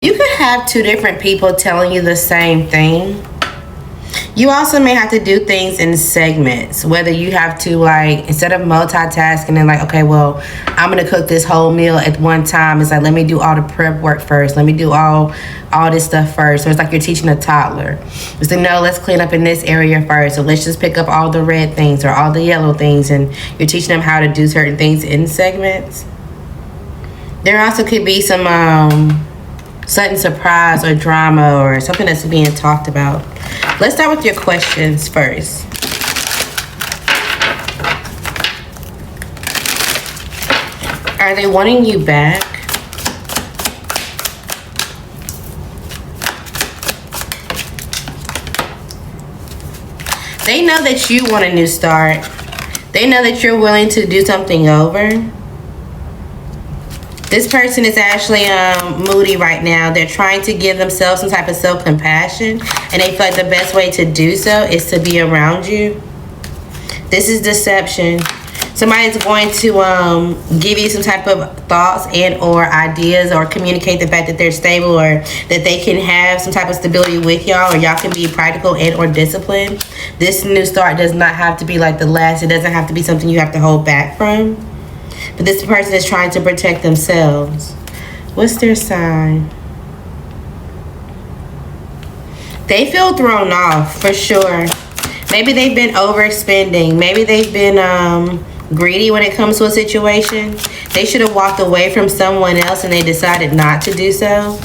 You could have two different people telling you the same thing. You also may have to do things in segments, whether you have to, like, instead of multitasking and like, okay, well, I'm gonna cook this whole meal at one time. It's like, let me do all the prep work first. Let me do all this stuff first. So it's like you're teaching a toddler. It's like, no, let's clean up in this area first. So let's just pick up all the red things or all the yellow things, and you're teaching them how to do certain things in segments. There also could be some sudden surprise or drama or something that's being talked about. Let's start with your questions first. Are they wanting you back? They know that you want a new start. They know that you're willing to do something over. This person is actually moody right now. They're trying to give themselves some type of self-compassion, and they feel like the best way to do so is to be around you. This is deception. Somebody's going to give you some type of thoughts and or ideas, or communicate the fact that they're stable, or that they can have some type of stability with y'all, or y'all can be practical and or disciplined. This new start does not have to be like the last. It doesn't have to be something you have to hold back from. But this person is trying to protect themselves. What's their sign? They feel thrown off, for sure. Maybe they've been overspending. Maybe they've been greedy when it comes to a situation. They should have walked away from someone else and they decided not to do so.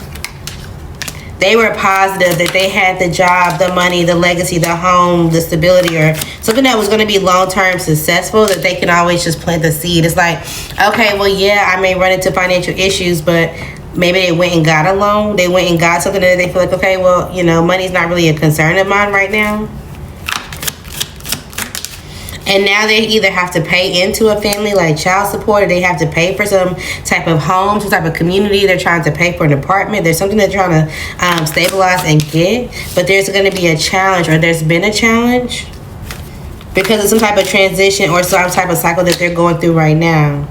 They were positive that they had the job, the money, the legacy, the home, the stability, or something that was going to be long-term successful, that they can always just plant the seed. It's like, okay, well, yeah, I may run into financial issues, but maybe they went and got a loan. They went and got something that they feel like, okay, well, you know, money's not really a concern of mine right now. And now they either have to pay into a family, like child support, or they have to pay for some type of home, some type of community. They're trying to pay for an apartment. There's something they're trying to stabilize and get. But there's going to be a challenge, or there's been a challenge, because of some type of transition or some type of cycle that they're going through right now.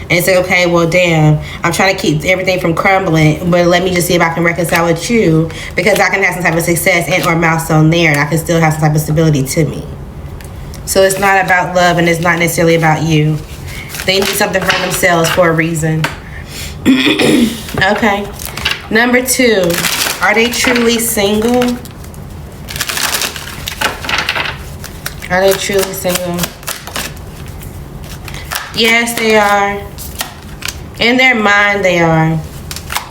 And say, okay, well, damn, I'm trying to keep everything from crumbling, but let me just see if I can reconcile with you, because I can have some type of success and or milestone there, and I can still have some type of stability to me. So it's not about love, and it's not necessarily about you. They need something for themselves for a reason. Okay. Number 2, are they truly single? Are they truly single? Yes, they are. In their mind, they are.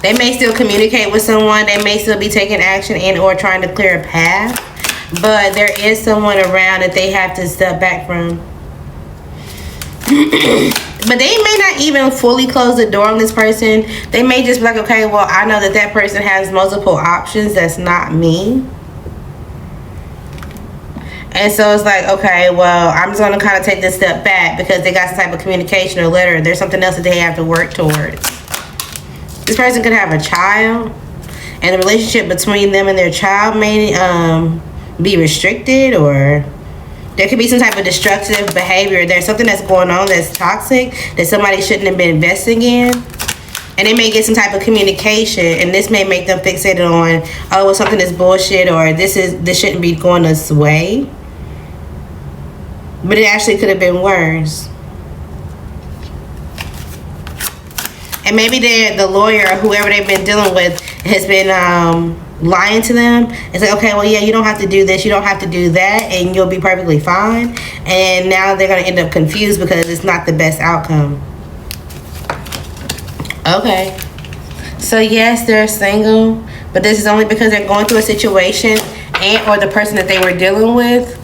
They may still communicate with someone. They may still be taking action and or trying to clear a path. But there is someone around that they have to step back from. But they may not even fully close the door on this person. They may just be like, okay, well, I know that that person has multiple options. That's not me. And so it's like, okay, well, I'm just going to kind of take this step back, because they got some type of communication or letter. There's something else that they have to work towards. This person could have a child, and the relationship between them and their child may be restricted, or there could be some type of destructive behavior. There's something that's going on that's toxic that somebody shouldn't have been investing in, and they may get some type of communication, and this may make them fixated on, oh, well, something is bullshit, or this shouldn't be going this way, but it actually could have been worse. And maybe the lawyer or whoever they've been dealing with has been lying to them. It's like, okay, well, yeah, you don't have to do this, you don't have to do that, and you'll be perfectly fine. And now they're going to end up confused because it's not the best outcome. Okay. So yes, they're single, but this is only because they're going through a situation, and or the person that they were dealing with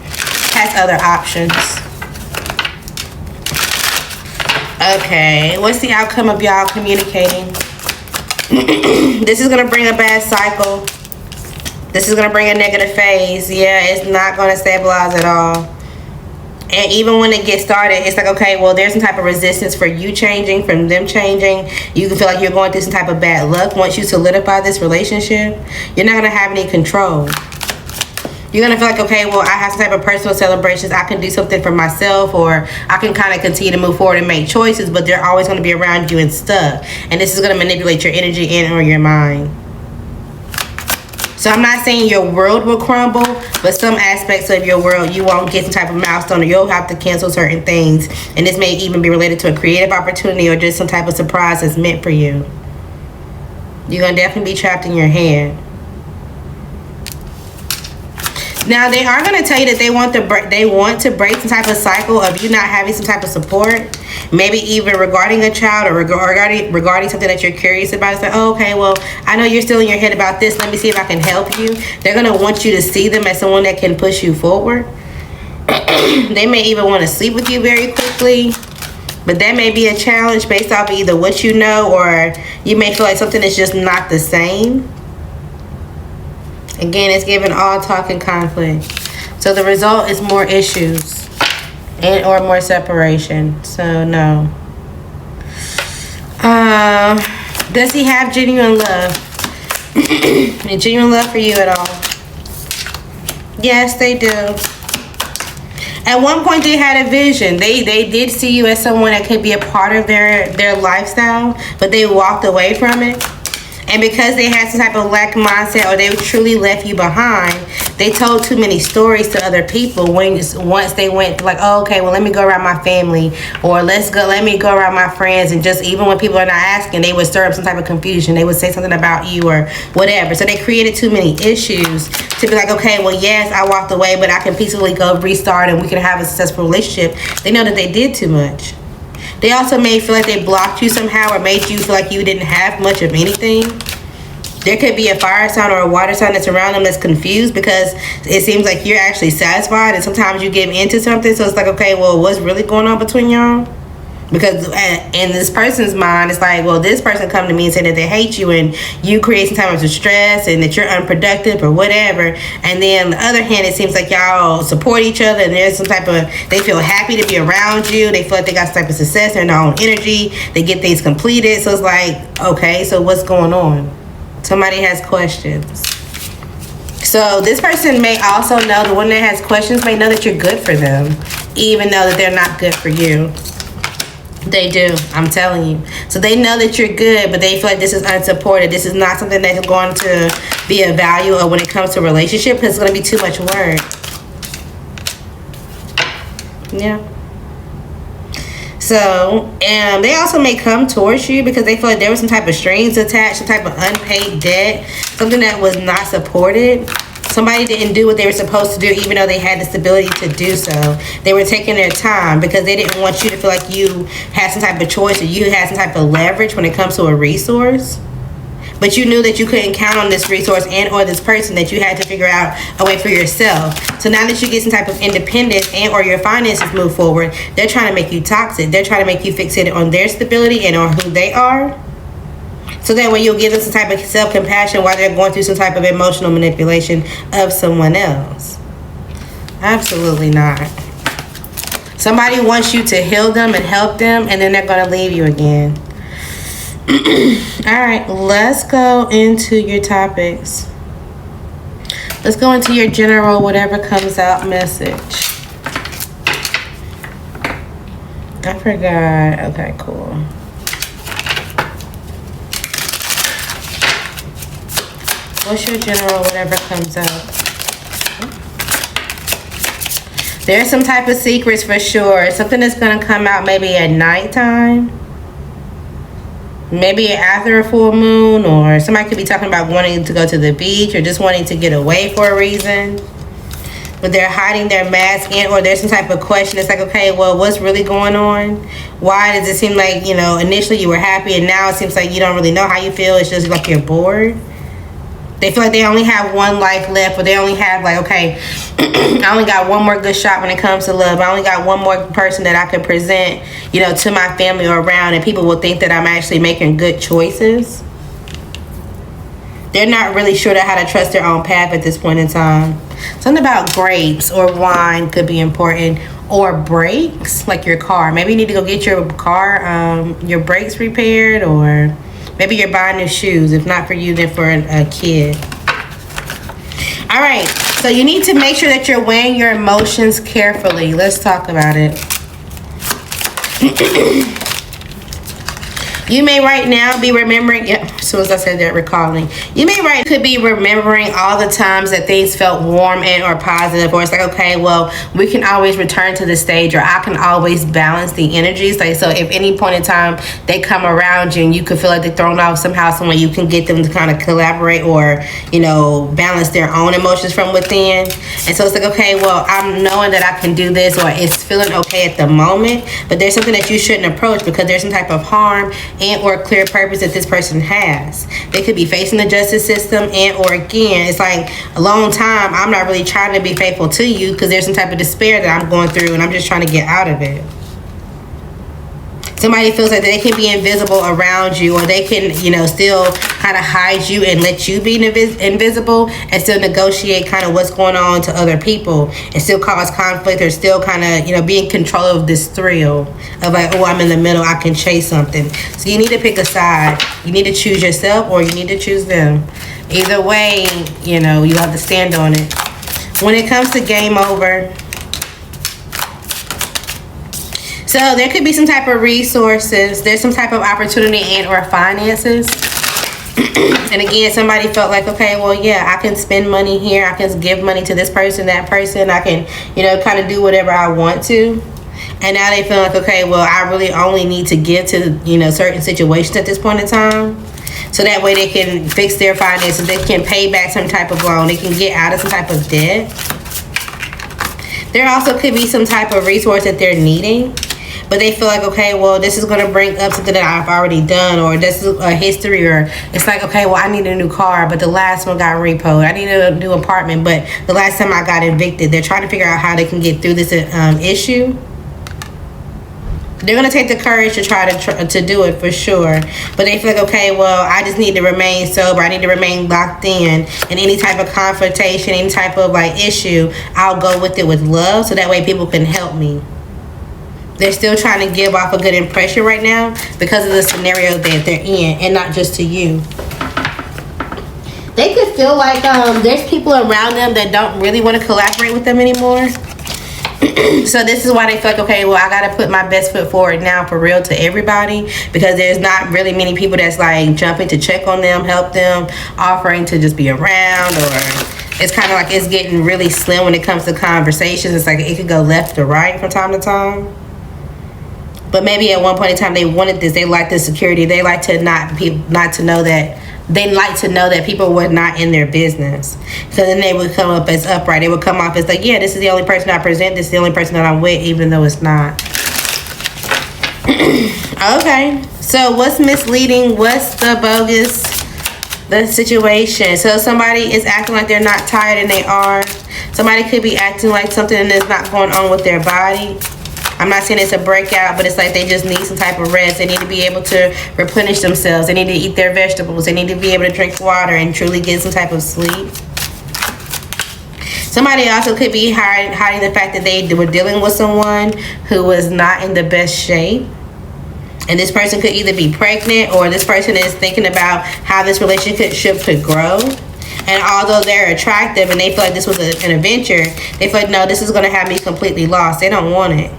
has other options. Okay, what's the outcome of y'all communicating? This is going to bring a bad cycle. This is going to bring a negative phase. Yeah, it's not going to stabilize at all. And even when it gets started, it's like, okay, well, there's some type of resistance for you changing, from them changing. You can feel like you're going through some type of bad luck. Once you solidify this relationship, you're not going to have any control. You're going to feel like, okay, well, I have some type of personal celebrations. I can do something for myself, or I can kind of continue to move forward and make choices, but they're always going to be around you and stuck. And this is going to manipulate your energy and or your mind. So I'm not saying your world will crumble, but some aspects of your world, you won't get some type of milestone, or you'll have to cancel certain things. And this may even be related to a creative opportunity or just some type of surprise that's meant for you. You're going to definitely be trapped in your head. Now, they are going to tell you that they want to break some type of cycle of you not having some type of support. Maybe even regarding a child, or regarding something that you're curious about. It's like, oh, okay, well, I know you're still in your head about this. Let me see if I can help you. They're going to want you to see them as someone that can push you forward. They may even want to sleep with you very quickly. But that may be a challenge based off of either what you know, or you may feel like something is just not the same. Again, it's giving all talk and conflict. So the result is more issues and or more separation. So no. Does he have genuine love? And genuine love for you at all? Yes, they do. At one point, they had a vision. They did see you as someone that could be a part of their lifestyle, but they walked away from it. And because they had some type of lack mindset, or they truly left you behind, they told too many stories to other people once they went like, oh, okay, well, let me go around my family, or let me go around my friends. And just even when people are not asking, they would stir up some type of confusion. They would say something about you or whatever. So they created too many issues to be like, okay, well, yes, I walked away, but I can peacefully go restart and we can have a successful relationship. They know that they did too much. They also may feel like they blocked you somehow, or made you feel like you didn't have much of anything. There could be a fire sign or a water sign that's around them that's confused, because it seems like you're actually satisfied, and sometimes you give into something. So it's like, okay, well, what's really going on between y'all? Because in this person's mind, it's like, well, this person come to me and say that they hate you, and you create some type of stress, and that you're unproductive or whatever. And then on the other hand, it seems like y'all support each other, and there's some type of, they feel happy to be around you. They feel like they got some type of success. They're in their own energy. They get things completed. So it's like, okay, so what's going on? Somebody has questions. So this person may also know, the one that has questions may know that you're good for them, even though that they're not good for you. They do, I'm telling you. So they know that you're good, but they feel like this is unsupported. This is not something that's going to be a value of when it comes to a relationship, because it's going to be too much work. Yeah. So, they also may come towards you because they feel like there was some type of strings attached, some type of unpaid debt, something that was not supported. Somebody didn't do what they were supposed to do, even though they had the stability to do so. They were taking their time because they didn't want you to feel like you had some type of choice, or you had some type of leverage when it comes to a resource. But you knew that you couldn't count on this resource and or this person, that you had to figure out a way for yourself. So now that you get some type of independence and or your finances move forward, they're trying to make you toxic. They're trying to make you fixated on their stability and on who they are. So that way you'll give them some type of self-compassion while they're going through some type of emotional manipulation of someone else. Absolutely not. Somebody wants you to heal them and help them, and then they're going to leave you again. Alright, let's go into your topics. Let's go into your general whatever comes out message. I forgot. Okay, cool. What's your general whatever comes out? There's some type of secrets for sure. Something that's going to come out maybe at nighttime. Maybe after a full moon, or somebody could be talking about wanting to go to the beach or just wanting to get away for a reason. But they're hiding their mask in, or there's some type of question. It's like, okay, well, what's really going on? Why does it seem like, initially you were happy and now it seems like you don't really know how you feel? It's just like you're bored. They feel like they only have one life left, or they only have like, okay, I only got one more good shot when it comes to love. I only got one more person that I could present, to my family or around, and people will think that I'm actually making good choices. They're not really sure how to trust their own path at this point in time. Something about grapes or wine could be important, or brakes, like your car. Maybe you need to go get your car, your brakes repaired, or maybe you're buying new shoes. If not for you, then for a kid. All right. So you need to make sure that you're weighing your emotions carefully. Let's talk about it. You may right now be remembering, yep, as soon as I said that, recalling. You may right could be remembering all the times that things felt warm and or positive, or it's like, okay, well, we can always return to the stage, or I can always balance the energies. Like, so if any point in time they come around you and you could feel like they're thrown off somehow, somewhere, you can get them to kind of collaborate or, you know, balance their own emotions from within. And so it's like, okay, well, I'm knowing that I can do this, or it's feeling okay at the moment, but there's something that you shouldn't approach because there's some type of harm and or clear purpose that this person has. They could be facing the justice system, and or again, it's like a long time, I'm not really trying to be faithful to you because there's some type of despair that I'm going through and I'm just trying to get out of it. Somebody feels like they can be invisible around you, or they can, you know, still kind of hide you and let you be invisible and still negotiate kind of what's going on to other people and still cause conflict, or still kind of, you know, be in control of this thrill of like, oh, I'm in the middle, I can chase something. So you need to pick a side. You need to choose yourself, or you need to choose them. Either way, you know, you have to stand on it. When it comes to game over, so there could be some type of resources. There's some type of opportunity and or finances. And again, somebody felt like, okay, well, yeah, I can spend money here. I can give money to this person, that person. I can, you know, kind of do whatever I want to. And now they feel like, okay, well, I really only need to give to, you know, certain situations at this point in time. So that way they can fix their finances. They can pay back some type of loan. They can get out of some type of debt. There also could be some type of resource that they're needing, but they feel like, okay, well, this is going to bring up something that I've already done, or this is a history, or it's like, okay, well, I need a new car, but the last one got repoed. I need a new apartment, but the last time I got evicted. They're trying to figure out how they can get through this issue. They're going to take the courage to try to do it for sure. But they feel like, okay, well, I just need to remain sober. I need to remain locked in. And any type of confrontation, any type of like issue, I'll go with it with love, so that way people can help me. They're still trying to give off a good impression right now because of the scenario that they're in, and not just to you. They could feel like there's people around them that don't really want to collaborate with them anymore. So this is why they feel like, okay, well, I got to put my best foot forward now for real to everybody, because there's not really many people that's like jumping to check on them, help them, offering to just be around, or it's kind of like it's getting really slim when it comes to conversations. It's like it could go left or right from time to time. But maybe at one point in time they wanted this. They liked the security. They like to not to know that. They like to know that people were not in their business. So then they would come up as upright. They would come off as like, yeah, this is the only person I present. This is the only person that I'm with, even though it's not. Okay. So what's misleading? What's the bogus? The situation. So somebody is acting like they're not tired and they are. Somebody could be acting like something is not going on with their body. I'm not saying it's a breakout, but it's like they just need some type of rest. They need to be able to replenish themselves. They need to eat their vegetables. They need to be able to drink water and truly get some type of sleep. Somebody also could be hiding the fact that they were dealing with someone who was not in the best shape. And this person could either be pregnant, or this person is thinking about how this relationship could grow. And although they're attractive and they feel like this was an adventure, they feel like, no, this is going to have me completely lost. They don't want it.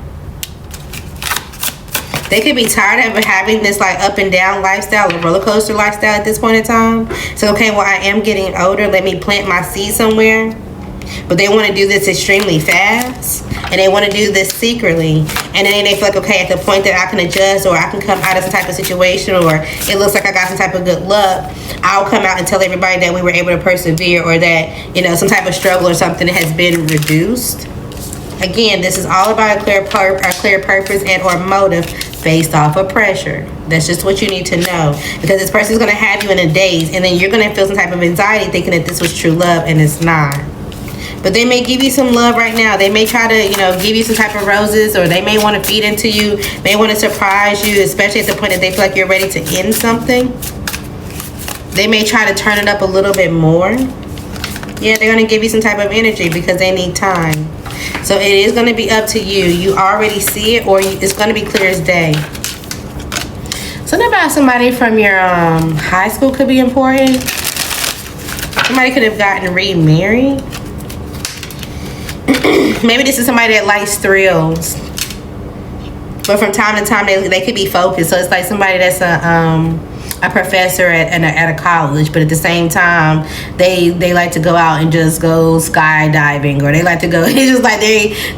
They could be tired of having this like up and down lifestyle, a roller coaster lifestyle at this point in time. So, okay, well, I am getting older. Let me plant my seed somewhere. But they want to do this extremely fast, and they want to do this secretly. And then they feel like, okay, at the point that I can adjust, or I can come out of some type of situation, or it looks like I got some type of good luck, I'll come out and tell everybody that we were able to persevere, or that, you know, some type of struggle or something has been reduced. Again, this is all about a clear purpose and or motive based off of pressure. That's just what you need to know, because this person is going to have you in a daze, and then you're going to feel some type of anxiety thinking that this was true love, and it's not. But they may give you some love right now. They may try to, you know, give you some type of roses, or they may want to feed into you, may want to surprise you, especially at the point that they feel like you're ready to end something. They may try to turn it up a little bit more. Yeah, they're going to give you some type of energy because they need time. So it is going to be up to you. You already see it, or it's going to be clear as day. Something about somebody from your high school could be important. Somebody could have gotten remarried. Maybe this is somebody that likes thrills. But from time to time, they could be focused. So it's like somebody that's a professor at a college, but at the same time, they like to go out and just go skydiving, or they like to go. It's just like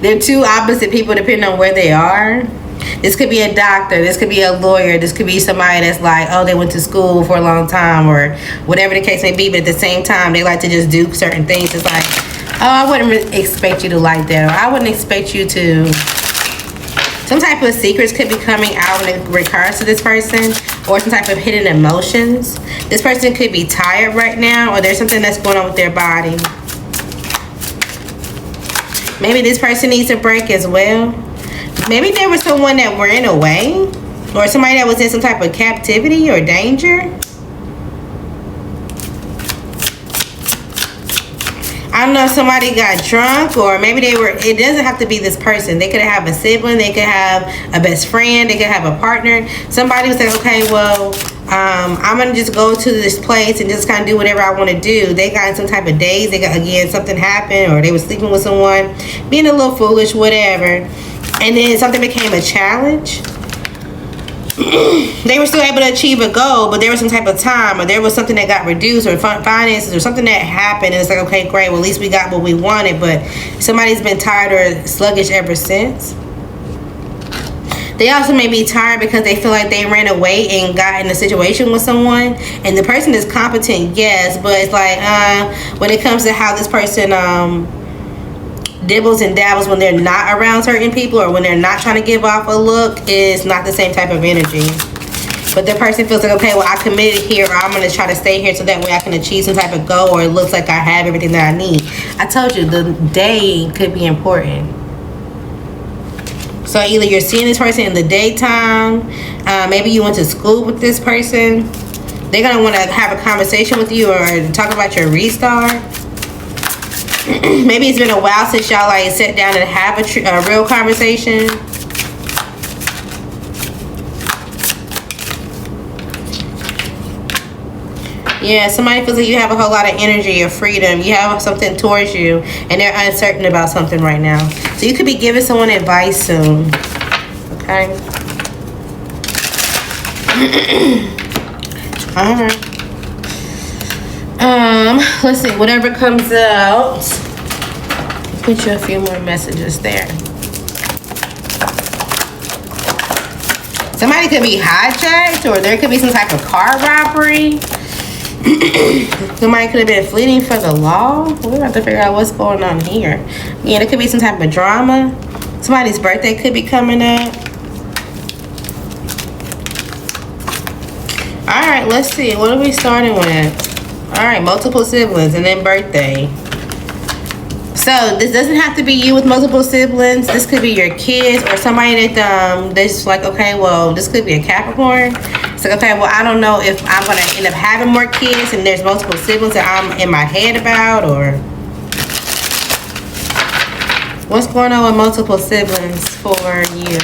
they're two opposite people depending on where they are. This could be a doctor, this could be a lawyer, this could be somebody that's like, oh, they went to school for a long time, or whatever the case may be, but at the same time, they like to just do certain things. It's like, oh, I wouldn't expect you to like that, or I wouldn't expect you to. Some type of secrets could be coming out when it regards to this person, or some type of hidden emotions. This person could be tired right now, or there's something that's going on with their body. Maybe this person needs a break as well. Maybe there was someone that ran away, or somebody that was in some type of captivity or danger. I don't know if somebody got drunk, or maybe they were, it doesn't have to be this person. They could have a sibling, they could have a best friend, they could have a partner. Somebody was like, okay, well, I'm going to just go to this place and just kind of do whatever I want to do. They got in some type of daze. They got, again, something happened, or they were sleeping with someone, being a little foolish, whatever. And then something became a challenge. They were still able to achieve a goal, but there was some type of time, or there was something that got reduced, or finances, or something that happened, and it's like, okay, great, well, at least we got what we wanted, but somebody's been tired or sluggish ever since. They also may be tired because they feel like they ran away and got in a situation with someone, and the person is competent, yes, but it's like, when it comes to how this person, dibbles and dabbles when they're not around certain people, or when they're not trying to give off a look, is not the same type of energy. But the person feels like, okay, well, I committed here, or I'm going to try to stay here so that way I can achieve some type of goal, or it looks like I have everything that I need. I told you, the day could be important. So either you're seeing this person in the daytime, maybe you went to school with this person. They're going to want to have a conversation with you, or talk about your restart. Maybe it's been a while since y'all like sat down and have a real conversation. Yeah, somebody feels like you have a whole lot of energy or freedom. You have something towards you, and they're uncertain about something right now. So you could be giving someone advice soon. Okay. All right. Let's see, whatever comes out. Put you a few more messages there. Somebody could be hijacked, or there could be some type of car robbery. Somebody could have been fleeing for the law. We're about to figure out what's going on here. Yeah, there could be some type of drama. Somebody's birthday could be coming up. Alright, let's see. What are we starting with? Alright, multiple siblings and then birthday. So this doesn't have to be you with multiple siblings. This could be your kids, or somebody that that's like, okay, well, this could be a Capricorn. It's like, okay, well, I don't know if I'm gonna end up having more kids, and there's multiple siblings that I'm in my head about, or what's going on with multiple siblings for you.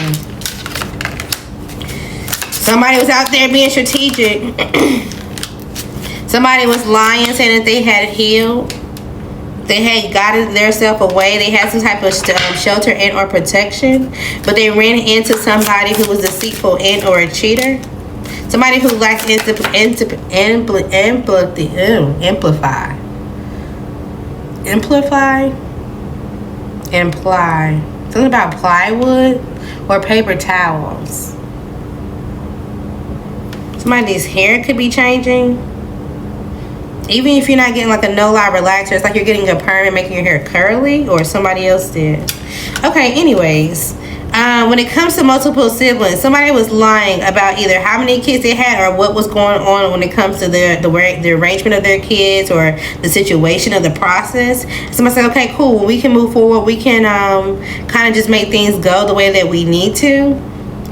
Somebody was out there being strategic. Somebody was lying, saying that they had healed. They had gotten themselves away. They had some type of shelter and or protection, but they ran into somebody who was deceitful and or a cheater. Somebody who lacks imply something about plywood or paper towels. Somebody's hair could be changing. Even if you're not getting like a no-lie relaxer, it's like you're getting a perm and making your hair curly, or somebody else did. Okay, anyways, when it comes to multiple siblings, somebody was lying about either how many kids they had, or what was going on when it comes to the arrangement of their kids, or the situation of the process. Somebody said, okay, cool, we can move forward. We can kind of just make things go the way that we need to.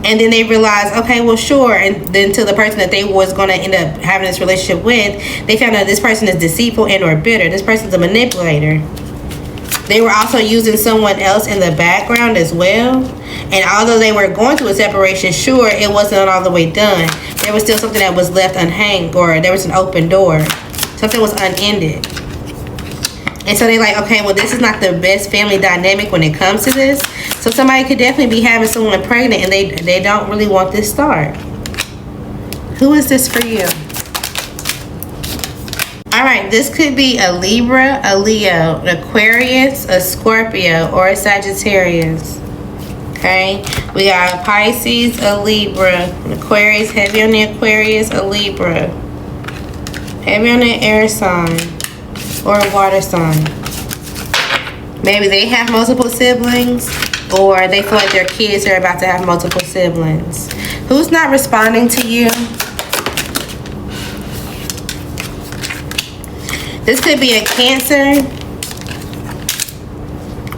And then they realized, okay, well, sure. And then to the person that they was going to end up having this relationship with, they found out this person is deceitful and or bitter. This person's a manipulator. They were also using someone else in the background as well. And although they were going through a separation, sure, it wasn't all the way done. There was still something that was left unhanged, or there was an open door. Something was unended. And so they like, okay, well, this is not the best family dynamic when it comes to this. So somebody could definitely be having someone pregnant and they don't really want this start. Who is this for you? Alright, this could be a Libra, a Leo, an Aquarius, a Scorpio, or a Sagittarius. Okay? We got a Pisces, a Libra, an Aquarius, heavy on the Aquarius, a Libra. Heavy on the air sign or a water sign. Maybe they have multiple siblings, or they feel like their kids are about to have multiple siblings. Who's not responding to you? This could be a Cancer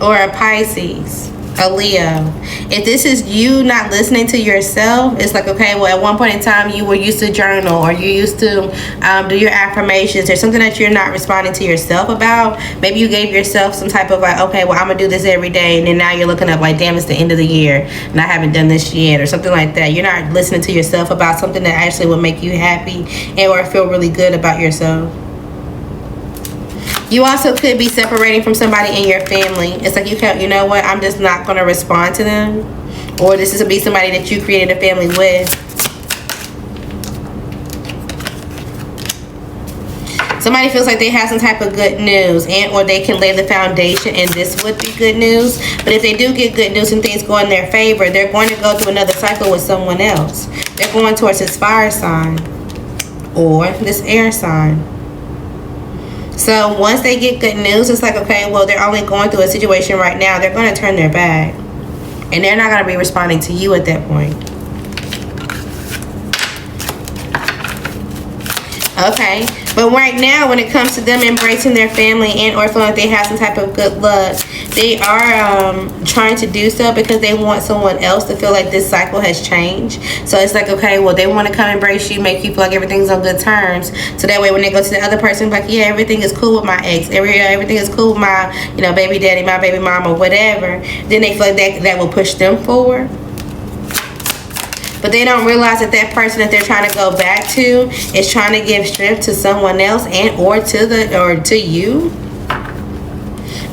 or a Pisces, a Leo. If this is you not listening to yourself, it's like, okay, well, at one point in time, you were used to journal, or you used to do your affirmations. There's something that you're not responding to yourself about. Maybe you gave yourself some type of like, okay, well, I'm going to do this every day. And then now you're looking up like, damn, it's the end of the year and I haven't done this yet, or something like that. You're not listening to yourself about something that actually will make you happy and or feel really good about yourself. You also could be separating from somebody in your family. It's like, you know what, I'm just not going to respond to them. Or this is to be somebody that you created a family with. Somebody feels like they have some type of good news, and or they can lay the foundation, and this would be good news. But if they do get good news and things go in their favor, they're going to go through another cycle with someone else. They're going towards this fire sign or this air sign. So once they get good news, it's like, okay, well, they're only going through a situation right now. They're going to turn their back. And they're not going to be responding to you at that point. Okay. But right now, when it comes to them embracing their family and or feeling like they have some type of good luck, they are trying to do so because they want someone else to feel like this cycle has changed. So it's like, okay, well, they want to come embrace you, make you feel like everything's on good terms. So that way when they go to the other person, like, yeah, everything is cool with my ex. Everything is cool with my, baby daddy, my baby mama, whatever. Then they feel like that will push them forward. But they don't realize that that person that they're trying to go back to is trying to give strength to someone else and or to you.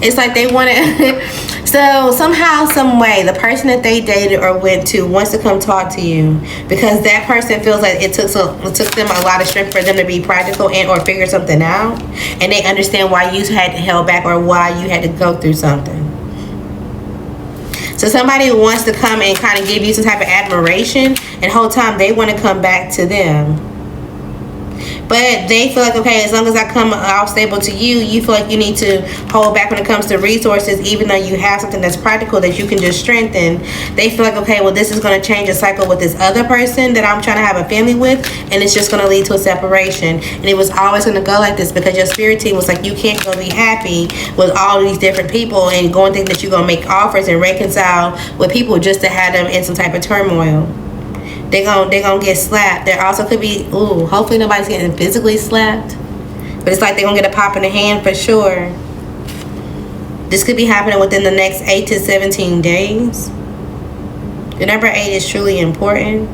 It's like they want to. So somehow, some way, the person that they dated or went to wants to come talk to you because that person feels like it took them a lot of strength for them to be practical and or figure something out, and they understand why you had to held back or why you had to go through something. So somebody wants to come and kind of give you some type of admiration, and whole time they want to come back to them. But they feel like, okay, as long as I come off stable to you, you feel like you need to hold back when it comes to resources, even though you have something that's practical that you can just strengthen. They feel like, okay, well, this is going to change a cycle with this other person that I'm trying to have a family with, and it's just going to lead to a separation. And it was always going to go like this because your spirit team was like, you can't go be happy with all of these different people and go and think that you're going to make offers and reconcile with people just to have them in some type of turmoil. They're gonna get slapped. There also could be, hopefully nobody's getting physically slapped. But it's like they're gonna get a pop in the hand for sure. This could be happening within the next 8 to 17 days. The number 8 is truly important.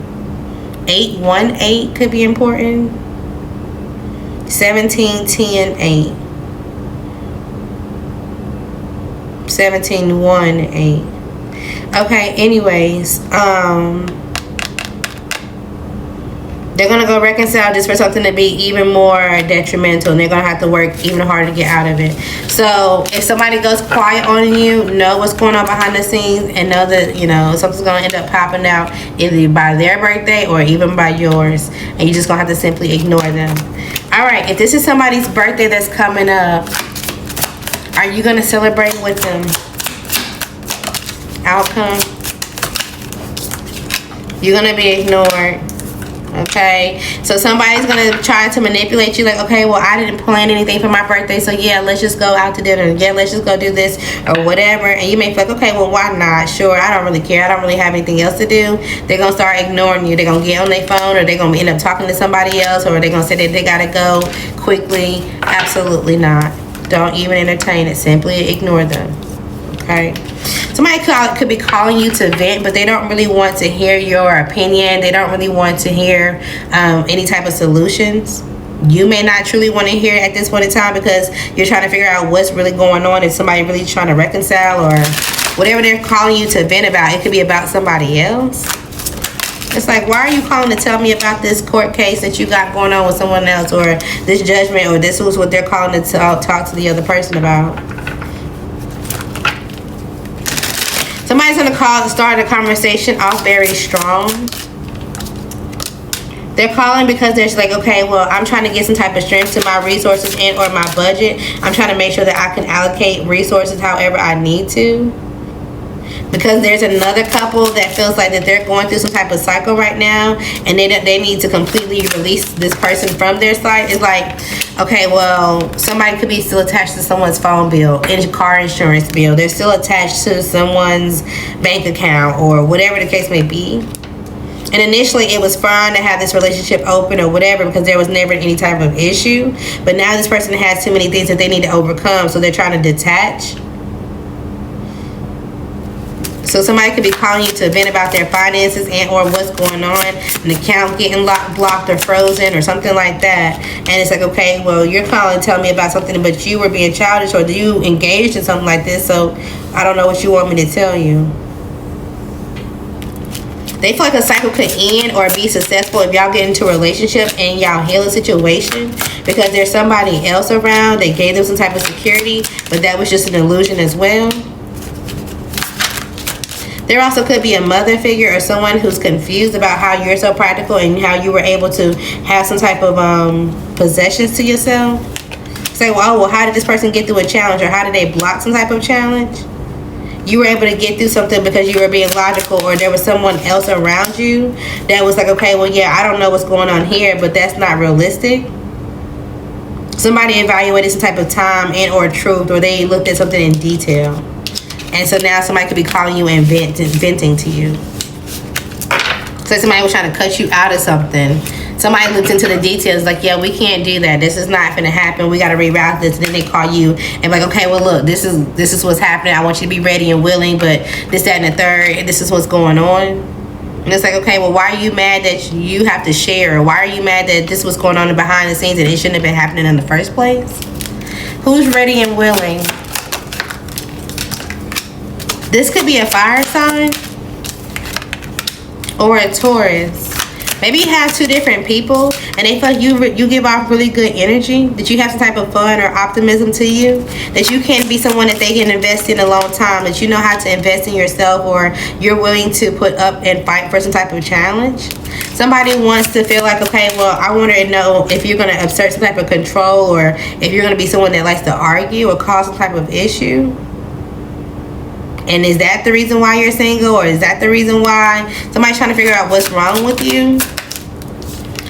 818 could be important. 17, 10, 8. 17, 1, 8. Okay, anyways, they're going to go reconcile just for something to be even more detrimental, and they're going to have to work even harder to get out of it. So if somebody goes quiet on you, know what's going on behind the scenes and know that, something's going to end up popping out either by their birthday or even by yours, and you're just going to have to simply ignore them. All right, if this is somebody's birthday that's coming up, are you going to celebrate with them? Outcome. You're going to be ignored. Okay, so somebody's gonna try to manipulate you, like, okay, well, I didn't plan anything for my birthday, so yeah, let's just go out to dinner, yeah, let's just go do this or whatever. And you may feel like, okay, well, why not? Sure, I don't really care, I don't really have anything else to do. They're gonna start ignoring you. They're gonna get on their phone, or they're gonna end up talking to somebody else, or they're gonna say that they gotta go quickly. Absolutely not. Don't even entertain it. Simply ignore them. Okay, somebody could be calling you to vent, but they don't really want to hear your opinion. They don't really want to hear any type of solutions. You may not truly want to hear it at this point in time because you're trying to figure out what's really going on. Is somebody really trying to reconcile, or whatever they're calling you to vent about, it could be about somebody else. It's like, why are you calling to tell me about this court case that you got going on with someone else, or this judgment, or this was what they're calling to talk to the other person about? Somebody's going to call to start a conversation off very strong. They're calling because they're like, okay, well, I'm trying to get some type of strength to my resources and or my budget. I'm trying to make sure that I can allocate resources however I need to. Because there's another couple that feels like that they're going through some type of cycle right now, and they need to completely release this person from their side. It's like, okay, well, somebody could be still attached to someone's phone bill, car insurance bill. They're still attached to someone's bank account or whatever the case may be. And initially it was fine to have this relationship open or whatever because there was never any type of issue. But now this person has too many things that they need to overcome, so they're trying to detach. So somebody could be calling you to vent about their finances and or what's going on, an account getting blocked or frozen or something like that. And it's like, okay, well, you're calling to tell me about something, but you were being childish or you engaged in something like this, so I don't know what you want me to tell you. They feel like a cycle could end or be successful if y'all get into a relationship and y'all heal a situation because there's somebody else around. They gave them some type of security, but that was just an illusion as well. There also could be a mother figure or someone who's confused about how you're so practical and how you were able to have some type of possessions to yourself. Say, well, how did this person get through a challenge, or how did they block some type of challenge? You were able to get through something because you were being logical, or there was someone else around you that was like, okay, well, yeah, I don't know what's going on here, but that's not realistic. Somebody evaluated some type of time and or truth, or they looked at something in detail. And so now somebody could be calling you and venting to you. So somebody was trying to cut you out of something. Somebody looked into the details like, yeah, we can't do that. This is not going to happen. We got to reroute this. And then they call you and like, okay, well, look, this is what's happening. I want you to be ready and willing, but this, that, and the third, this is what's going on. And it's like, okay, well, why are you mad that you have to share? Or why are you mad that this was going on behind the scenes and it shouldn't have been happening in the first place? Who's ready and willing? This could be a fire sign or a Taurus. Maybe you have two different people and they feel like you give off really good energy, that you have some type of fun or optimism to you, that you can be someone that they can invest in a long time, that you know how to invest in yourself, or you're willing to put up and fight for some type of challenge. Somebody wants to feel like, okay, well, I want to know if you're going to assert some type of control, or if you're going to be someone that likes to argue or cause some type of issue. And is that the reason why you're single? Or is that the reason why somebody's trying to figure out what's wrong with you?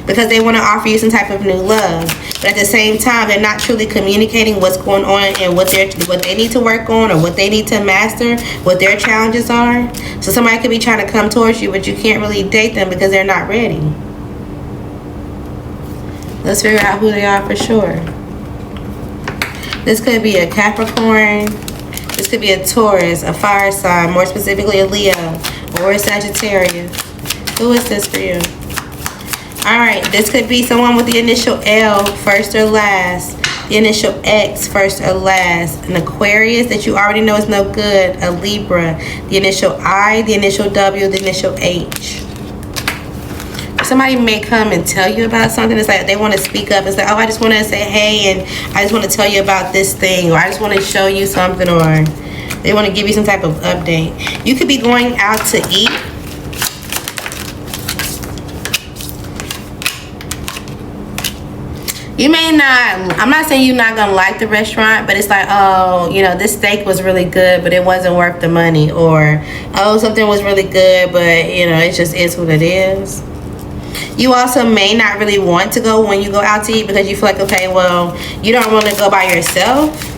Because they want to offer you some type of new love. But at the same time, they're not truly communicating what's going on and what they need to work on, or what they need to master, what their challenges are. So somebody could be trying to come towards you, but you can't really date them because they're not ready. Let's figure out who they are for sure. This could be a Capricorn. This could be a Taurus, a fire sign, more specifically a Leo, or a Sagittarius. Who is this for you? Alright, this could be someone with the initial L, first or last. The initial X, first or last. An Aquarius that you already know is no good. A Libra. The initial I, the initial W, the initial H. Somebody may come and tell you about something. It's like they want to speak up. It's like, oh, I just want to say hey, and I just want to tell you about this thing, or I just want to show you something, or they want to give you some type of update. You could be going out to eat. You may not, I'm not saying you're not going to like the restaurant, but it's like, oh, you know, this steak was really good, but it wasn't worth the money. Or, oh, something was really good, but, you know, it just is what it is. You also may not really want to go when you go out to eat because you feel like, okay, well, you don't want to go by yourself.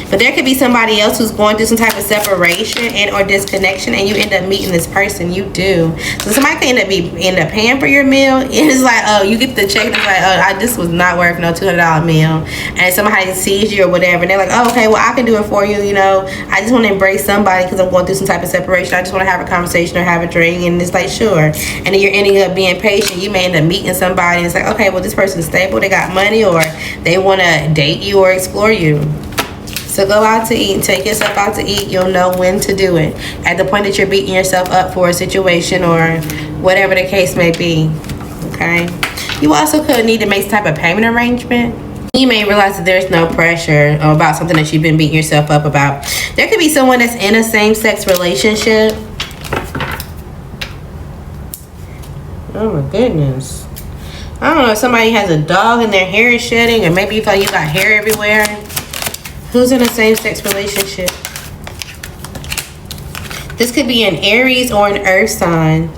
But there could be somebody else who's going through some type of separation and or disconnection, and you end up meeting this person. You do. So somebody could end up paying for your meal. And it's like, oh, you get the check. And it's like, oh, this was not worth no $200 meal. And somebody sees you or whatever, and they're like, oh, okay, well, I can do it for you. You know, I just want to embrace somebody because I'm going through some type of separation. I just want to have a conversation or have a drink. And it's like, sure. And then you're ending up being patient. You may end up meeting somebody, and it's like, okay, well, this person's stable. They got money, or they want to date you or explore you. So go out to eat and take yourself out to eat. You'll know when to do it. At the point that you're beating yourself up for a situation or whatever the case may be. Okay? You also could need to make some type of payment arrangement. You may realize that there's no pressure about something that you've been beating yourself up about. There could be someone that's in a same-sex relationship. Oh my goodness. I don't know if somebody has a dog and their hair is shedding, or maybe you feel you got hair everywhere. Who's in a same-sex relationship? This could be an Aries or an Earth sign.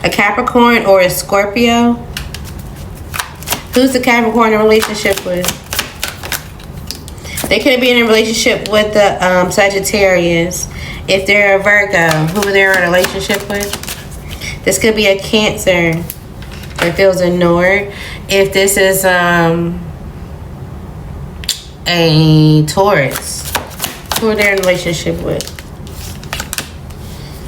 A Capricorn or a Scorpio. Who's the Capricorn in a relationship with? They could be in a relationship with the Sagittarius. If they're a Virgo, who they're in a relationship with? This could be a Cancer. It feels ignored. If this is a Taurus, who they're in a relationship with?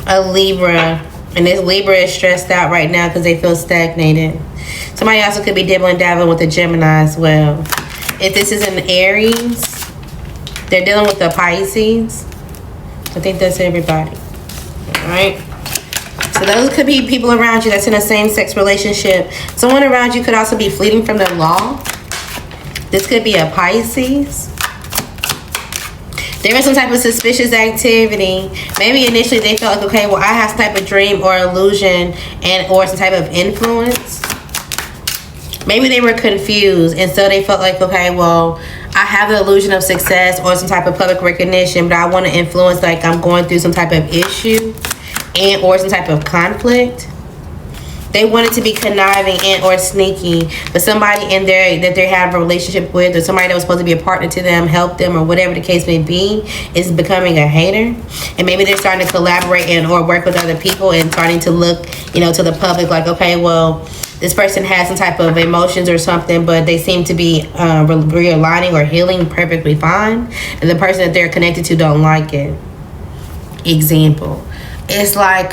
A Libra. And this Libra is stressed out right now because they feel stagnated. Somebody also could be dibbling dabbling with a Gemini as well. If this is an Aries, they're dealing with the Pisces. I think that's everybody. Alright. So those could be people around you that's in a same-sex relationship. Someone around you could also be fleeing from the law. This could be a Pisces. There is some type of suspicious activity. Maybe initially they felt like, okay, well, I have some type of dream or illusion and or some type of influence. Maybe they were confused, and so they felt like, okay, well, I have the illusion of success or some type of public recognition, but I want to influence, like I'm going through some type of issue and or some type of conflict. They wanted to be conniving and or sneaky, but somebody in there that they have a relationship with, or somebody that was supposed to be a partner to them, help them, or whatever the case may be, is becoming a hater. And maybe they're starting to collaborate and or work with other people and starting to look, you know, to the public like, okay, well, this person has some type of emotions or something, but they seem to be realigning or healing perfectly fine, and the person that they're connected to don't like it. Example, it's like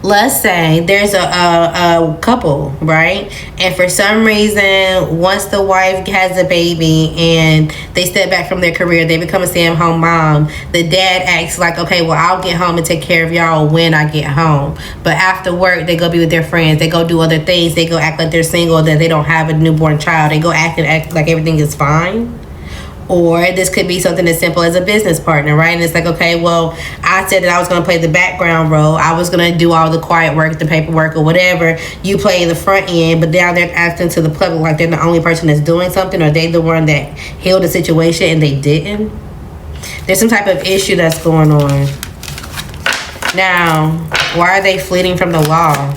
let's say there's a couple, right? And for some reason, once the wife has a baby and they step back from their career, they become a stay-at-home mom. The dad acts like, okay, well, I'll get home and take care of y'all when I get home. But after work, they go be with their friends. They go do other things. They go act like they're single, that they don't have a newborn child. They go act like everything is fine. Or this could be something as simple as a business partner, right? And it's like, okay, well, I said that I was going to play the background role. I was going to do all the quiet work, the paperwork, or whatever. You play the front end, but now they're acting to the public like they're the only person that's doing something, or they the one that healed the situation and they didn't. There's some type of issue that's going on. Now, why are they fleeing from the law?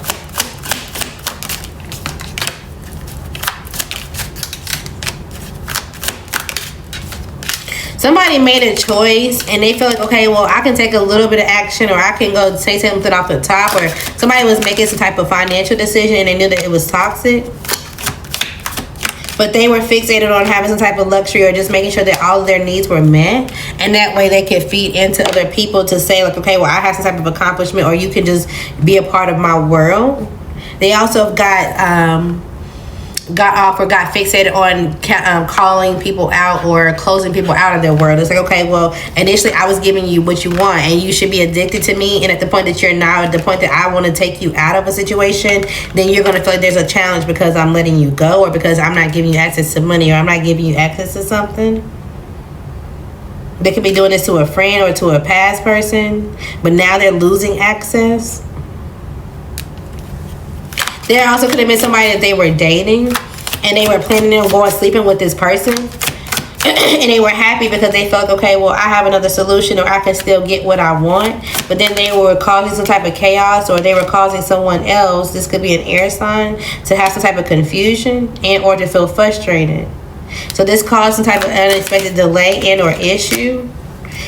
Somebody made a choice and they feel like, okay, well, I can take a little bit of action, or I can go say something off the top, or somebody was making some type of financial decision and they knew that it was toxic. But they were fixated on having some type of luxury or just making sure that all of their needs were met. And that way they could feed into other people to say like, okay, well, I have some type of accomplishment, or you can just be a part of my world. They also got off or got fixated on calling people out or closing people out of their world. It's like, okay, well, initially I was giving you what you want and you should be addicted to me, and at the point that you're now, at the point that I want to take you out of a situation, then you're going to feel like there's a challenge because I'm letting you go, or because I'm not giving you access to money, or I'm not giving you access to something. They could be doing this to a friend or to a past person, but now they're losing access. There also could have been somebody that they were dating and they were planning on going sleeping with this person. And they were happy because they felt, okay, well, I have another solution, or I can still get what I want. But then they were causing some type of chaos, or they were causing someone else, this could be an air sign, to have some type of confusion and or to feel frustrated. So this caused some type of unexpected delay and or issue.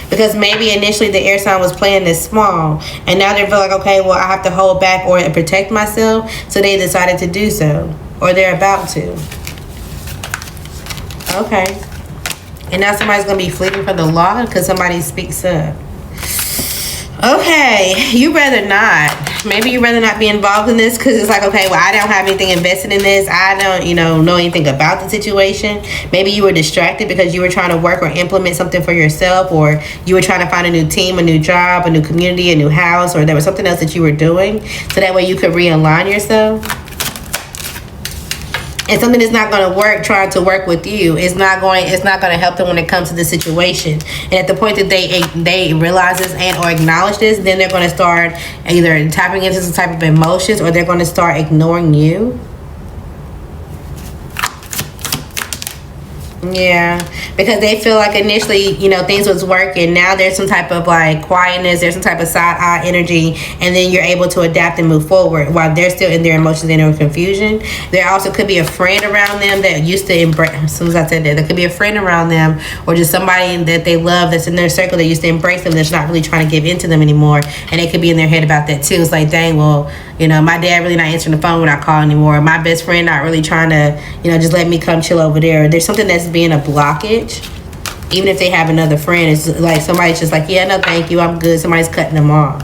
Because maybe initially the air sign was playing this small, and now they feel like, okay, well, I have to hold back or protect myself, so they decided to do so, or they're about to. Okay. And now somebody's going to be fleeing from the law because somebody speaks up. Okay, you rather not. Maybe you'd rather not be involved in this because it's like, okay, well, I don't have anything invested in this. I don't, know anything about the situation. Maybe you were distracted because you were trying to work or implement something for yourself, or you were trying to find a new team, a new job, a new community, a new house, or there was something else that you were doing so that way you could realign yourself. And something is not going to work trying to work with you. It's not going to help them when it comes to the situation. And at the point that they realize this and or acknowledge this, then they're going to start either tapping into some type of emotions, or they're going to start ignoring you. Yeah, because they feel like initially, things was working. Now there's some type of like quietness, there's some type of side eye energy, and then you're able to adapt and move forward while they're still in their emotions and their confusion. There also could be a friend around them that used to embrace, as soon as I said that, there could be a friend around them, or just somebody that they love that's in their circle that used to embrace them, that's not really trying to give in to them anymore. And they could be in their head about that too. It's like, dang, well, my dad really not answering the phone when I call anymore. My best friend not really trying to, just let me come chill over there. There's something that's being a blockage. Even if they have another friend, it's like somebody's just like, yeah, no, thank you, I'm good. Somebody's cutting them off.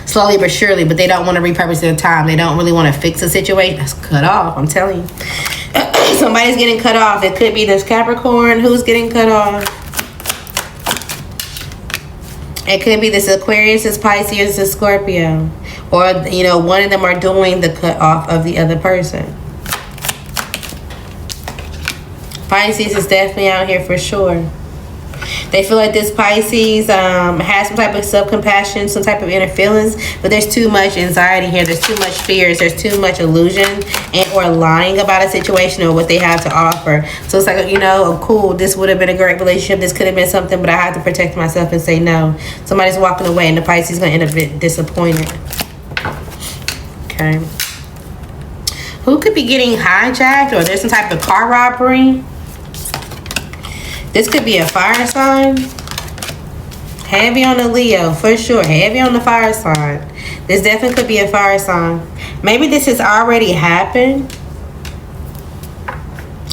Slowly but surely, but they don't want to repurpose their time. They don't really want to fix the situation. That's cut off, I'm telling you. Somebody's getting cut off. It could be this Capricorn who's getting cut off. It could be this Aquarius, this Pisces, this Scorpio. Or, one of them are doing the cut off of the other person. Pisces is definitely out here for sure. They feel like this Pisces has some type of self-compassion, some type of inner feelings, but there's too much anxiety here. There's too much fears. There's too much illusion and or lying about a situation or what they have to offer. So it's like, oh, cool, this would have been a great relationship. This could have been something, but I have to protect myself and say no. Somebody's walking away, and the Pisces is going to end up a bit disappointed. Okay. Who could be getting hijacked, or there's some type of car robbery? This could be a fire sign. Heavy on the Leo, for sure. Heavy on the fire sign. This definitely could be a fire sign. Maybe this has already happened.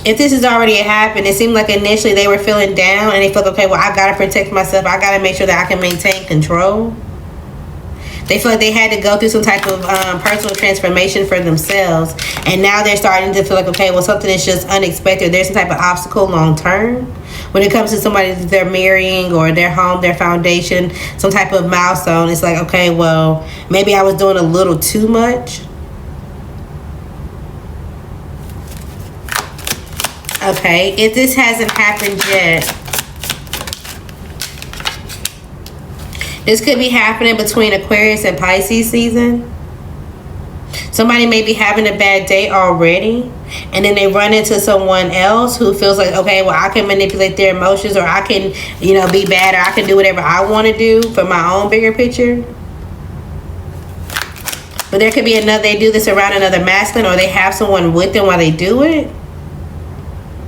If this has already happened, it seemed like initially they were feeling down and they felt, okay, well, I got to protect myself. I got to make sure that I can maintain control. They feel like they had to go through some type of personal transformation for themselves. And now they're starting to feel like, okay, well, something is just unexpected. There's some type of obstacle long term. When it comes to somebody that they're marrying or their home, their foundation, some type of milestone, it's like, okay, well, maybe I was doing a little too much. Okay, if this hasn't happened yet, this could be happening between Aquarius and Pisces season. Somebody may be having a bad day already, and then they run into someone else who feels like, okay, well, I can manipulate their emotions, or I can, be bad, or I can do whatever I want to do for my own bigger picture. But there could be they do this around another masculine, or they have someone with them while they do it.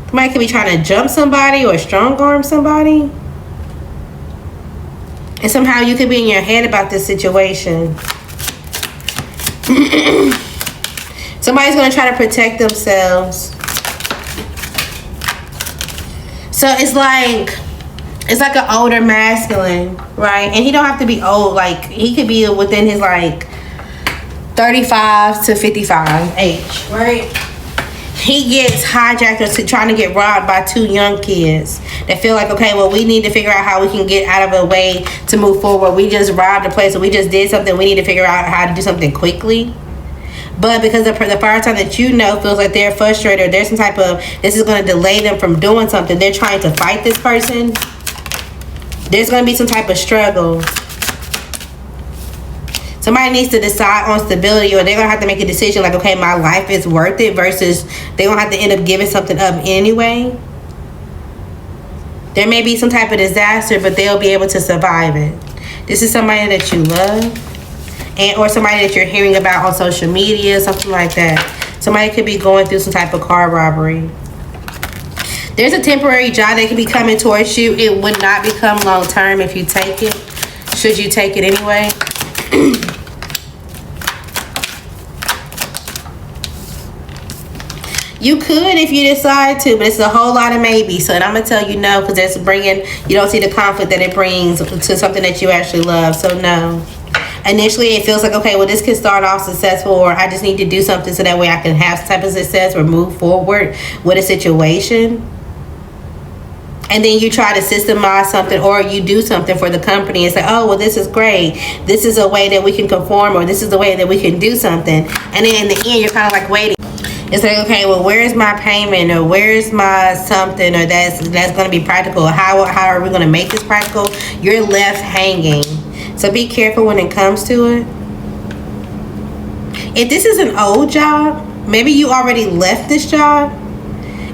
Somebody could be trying to jump somebody or strong arm somebody. And somehow you could be in your head about this situation. Somebody's going to try to protect themselves. So it's like an older masculine, right? And he don't have to be old. Like, he could be within his 35 to 55 age, right? He gets hijacked or trying to get robbed by two young kids that feel like, okay, well, we need to figure out how we can get out of a way to move forward. We just robbed a place, or we just did something. We need to figure out how to do something quickly. But because the fire sign that feels like they're frustrated, or there's some type of, this is going to delay them from doing something. They're trying to fight this person. There's going to be some type of struggle. Somebody needs to decide on stability, or they're going to have to make a decision like, okay, my life is worth it, versus they're going to have to end up giving something up anyway. There may be some type of disaster, but they'll be able to survive it. This is somebody that you love, or somebody that you're hearing about on social media, something like that. Somebody could be going through some type of car robbery. There's a temporary job that could be coming towards you. It would not become long term if you take it. Should you take it anyway? You could if you decide to, but it's a whole lot of maybe. So, and I'm going to tell you no, because that's you don't see the conflict that it brings to something that you actually love. So, no. Initially, it feels like, okay, well, this could start off successful, or I just need to do something so that way I can have some type of success or move forward with a situation. And then you try to systemize something, or you do something for the company and say, oh, well, this is great. This is a way that we can conform, or this is the way that we can do something. And then in the end, you're kind of like waiting. It's like, okay, well, where's my payment, or where's my something, or that's going to be practical. How are we going to make this practical? You're left hanging. So be careful when it comes to it. If this is an old job, maybe you already left this job,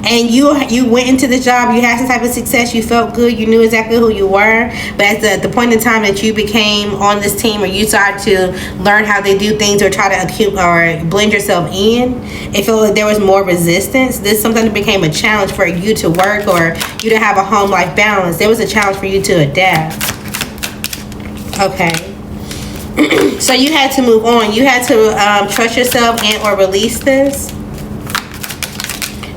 and you went into the job, you had some type of success, you felt good, you knew exactly who you were, but at the point in time that you became on this team, or you started to learn how they do things, or try to or blend yourself in, it felt like there was more resistance. This is something that became a challenge for you to work, or you to have a home life balance. There was a challenge for you to adapt. Okay. So you had to move on. You had to trust yourself and or release this.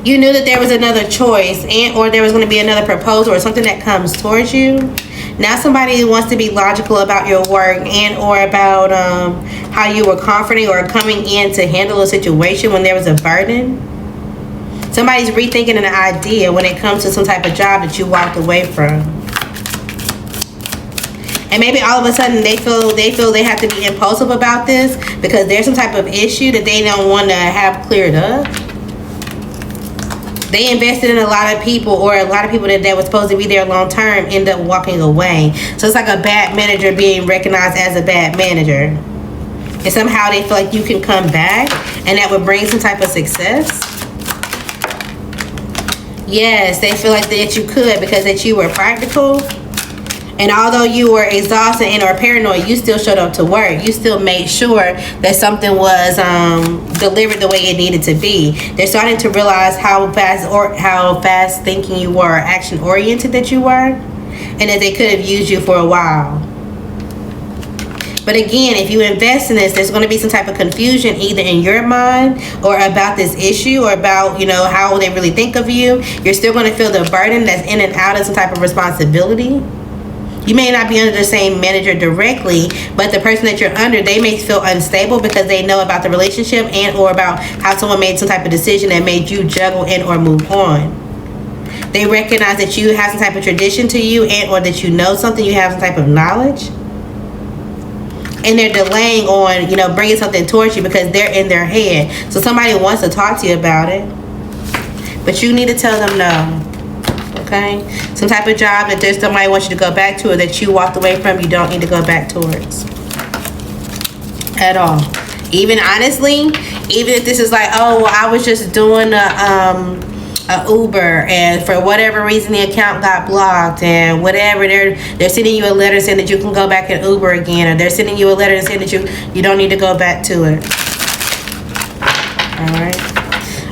You knew that there was another choice, and or there was going to be another proposal or something that comes towards you. Now somebody wants to be logical about your work, and or about how you were confident or coming in to handle a situation when there was a burden. Somebody's rethinking an idea when it comes to some type of job that you walked away from. And maybe all of a sudden they feel they have to be impulsive about this because there's some type of issue that they don't want to have cleared up. They invested in a lot of people, or a lot of people that were supposed to be there long term end up walking away. So it's like a bad manager being recognized as a bad manager. And somehow they feel like you can come back, and that would bring some type of success. Yes, they feel like that you could, because that you were practical. And although you were exhausted and or paranoid, you still showed up to work. You still made sure that something was delivered the way it needed to be. They're starting to realize how fast thinking you were, action oriented that you were, and that they could have used you for a while. But again, if you invest in this, there's going to be some type of confusion either in your mind or about this issue, or about, how they really think of you. You're still going to feel the burden that's in and out of some type of responsibility. You may not be under the same manager directly, but the person that you're under, they may feel unstable because they know about the relationship and or about how someone made some type of decision that made you juggle and or move on. They recognize that you have some type of tradition to you, and or that you know something, you have some type of knowledge. And they're delaying on, bringing something towards you because they're in their head. So somebody wants to talk to you about it, but you need to tell them no. Okay? Some type of job that there's somebody wants you to go back to, or that you walked away from, you don't need to go back towards. At all. Even honestly, even if this is like, oh, well, I was just doing a Uber, and for whatever reason the account got blocked, and whatever, they're sending you a letter saying that you can go back and Uber again, or they're sending you a letter saying that you don't need to go back to it.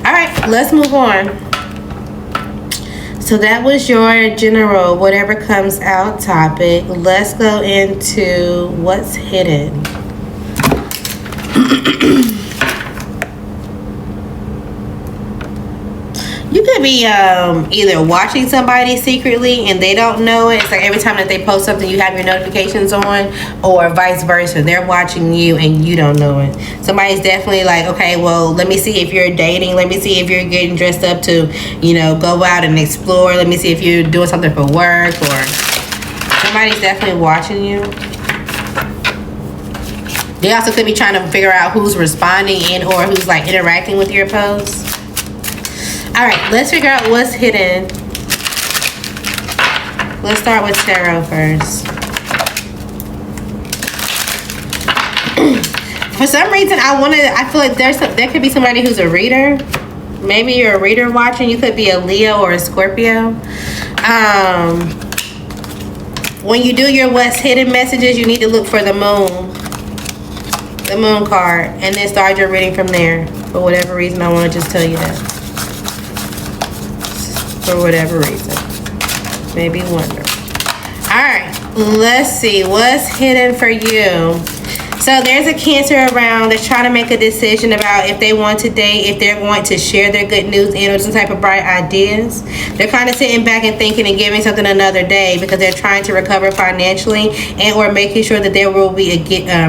All right, let's move on. So that was your general whatever comes out topic. Let's go into what's hidden. You could be either watching somebody secretly and they don't know it. It's like every time that they post something, you have your notifications on, or vice versa. They're watching you and you don't know it. Somebody's definitely like, okay, well, let me see if you're dating. Let me see if you're getting dressed up to, go out and explore. Let me see if you're doing something for work, or somebody's definitely watching you. They also could be trying to figure out who's responding and or who's like interacting with your posts. All right, let's figure out what's hidden. Let's start with tarot first. For some reason, I feel like there could be somebody who's a reader. Maybe you're a reader watching. You could be a Leo or a Scorpio. When you do your what's hidden messages, you need to look for the moon. The moon card. And then start your reading from there. For whatever reason, I want to just tell you that. For whatever reason. Maybe wonder. Alright, let's see. What's hidden for you? So there's a Cancer around that's trying to make a decision about if they want to date, if they're going to share their good news and or some type of bright ideas. They're kind of sitting back and thinking and giving something another day because they're trying to recover financially and or making sure that they will be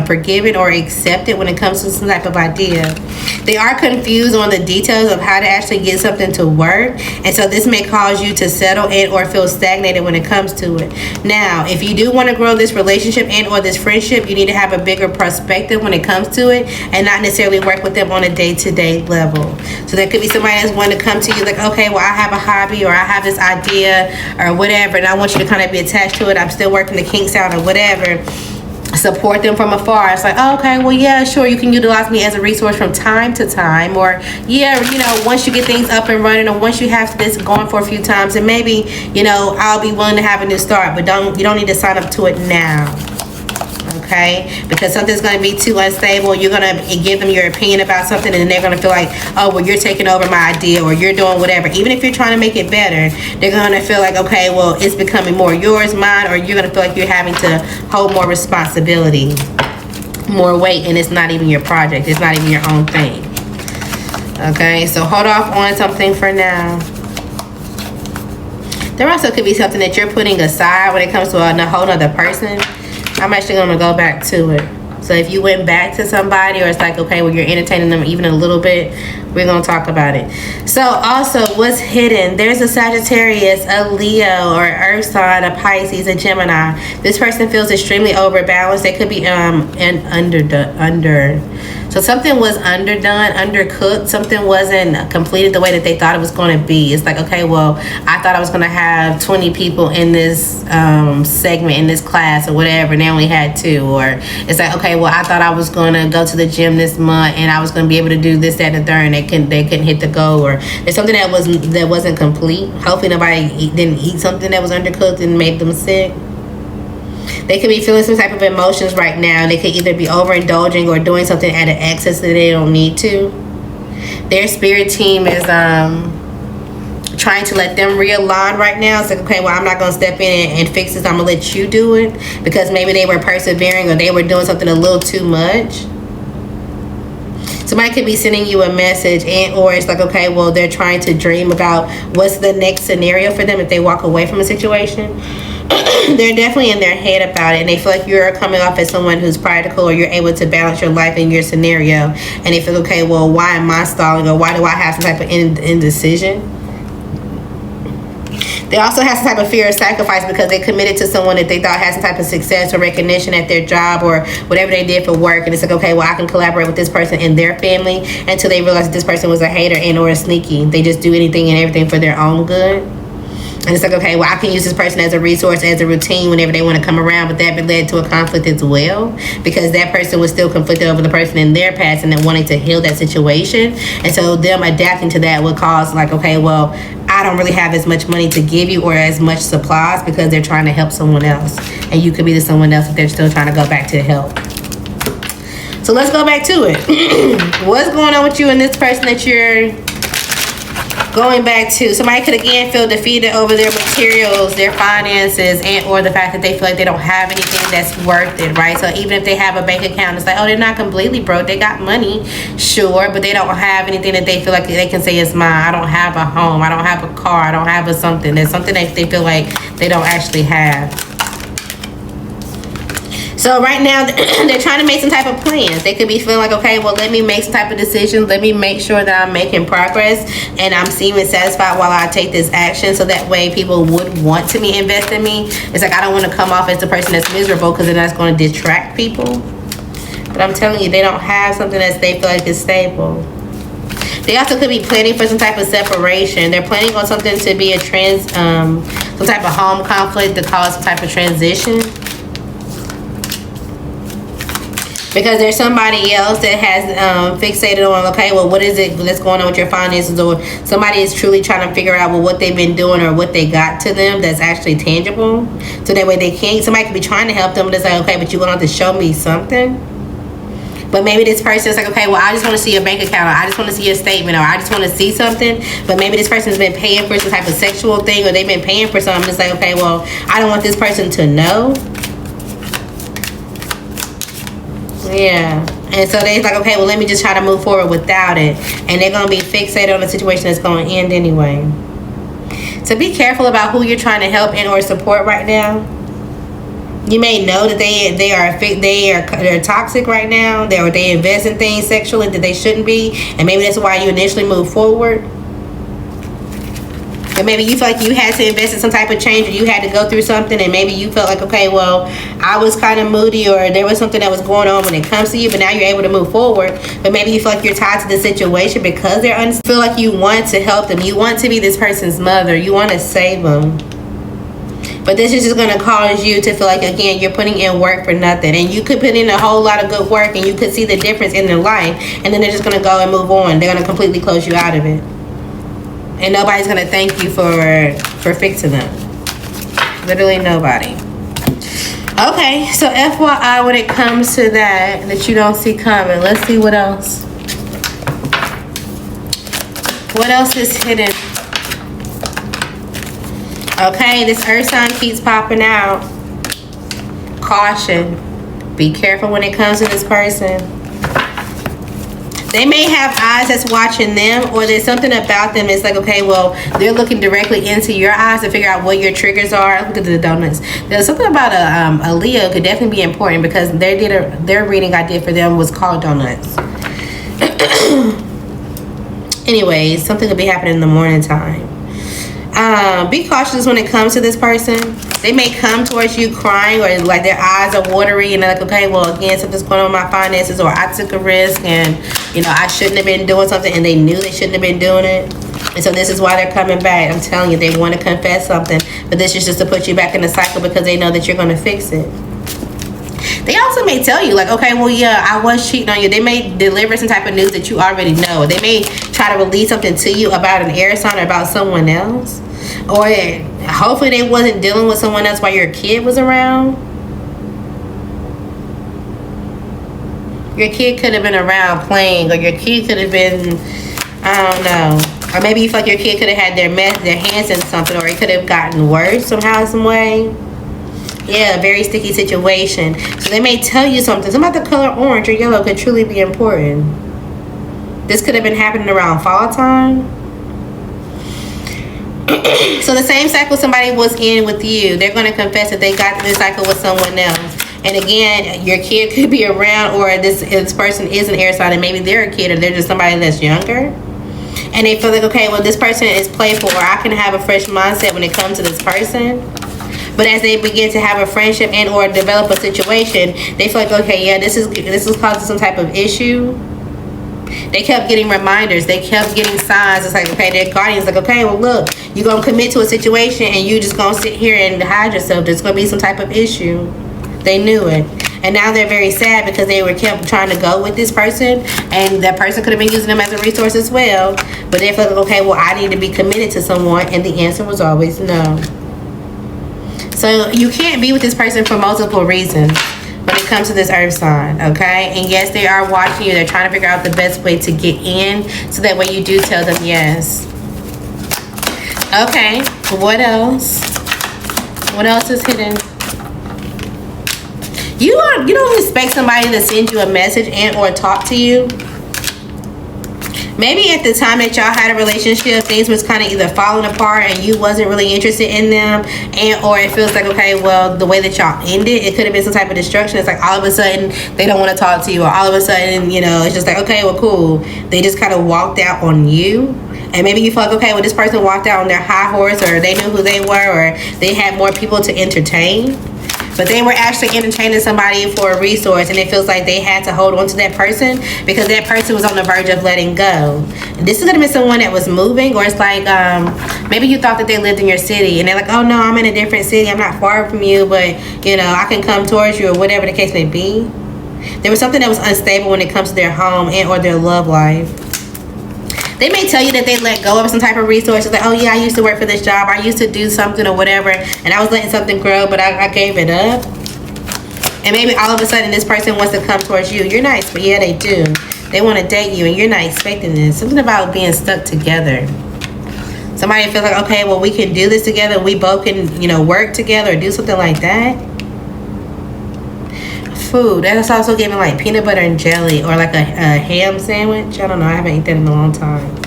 forgiven or accepted when it comes to some type of idea. They are confused on the details of how to actually get something to work, and so this may cause you to settle and or feel stagnated when it comes to it. Now, if you do want to grow this relationship and or this friendship, you need to have a bigger perspective when it comes to it and not necessarily work with them on a day-to-day level. So there could be somebody that's wanting to come to you like, okay, well, I have a hobby or I have this idea or whatever, and I want you to kind of be attached to it. I'm still working the kinks out or whatever. Support them from afar. It's like, oh, okay, well, yeah, sure, you can utilize me as a resource from time to time, or yeah, you know, once you get things up and running, or once you have this going for a few times, and maybe, you know, I'll be willing to have a new start, but you don't need to sign up to it now. Okay, because something's going to be too unstable. You're going to give them your opinion about something, and they're going to feel like, oh, well, you're taking over my idea, or you're doing whatever. Even if you're trying to make it better, they're going to feel like, okay, well, it's becoming more yours, mine, or you're going to feel like you're having to hold more responsibility, more weight, and it's not even your project. It's not even your own thing. Okay, so hold off on something for now. There also could be something that you're putting aside when it comes to a whole other person. I'm actually going to go back to it. So if you went back to somebody, or it's like, okay, well, you're entertaining them even a little bit, we're going to talk about it. So also, what's hidden? There's a Sagittarius, a Leo, or Earth sign, a Pisces, a Gemini. This person feels extremely overbalanced. They could be so something was underdone, undercooked. Something wasn't completed the way that they thought it was going to be. It's like, okay, well, I thought I was going to have 20 people in this segment, in this class or whatever, and they only had 2. Or it's like, okay, well, I thought I was going to go to the gym this month and I was going to be able to do this, that, and the third, and they couldn't hit the goal. Or there's something that wasn't complete. Hopefully nobody didn't eat something that was undercooked and made them sick. They could be feeling some type of emotions right now. They could either be overindulging or doing something at an excess that they don't need to. Their spirit team is trying to let them realign right now. It's like, okay, well, I'm not going to step in and fix this. I'm going to let you do it, because maybe they were persevering or they were doing something a little too much. Somebody could be sending you a message, and or it's like, okay, well, they're trying to dream about what's the next scenario for them if they walk away from a situation. They're definitely in their head about it, and they feel like you're coming off as someone who's practical, or you're able to balance your life and your scenario, and they feel, okay, well, why am I stalling, or why do I have some type of indecision? They also have some type of fear of sacrifice because they committed to someone that they thought had some type of success or recognition at their job or whatever they did for work. And it's like, okay, well, I can collaborate with this person and their family, until they realize that this person was a hater and or a sneaky. They just do anything and everything for their own good. And it's like, okay, well, I can use this person as a resource, as a routine whenever they want to come around. But that led to a conflict as well, because that person was still conflicted over the person in their past and then wanting to heal that situation. And so them adapting to that would cause, like, okay, well, I don't really have as much money to give you or as much supplies, because they're trying to help someone else. And you could be the someone else if they're still trying to go back to help. So let's go back to it. What's going on with you and this person that you're going back to? Somebody could again feel defeated over their materials, their finances, and or the fact that they feel like they don't have anything that's worth it, right? So even if they have a bank account, it's like, oh, they're not completely broke. They got money, sure, but they don't have anything that they feel like they can say is mine. I don't have a home. I don't have a car. I don't have a something. There's something that they feel like they don't actually have. So right now, they're trying to make some type of plans. They could be feeling like, okay, well, let me make some type of decisions. Let me make sure that I'm making progress and I'm seeming satisfied while I take this action. So that way people would want to invest in me. It's like, I don't want to come off as the person that's miserable, because then that's going to distract people. But I'm telling you, they don't have something that they feel like is stable. They also could be planning for some type of separation. They're planning on something to be a some type of home conflict to cause some type of transition. Because there's somebody else that has fixated on, okay, well, what is it that's going on with your finances? Or somebody is truly trying to figure out, well, what they've been doing or what they got to them that's actually tangible. So that way they can't, somebody could be trying to help them, but it's like, okay, but you're going to have to show me something. But maybe this person is like, okay, well, I just want to see your bank account, or I just want to see your statement, or I just want to see something. But maybe this person's been paying for some type of sexual thing, or they've been paying for something. It's like, okay, well, I don't want this person to know. Yeah. And so they're like, okay, well, let me just try to move forward without it. And they're going to be fixated on a situation that's going to end anyway. So be careful about who you're trying to help and or support right now. You may know that they're toxic right now. They invest in things sexually that they shouldn't be. And maybe that's why you initially move forward. Or maybe you feel like you had to invest in some type of change, or you had to go through something, and maybe you felt like, okay, well, I was kind of moody, or there was something that was going on when it comes to you, but now you're able to move forward. But maybe you feel like you're tied to the situation because feel like you want to help them. You want to be this person's mother. You want to save them. But this is just going to cause you to feel like, again, you're putting in work for nothing. And you could put in a whole lot of good work, and you could see the difference in their life, and then they're just going to go and move on. They're going to completely close you out of it. And nobody's going to thank you for fixing them. Literally nobody. Okay, so FYI when it comes to that you don't see coming. Let's see what else. What else is hidden? Okay, this earth sign keeps popping out. Caution. Be careful when it comes to this person. They may have eyes that's watching them, or there's something about them that's like, okay, well, they're looking directly into your eyes to figure out what your triggers are. Look at the donuts. There's something about a Leo could definitely be important, because their reading I did for them was called donuts. Anyways, something could be happening in the morning time. Be cautious when it comes to this person. They may come towards you crying, or like their eyes are watery, and they're like, okay, well, again, something's going on with my finances, or I took a risk and, you know, I shouldn't have been doing something, and they knew they shouldn't have been doing it. And so this is why they're coming back. I'm telling you, they want to confess something, but this is just to put you back in the cycle, because they know that you're going to fix it. They also may tell you, like, okay, well, yeah, I was cheating on you. They may deliver some type of news that you already know. They may try to release something to you about an air sign or about someone else. Or hopefully they wasn't dealing with someone else while your kid was around. Your kid could have been around playing, or your kid could have been, I don't know. Or maybe you feel like your kid could have had their hands in something, or it could have gotten worse somehow, some way. Yeah, very sticky situation. So they may tell you something. Something about the color orange or yellow could truly be important. This could have been happening around fall time. So the same cycle somebody was in with you, they're going to confess that they got this cycle with someone else. And again, your kid could be around, or this person is an air sign, and maybe they're a kid, or they're just somebody that's younger. And they feel like, okay, well, this person is playful, or I can have a fresh mindset when it comes to this person. But as they begin to have a friendship and or develop a situation, they feel like, okay, yeah, this is causing some type of issue. They kept getting reminders. They kept getting signs. It's like, okay, their guardian's like, okay, well, look, you're going to commit to a situation, and you just going to sit here and hide yourself. There's going to be some type of issue. They knew it. And now they're very sad, because they were kept trying to go with this person, and that person could have been using them as a resource as well. But they felt like, okay, well, I need to be committed to someone, and the answer was always no. So you can't be with this person for multiple reasons when it comes to this earth sign, okay? And yes, they are watching you. They're trying to figure out the best way to get in, so that way you do tell them yes. Okay, what else? What else is hidden? You don't expect somebody to send you a message and or talk to you. Maybe at the time that y'all had a relationship, things was kind of either falling apart and you wasn't really interested in them, and or it feels like, okay, well, the way that y'all ended, it could have been some type of destruction. It's like all of a sudden they don't want to talk to you, or all of a sudden, you know, it's just like, okay, well, cool. They just kind of walked out on you. And maybe you feel like, okay, well, this person walked out on their high horse, or they knew who they were, or they had more people to entertain. But they were actually entertaining somebody for a resource, and it feels like they had to hold on to that person because that person was on the verge of letting go. This is going to be someone that was moving, or it's like maybe you thought that they lived in your city, and they're like, oh, no, I'm in a different city. I'm not far from you, but, you know, I can come towards you, or whatever the case may be. There was something that was unstable when it comes to their home and or their love life. They may tell you that they let go of some type of resources, like, oh yeah, I used to work for this job, I used to do something or whatever, and I was letting something grow, but I gave it up. And maybe all of a sudden this person wants to come towards you. You're nice, but yeah, they do. They want to date you, and you're not expecting this. Something about being stuck together. Somebody feels like, okay, well, we can do this together. We both can, you know, work together or do something like that. food. That's also giving like peanut butter and jelly, or like a ham sandwich. I don't know. I haven't eaten that in a long time.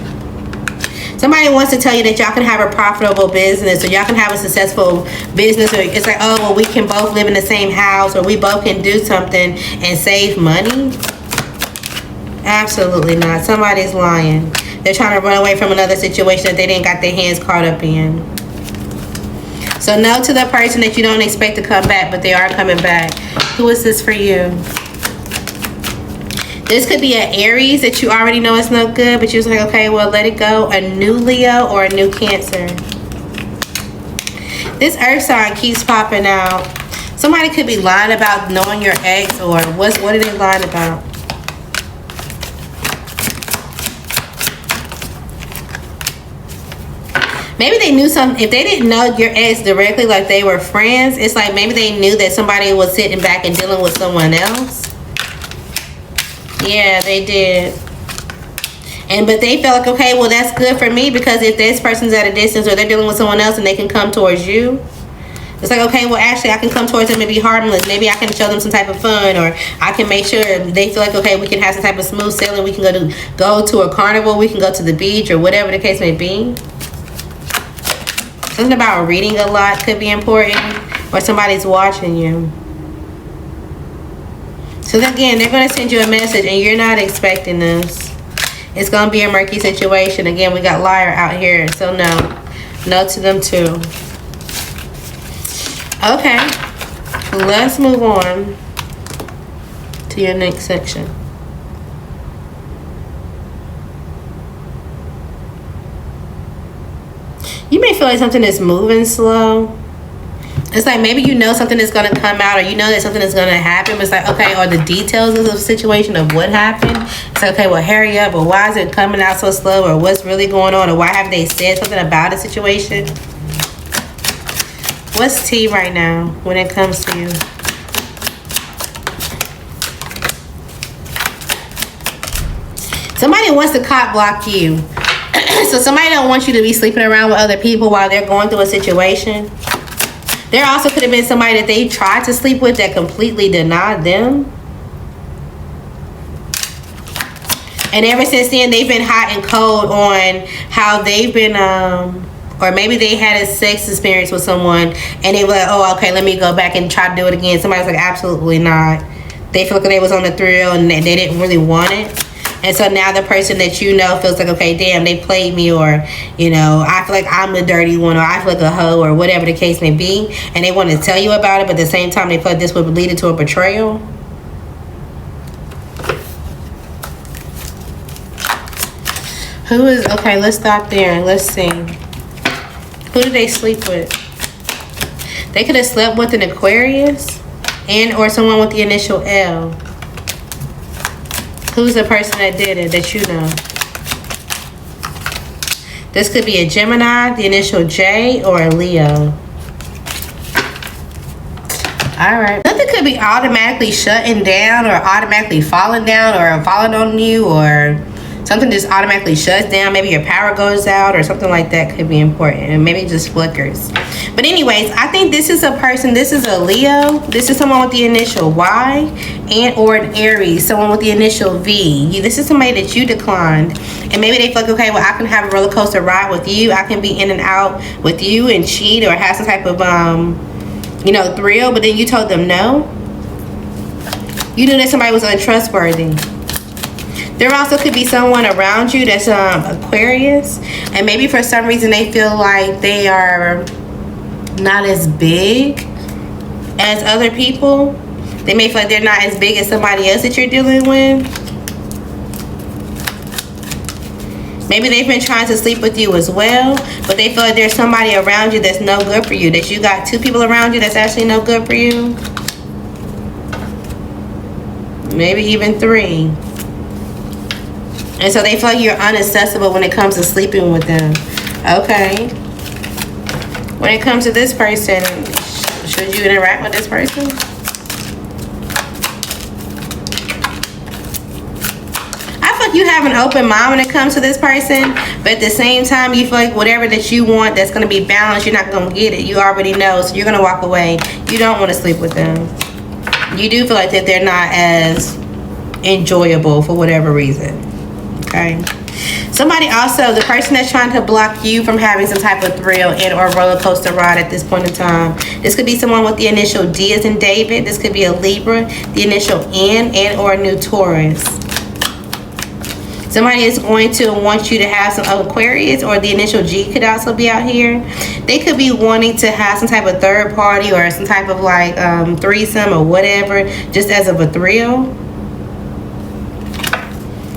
Somebody wants to tell you that y'all can have a profitable business, or y'all can have a successful business, or it's like, oh, well, we can both live in the same house, or we both can do something and save money. Absolutely not. Somebody's lying. They're trying to run away from another situation that they didn't got their hands caught up in. So no to the person that you don't expect to come back, but they are coming back. Who is this for you? This could be an Aries that you already know is no good, but you're just like, okay, well, let it go. A new Leo or a new Cancer. This Earth sign keeps popping out. Somebody could be lying about knowing your ex, or what are they lying about? Maybe they knew something. If they didn't know your ex directly, like they were friends, it's like maybe they knew that somebody was sitting back and dealing with someone else. Yeah, they did. But they felt like, okay, well, that's good for me, because if this person's at a distance or they're dealing with someone else and they can come towards you, it's like, okay, well, actually, I can come towards them and be harmless. Maybe I can show them some type of fun, or I can make sure they feel like, okay, we can have some type of smooth sailing. We can go to a carnival. We can go to the beach, or whatever the case may be. Something about reading a lot could be important, or somebody's watching you. So again, they're going to send you a message and you're not expecting this. It's going to be a murky situation. Again, we got liar out here. So no. No to them too. Okay. Let's move on to your next section. You may feel like something is moving slow. It's like maybe you know something is going to come out, or you know that something is going to happen. But it's like, okay, are the details of the situation of what happened? It's like, okay, well, hurry up. Or why is it coming out so slow? Or what's really going on? Or why have they said something about a situation? What's tea right now when it comes to you? Somebody wants to cop block you. So somebody don't want you to be sleeping around with other people while they're going through a situation. There also could have been somebody that they tried to sleep with that completely denied them. And ever since then, they've been hot and cold on how they've been, or maybe they had a sex experience with someone and they were like, oh, okay, let me go back and try to do it again. Somebody's like, absolutely not. They feel like they was on the thrill and they didn't really want it. And so now the person that you know feels like, okay, damn, they played me, or, you know, I feel like I'm the dirty one, or I feel like a hoe, or whatever the case may be. And they want to tell you about it, but at the same time, they feel like this would lead to a betrayal. Who is, okay, let's stop there and let's see. Who did they sleep with? They could have slept with an Aquarius and or someone with the initial L. Who's the person that did it that you know? This could be a Gemini, the initial J, or a Leo. Alright. Nothing could be automatically shutting down or automatically falling down or falling on you, or something just automatically shuts down. Maybe your power goes out or something like that could be important. And maybe it just flickers. But anyways, I think this is a person. This is a Leo. This is someone with the initial Y, and or an Aries. Someone with the initial V. This is somebody that you declined. And maybe they feel like, okay, well, I can have a roller coaster ride with you. I can be in and out with you and cheat or have some type of, you know, thrill. But then you told them no. You knew that somebody was untrustworthy. There also could be someone around you that's Aquarius, and maybe for some reason they feel like they are not as big as other people. They may feel like they're not as big as somebody else that you're dealing with. Maybe they've been trying to sleep with you as well, but they feel like there's somebody around you that's no good for you, that you got two people around you that's actually no good for you. Maybe even three. And so they feel like you're inaccessible when it comes to sleeping with them. Okay. When it comes to this person, should you interact with this person? I feel like you have an open mind when it comes to this person, but at the same time, you feel like whatever that you want that's going to be balanced, you're not going to get it. You already know, so you're going to walk away. You don't want to sleep with them. You do feel like that they're not as enjoyable for whatever reason. Okay. Somebody also, the person that's trying to block you from having some type of thrill and or roller coaster ride at this point in time. This could be someone with the initial D as in David. This could be a Libra, the initial N and or a new Taurus. Somebody is going to want you to have some Aquarius, or the initial G could also be out here. They could be wanting to have some type of third party or some type of like threesome or whatever, just as of a thrill.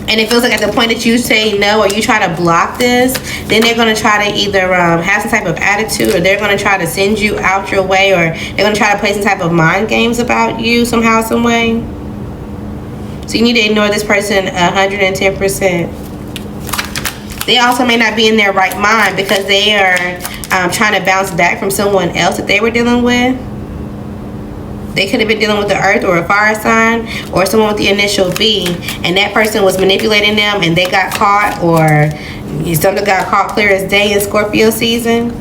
And it feels like at the point that you say no or you try to block this, then they're going to try to either have some type of attitude, or they're going to try to send you out your way, or they're going to try to play some type of mind games about you somehow, some way. So you need to ignore this person 110%. They also may not be in their right mind because they are trying to bounce back from someone else that they were dealing with. They could have been dealing with the earth or a fire sign, or someone with the initial B, and that person was manipulating them and they got caught, or something got caught clear as day in Scorpio season.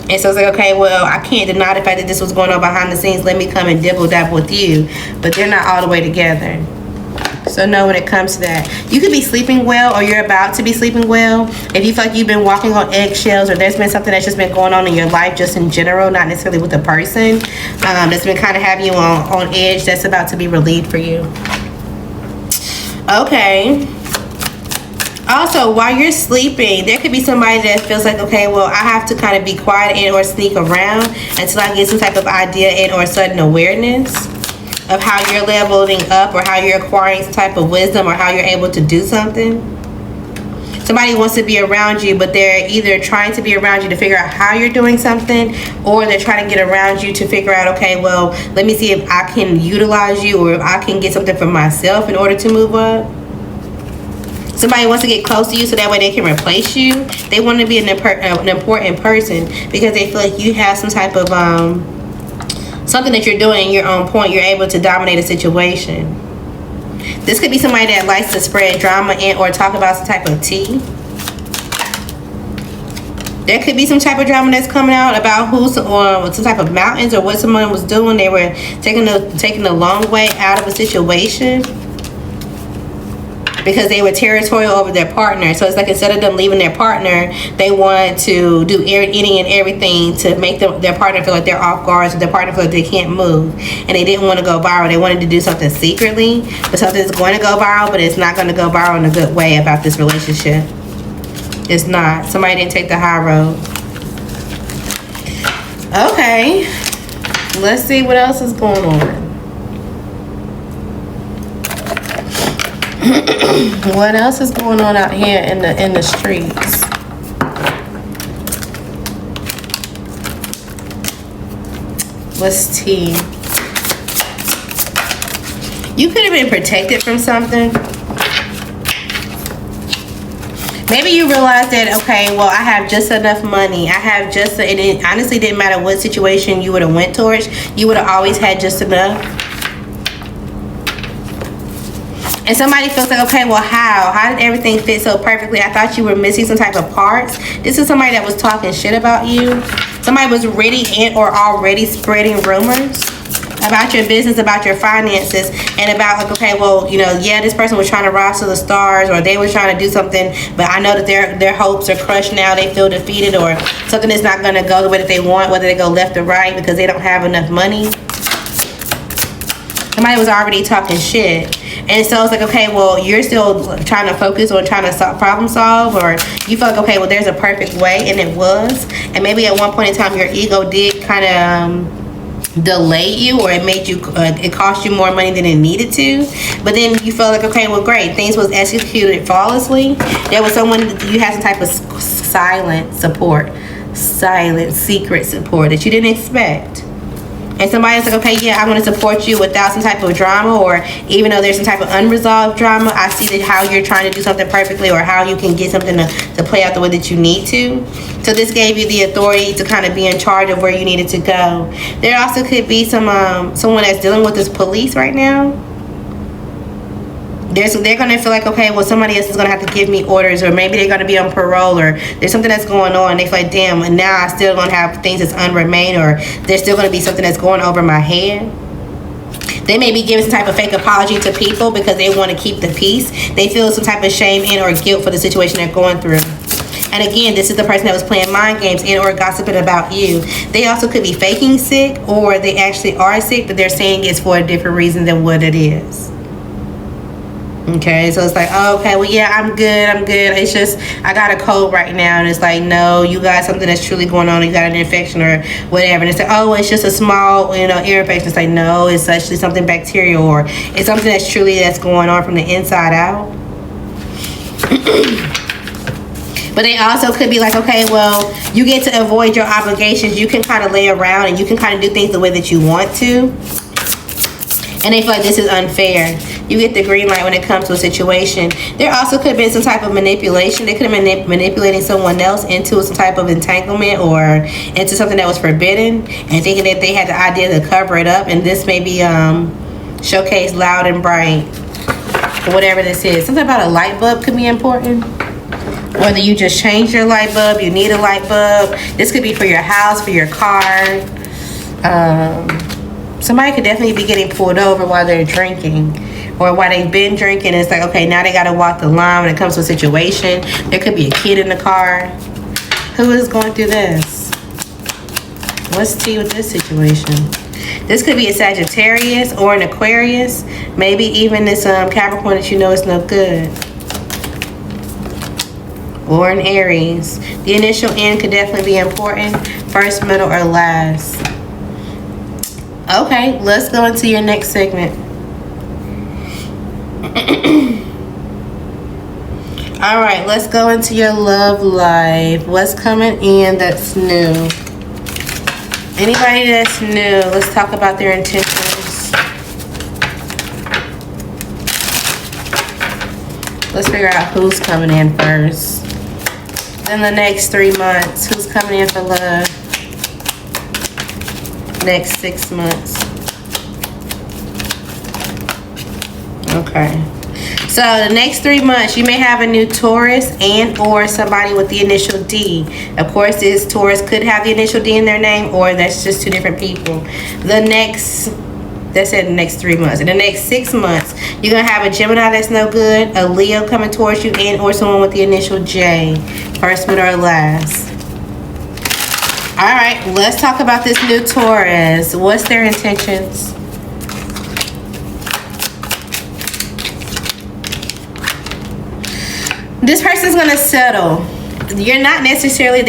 And so it's like, okay, well, I can't deny the fact that this was going on behind the scenes. Let me come and dibble dabble with you. But they're not all the way together. So no, when it comes to that, you could be sleeping well, or you're about to be sleeping well. If you feel like you've been walking on eggshells, or there's been something that's just been going on in your life just in general, not necessarily with a person, that's been kind of having you on edge, that's about to be relieved for you. Okay. Also, while you're sleeping, there could be somebody that feels like, okay, well, I have to kind of be quiet and or sneak around until I get some type of idea and or sudden awareness of how you're leveling up, or how you're acquiring some type of wisdom, or how you're able to do something. Somebody wants to be around you, but they're either trying to be around you to figure out how you're doing something, or they're trying to get around you to figure out, okay, well, let me see if I can utilize you, or if I can get something for myself in order to move up. Somebody wants to get close to you so that way they can replace you. They want to be an important person because they feel like you have some type of something that you're doing and you're on point. You're able to dominate a situation. This could be somebody that likes to spread drama and or talk about some type of tea. There could be some type of drama that's coming out about who's or some type of mountains, or what someone was doing. They were taking the long way out of a situation because they were territorial over their partner. So it's like, instead of them leaving their partner, they want to do any and everything to make their partner feel like they're off guard, so their partner feel like they can't move. And they didn't want to go viral. They wanted to do something secretly, but something's going to go viral, but it's not going to go viral in a good way about this relationship. It's not. Somebody didn't take the high road. Okay. Let's see what else is going on. What else is going on out here in the streets? What's T? You could have been protected from something. Maybe you realize that, okay, well, I have just enough money. I have just, and it honestly didn't matter what situation you would have went towards. You would have always had just enough. And somebody feels like, okay, well, how did everything fit so perfectly? I thought you were missing some type of parts. This is somebody that was talking shit about you. Somebody was ready and or already spreading rumors about your business, about your finances, and about like, okay, well, you know, yeah, this person was trying to rise to the stars, or they were trying to do something, but I know that their hopes are crushed now. They feel defeated, or something is not going to go the way that they want, whether they go left or right, because they don't have enough money. Somebody was already talking shit. And so it's like, okay, well, you're still trying to focus on trying to problem solve, or you feel like, okay, well, there's a perfect way, and it was. And maybe at one point in time, your ego did kind of delay you, or it made you, it cost you more money than it needed to. But then you felt like, okay, well, great, things was executed flawlessly. There was someone, you had some type of silent support, silent, secret support that you didn't expect. And somebody's like, okay, yeah, I'm going to support you without some type of drama, or even though there's some type of unresolved drama, I see that how you're trying to do something perfectly, or how you can get something to play out the way that you need to. So this gave you the authority to kind of be in charge of where you needed to go. There also could be someone that's dealing with this police right now. They're going to feel like, okay, well, somebody else is going to have to give me orders, or maybe they're going to be on parole, or there's something that's going on. They feel like, damn, and now I still going to have things that's unremain, or there's still going to be something that's going over my head. They may be giving some type of fake apology to people because they want to keep the peace. They feel some type of shame and or guilt for the situation they're going through. And again, this is the person that was playing mind games and or gossiping about you. They also could be faking sick, or they actually are sick, but they're saying it's for a different reason than what it is. Okay, so it's like, oh, okay, well, yeah, I'm good. It's just, I got a cold right now. And it's like, no, you got something that's truly going on. You got an infection or whatever. And it's like, oh, it's just a small, ear infection. It's like, no, it's actually something bacterial, or it's something that's going on from the inside out. But they also could be like, okay, well, you get to avoid your obligations. You can kind of lay around and you can kind of do things the way that you want to. And they feel like this is unfair. You get the green light when it comes to a situation. There also could have been some type of manipulation. They could have been manipulating someone else into some type of entanglement or into something that was forbidden, and thinking that they had the idea to cover it up. And this may be showcased loud and bright, or whatever this is. Something about a light bulb could be important. Whether you just changed your light bulb, you need a light bulb. This could be for your house, for your car. Somebody could definitely be getting pulled over while they're drinking, or while they've been drinking. It's like, okay, now they got to walk the line when it comes to a situation. There could be a kid in the car. Who is going through this? What's the tea with this situation? This could be a Sagittarius or an Aquarius. Maybe even this Capricorn that you know is no good. Or an Aries. The initial N could definitely be important. First, middle, or last. Okay, let's go into your next segment. All right, let's go into your love life. What's coming in that's new? Anybody that's new, let's talk about their intentions. Let's figure out who's coming in first. Then the next 3 months, who's coming in for love? Next 6 months. Okay. So the next 3 months, you may have a new Taurus and or somebody with the initial D. Of course, this Taurus could have the initial D in their name, or that's just two different people. That's in the next 3 months. In the next 6 months, you're going to have a Gemini that's no good, a Leo coming towards you, and or someone with the initial J. First, middle, or last. All right, let's talk about this new Taurus. What's their intentions? This person's going to settle. They're not necessarily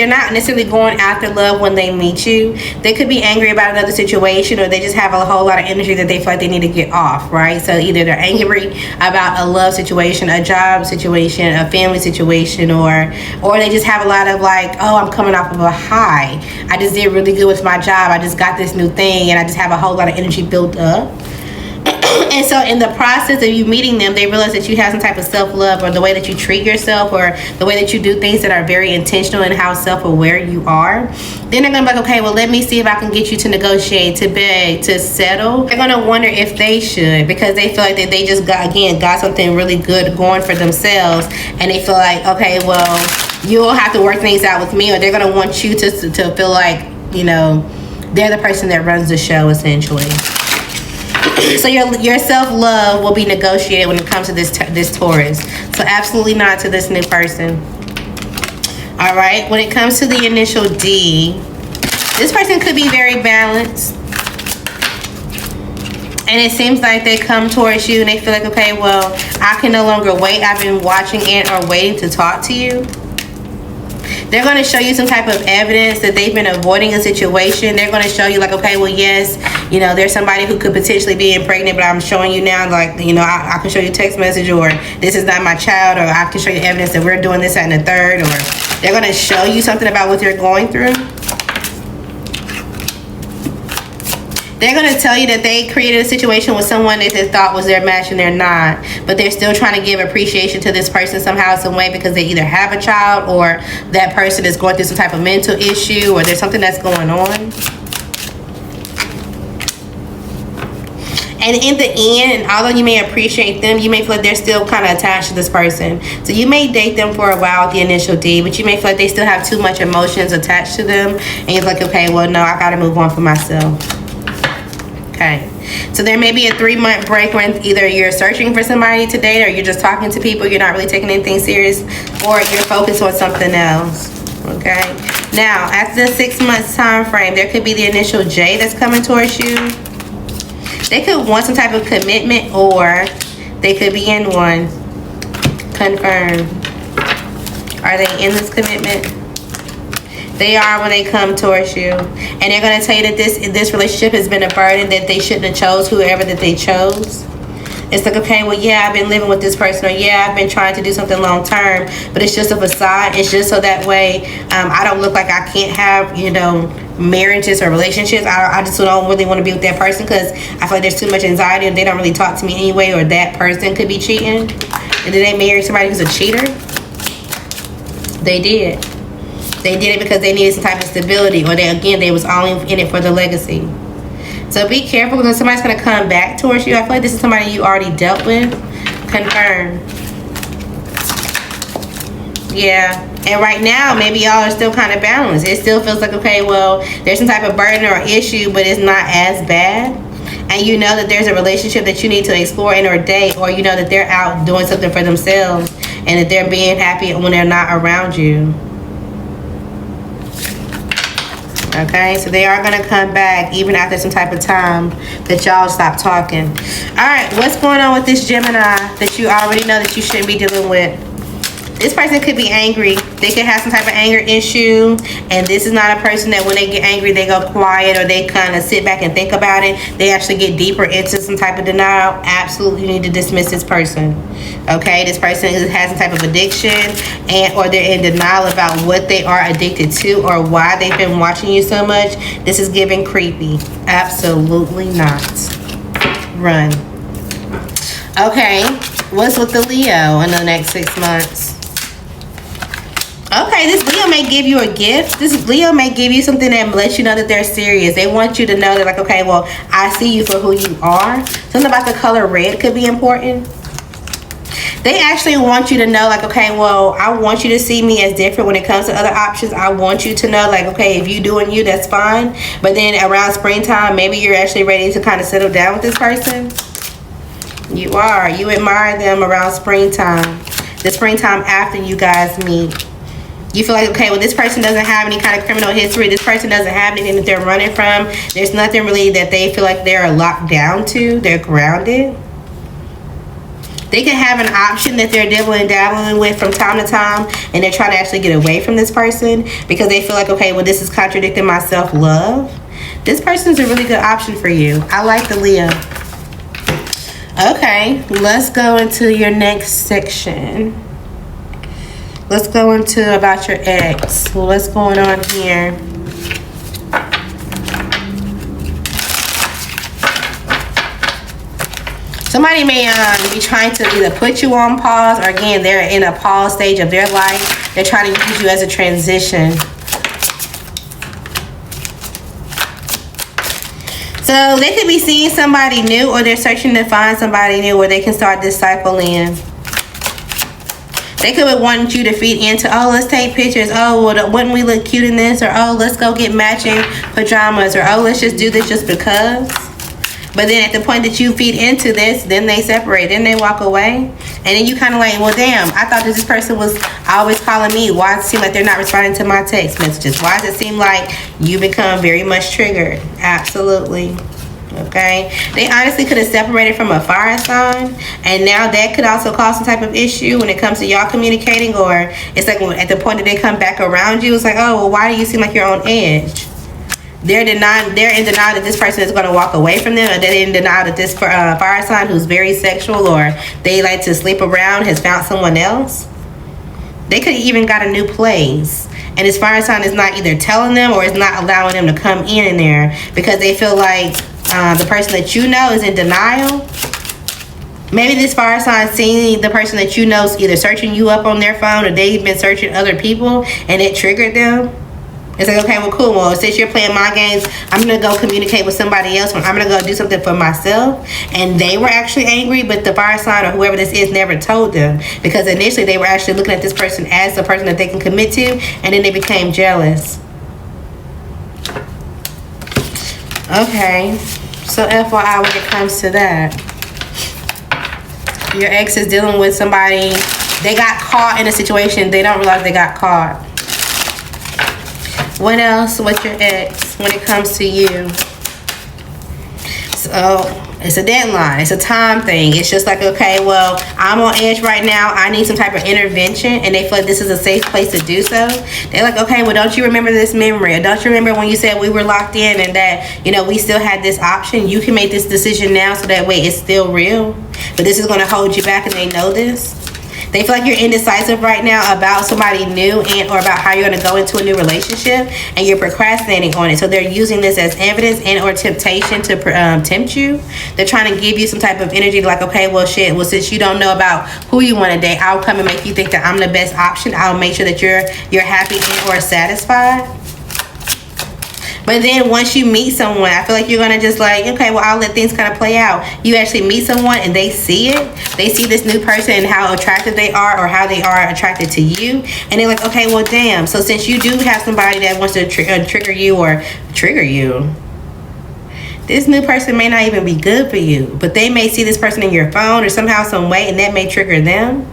going after love when they meet you. They could be angry about another situation, or they just have a whole lot of energy that they feel like they need to get off, right? So either they're angry about a love situation, a job situation, a family situation, or they just have a lot of like, oh, I'm coming off of a high. I just did really good with my job. I just got this new thing, and I just have a whole lot of energy built up. And so in the process of you meeting them, they realize that you have some type of self-love, or the way that you treat yourself, or the way that you do things that are very intentional in how self-aware you are. Then they're going to be like, okay, well, let me see if I can get you to negotiate, to beg, to settle. They're going to wonder if they should, because they feel like that they just got something really good going for themselves. And they feel like, okay, well, you'll have to work things out with me, or they're going to want you to feel like, they're the person that runs the show, essentially. So your self-love will be negotiated when it comes to this Taurus. So absolutely not to this new person. All right. When it comes to the initial D, this person could be very balanced. And it seems like they come towards you and they feel like, okay, well, I can no longer wait. I've been watching it or waiting to talk to you. They're going to show you some type of evidence that they've been avoiding a situation. They're going to show you like, okay, well, yes, there's somebody who could potentially be pregnant, but I'm showing you now, like, I can show you text message, or this is not my child, or I can show you evidence that we're doing this, that, and the third, or they're going to show you something about what you're going through. They're going to tell you that they created a situation with someone that they thought was their match and they're not. But they're still trying to give appreciation to this person somehow, some way, because they either have a child, or that person is going through some type of mental issue, or there's something that's going on. And in the end, although you may appreciate them, you may feel like they're still kind of attached to this person. So you may date them for a while with the initial D, but you may feel like they still have too much emotions attached to them. And you're like, okay, well, no, I got to move on for myself. Okay, So there may be a 3-month break when either you're searching for somebody to date, or you're just talking to people, you're not really taking anything serious, or you're focused on something else. Okay. Now, after the 6 months time frame, there could be the initial J that's coming towards you. They could want some type of commitment, or they could be in one. Confirm. Are they in this commitment? They are when they come towards you. And they're going to tell you that this relationship has been a burden, that they shouldn't have chose whoever that they chose. It's like, okay, well, yeah, I've been living with this person, or yeah, I've been trying to do something long term, but it's just a facade. It's just so that way I don't look like I can't have, you know, marriages or relationships. I just don't really want to be with that person because I feel like there's too much anxiety and they don't really talk to me anyway, or that person could be cheating. And then they marry somebody who's a cheater. They did. They did it because they needed some type of stability, or they was all in it for the legacy. So be careful, because somebody's going to come back towards you. I feel like this is somebody you already dealt with. Confirm. Yeah. And right now, maybe y'all are still kind of balanced. It still feels like, okay, well, there's some type of burden or issue, but it's not as bad. And you know that there's a relationship that you need to explore in or date, or you know that they're out doing something for themselves and that they're being happy when they're not around you. Okay, so they are going to come back even after some type of time that y'all stop talking. All right, what's going on with this Gemini that you already know that you shouldn't be dealing with? This person could be angry. They could have some type of anger issue, and this is not a person that when they get angry they go quiet, or they kind of sit back and think about it. They actually get deeper into some type of denial. Absolutely, you need to dismiss this person. Okay, this person has some type of addiction, and or they're in denial about what they are addicted to or why they've been watching you so much. This is giving creepy. Absolutely not. Run. Okay, what's with the Leo in the next 6 months? Okay, this Leo may give you a gift. This Leo may give you something that lets you know that they're serious. They want you to know that, like, okay, well, I see you for who you are. Something about the color red could be important. They actually want you to know, like, okay, well, I want you to see me as different when it comes to other options. I want you to know, like, okay, if you doing you, that's fine. But then around springtime, maybe you're actually ready to kind of settle down with this person. You are. You admire them around springtime. The springtime after you guys meet. You feel like, okay, well, this person doesn't have any kind of criminal history. This person doesn't have anything that they're running from. There's nothing really that they feel like they're locked down to. They're grounded. They can have an option that they're dibbling and dabbling with from time to time, and they're trying to actually get away from this person because they feel like, okay, well, this is contradicting my self-love. This person's a really good option for you. I like the Leo. Okay, let's go into your next section. Let's go into about your ex. Well, what's going on here? Somebody may be trying to either put you on pause, or again, they're in a pause stage of their life. They're trying to use you as a transition. So they could be seeing somebody new, or they're searching to find somebody new where they can start this cycle in. They could want you to feed into, oh, let's take pictures. Oh, well, wouldn't we look cute in this? Or, oh, let's go get matching pajamas. Or, oh, let's just do this just because. But then at the point that you feed into this, then they separate. Then they walk away. And then you kind of like, well, damn, I thought that this person was always calling me. Why does it seem like they're not responding to my text messages? Why does it seem like you become very much triggered? Absolutely. Okay, they honestly could have separated from a fire sign, and now that could also cause some type of issue when it comes to y'all communicating. Or it's like at the point that they come back around you, it's like, oh, well, why do you seem like you're on edge? They're in denial that this person is going to walk away from them, or they're in denial that this fire sign who's very sexual or they like to sleep around has found someone else. They could have even got a new place, and this fire sign is not either telling them or is not allowing them to come in there because they feel like the person that you know is in denial. Maybe this fire sign seeing the person that you know is either searching you up on their phone, or they've been searching other people and it triggered them. It's like, okay, well, cool. Well, since you're playing my games, I'm going to go communicate with somebody else. I'm going to go do something for myself. And they were actually angry, but the fire sign or whoever this is never told them. Because initially they were actually looking at this person as the person that they can commit to. And then they became jealous. Okay. So FYI when it comes to that. Your ex is dealing with somebody. They got caught in a situation. They don't realize they got caught. What else with your ex when it comes to you? So it's a deadline. It's a time thing. It's just like, okay, well, I'm on edge right now. I need some type of intervention, and they feel like this is a safe place to do so. They're like, okay, well, don't you remember this memory? Or don't you remember when you said we were locked in and that, you know, we still had this option? You can make this decision now so that way it's still real. But this is going to hold you back, and they know this. They feel like you're indecisive right now about somebody new and or about how you're going to go into a new relationship, and you're procrastinating on it. So they're using this as evidence and or temptation to tempt you. They're trying to give you some type of energy like, okay, well, shit, well, since you don't know about who you want to date, I'll come and make you think that I'm the best option. I'll make sure that you're happy and or satisfied. But then once you meet someone, I feel like you're going to just like, okay, well, I'll let things kind of play out. You actually meet someone and they see it. They see this new person and how attractive they are or how they are attracted to you. And they're like, okay, well, damn. So since you do have somebody that wants to trigger you, this new person may not even be good for you. But they may see this person in your phone or somehow, some way, and that may trigger them.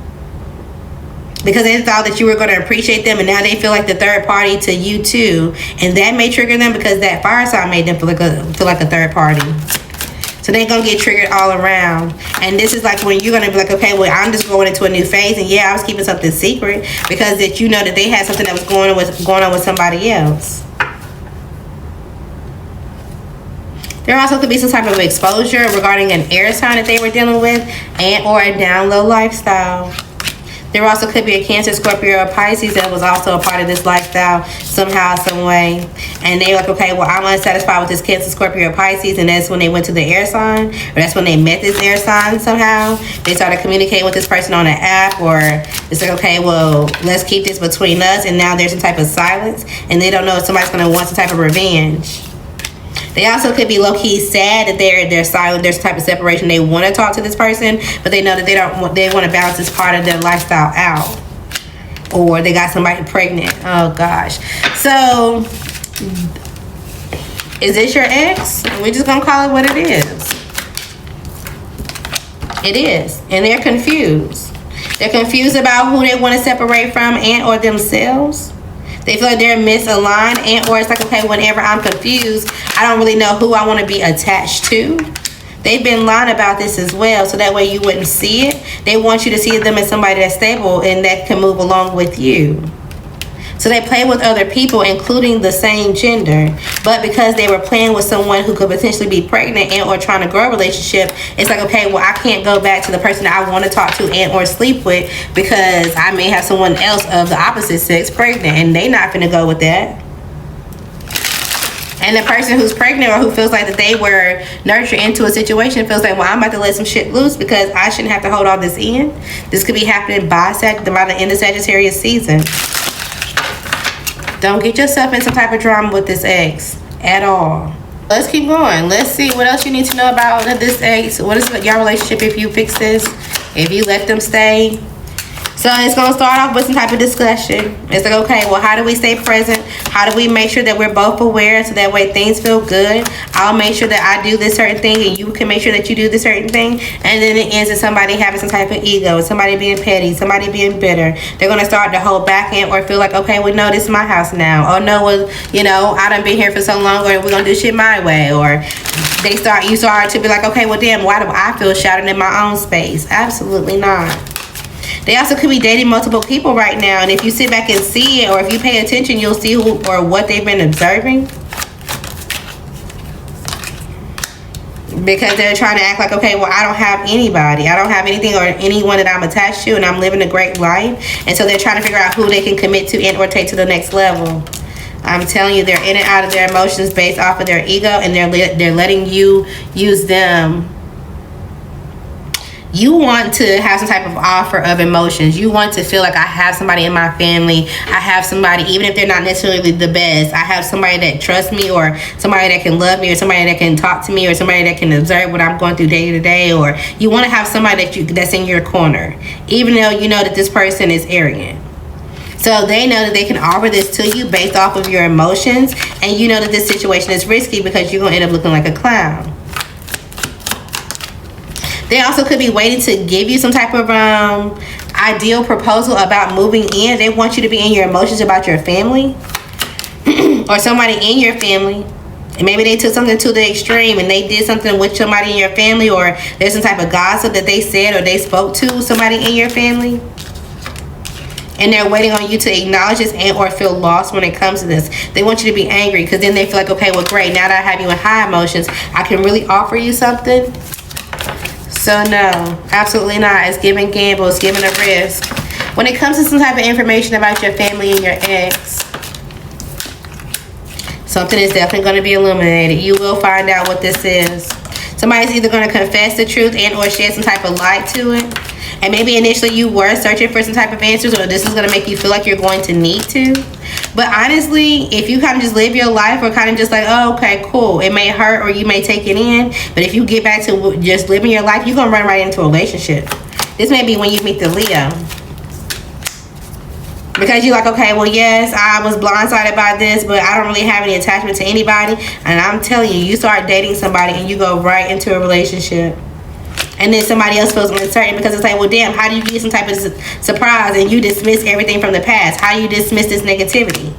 Because they thought that you were going to appreciate them, and now they feel like the third party to you too, and that may trigger them because that fire sign made them feel like a third party. So they're gonna get triggered all around, and this is like when you're gonna be like, okay, well, I'm just going into a new phase, and yeah, I was keeping something secret because that you know that they had something that was going on with somebody else. There also could be some type of exposure regarding an air sign that they were dealing with, and or a down low lifestyle. There also could be a Cancer, Scorpio, or Pisces that was also a part of this lifestyle somehow, some way. And they're like, okay, well, I'm unsatisfied with this Cancer, Scorpio, or Pisces. And that's when they went to the air sign. Or that's when they met this air sign somehow. They started communicating with this person on an app. Or it's like, okay, well, let's keep this between us. And now there's some type of silence. And they don't know if somebody's going to want some type of revenge. They also could be low-key sad that they're silent. There's a type of separation. They want to talk to this person, but they know that they want to balance this part of their lifestyle out. Or they got somebody pregnant. Oh, gosh. So, is this your ex? We're just going to call it what it is. It is. And they're confused. They're confused about who they want to separate from and or themselves. They feel like they're misaligned, and or it's like, okay, whenever I'm confused, I don't really know who I want to be attached to. They've been lying about this as well, so that way you wouldn't see it. They want you to see them as somebody that's stable and that can move along with you. So they play with other people, including the same gender. But because they were playing with someone who could potentially be pregnant and or trying to grow a relationship, it's like, okay, well, I can't go back to the person that I want to talk to and or sleep with because I may have someone else of the opposite sex pregnant, and they not finna go with that. And the person who's pregnant or who feels like that they were nurtured into a situation feels like, well, I'm about to let some shit loose because I shouldn't have to hold all this in. This could be happening by the end of Sagittarius season. Don't get yourself in some type of drama with this ex at all. Let's keep going. Let's see what else you need to know about this ex. What is your relationship if you fix this? If you let them stay? So it's going to start off with some type of discussion. It's like, okay, well, how do we stay present? How do we make sure that we're both aware so that way things feel good? I'll make sure that I do this certain thing and you can make sure that you do this certain thing. And then it ends in somebody having some type of ego, somebody being petty, somebody being bitter. They're going to start to hold back in or feel like, okay, well, no, this is my house now. Oh, no, well, you know, I done been here for so long, or we're going to do shit my way. Or you start to be like, okay, well, damn, why do I feel shattered in my own space? Absolutely not. They also could be dating multiple people right now, and if you sit back and see it, or if you pay attention, you'll see who or what they've been observing. Because they're trying to act like, okay, well, I don't have anybody. I don't have anything or anyone that I'm attached to, and I'm living a great life. And so they're trying to figure out who they can commit to and or take to the next level. I'm telling you, they're in and out of their emotions based off of their ego, and they're letting you use them. You want to have some type of offer of emotions. You want to feel like I have somebody in my family. I have somebody, even if they're not necessarily the best. I have somebody that trusts me, or somebody that can love me, or somebody that can talk to me, or somebody that can observe what I'm going through day to day. Or you want to have somebody that's in your corner, even though you know that this person is arrogant. So they know that they can offer this to you based off of your emotions, and you know that this situation is risky because you're going to end up looking like a clown. They also could be waiting to give you some type of ideal proposal about moving in. They want you to be in your emotions about your family or somebody in your family. And maybe they took something to the extreme and they did something with somebody in your family, or there's some type of gossip that they said or they spoke to somebody in your family. And they're waiting on you to acknowledge this and or feel lost when it comes to this. They want you to be angry because then they feel like, okay, well, great. Now that I have you in high emotions, I can really offer you something. So no, absolutely not. It's giving gamble. It's giving a risk. When it comes to some type of information about your family and your ex, something is definitely going to be illuminated. You will find out what this is. Somebody's either going to confess the truth and or shed some type of light to it. And maybe initially you were searching for some type of answers, or this is going to make you feel like you're going to need to. But honestly, if you kind of just live your life or kind of just like, oh, okay, cool. It may hurt or you may take it in. But if you get back to just living your life, you're going to run right into a relationship. This may be when you meet the Leo. Because you're like, okay, well, yes, I was blindsided by this, but I don't really have any attachment to anybody. And I'm telling you, you start dating somebody and you go right into a relationship. And then somebody else feels uncertain because it's like, well, damn, how do you get some type of surprise and you dismiss everything from the past? How do you dismiss this negativity?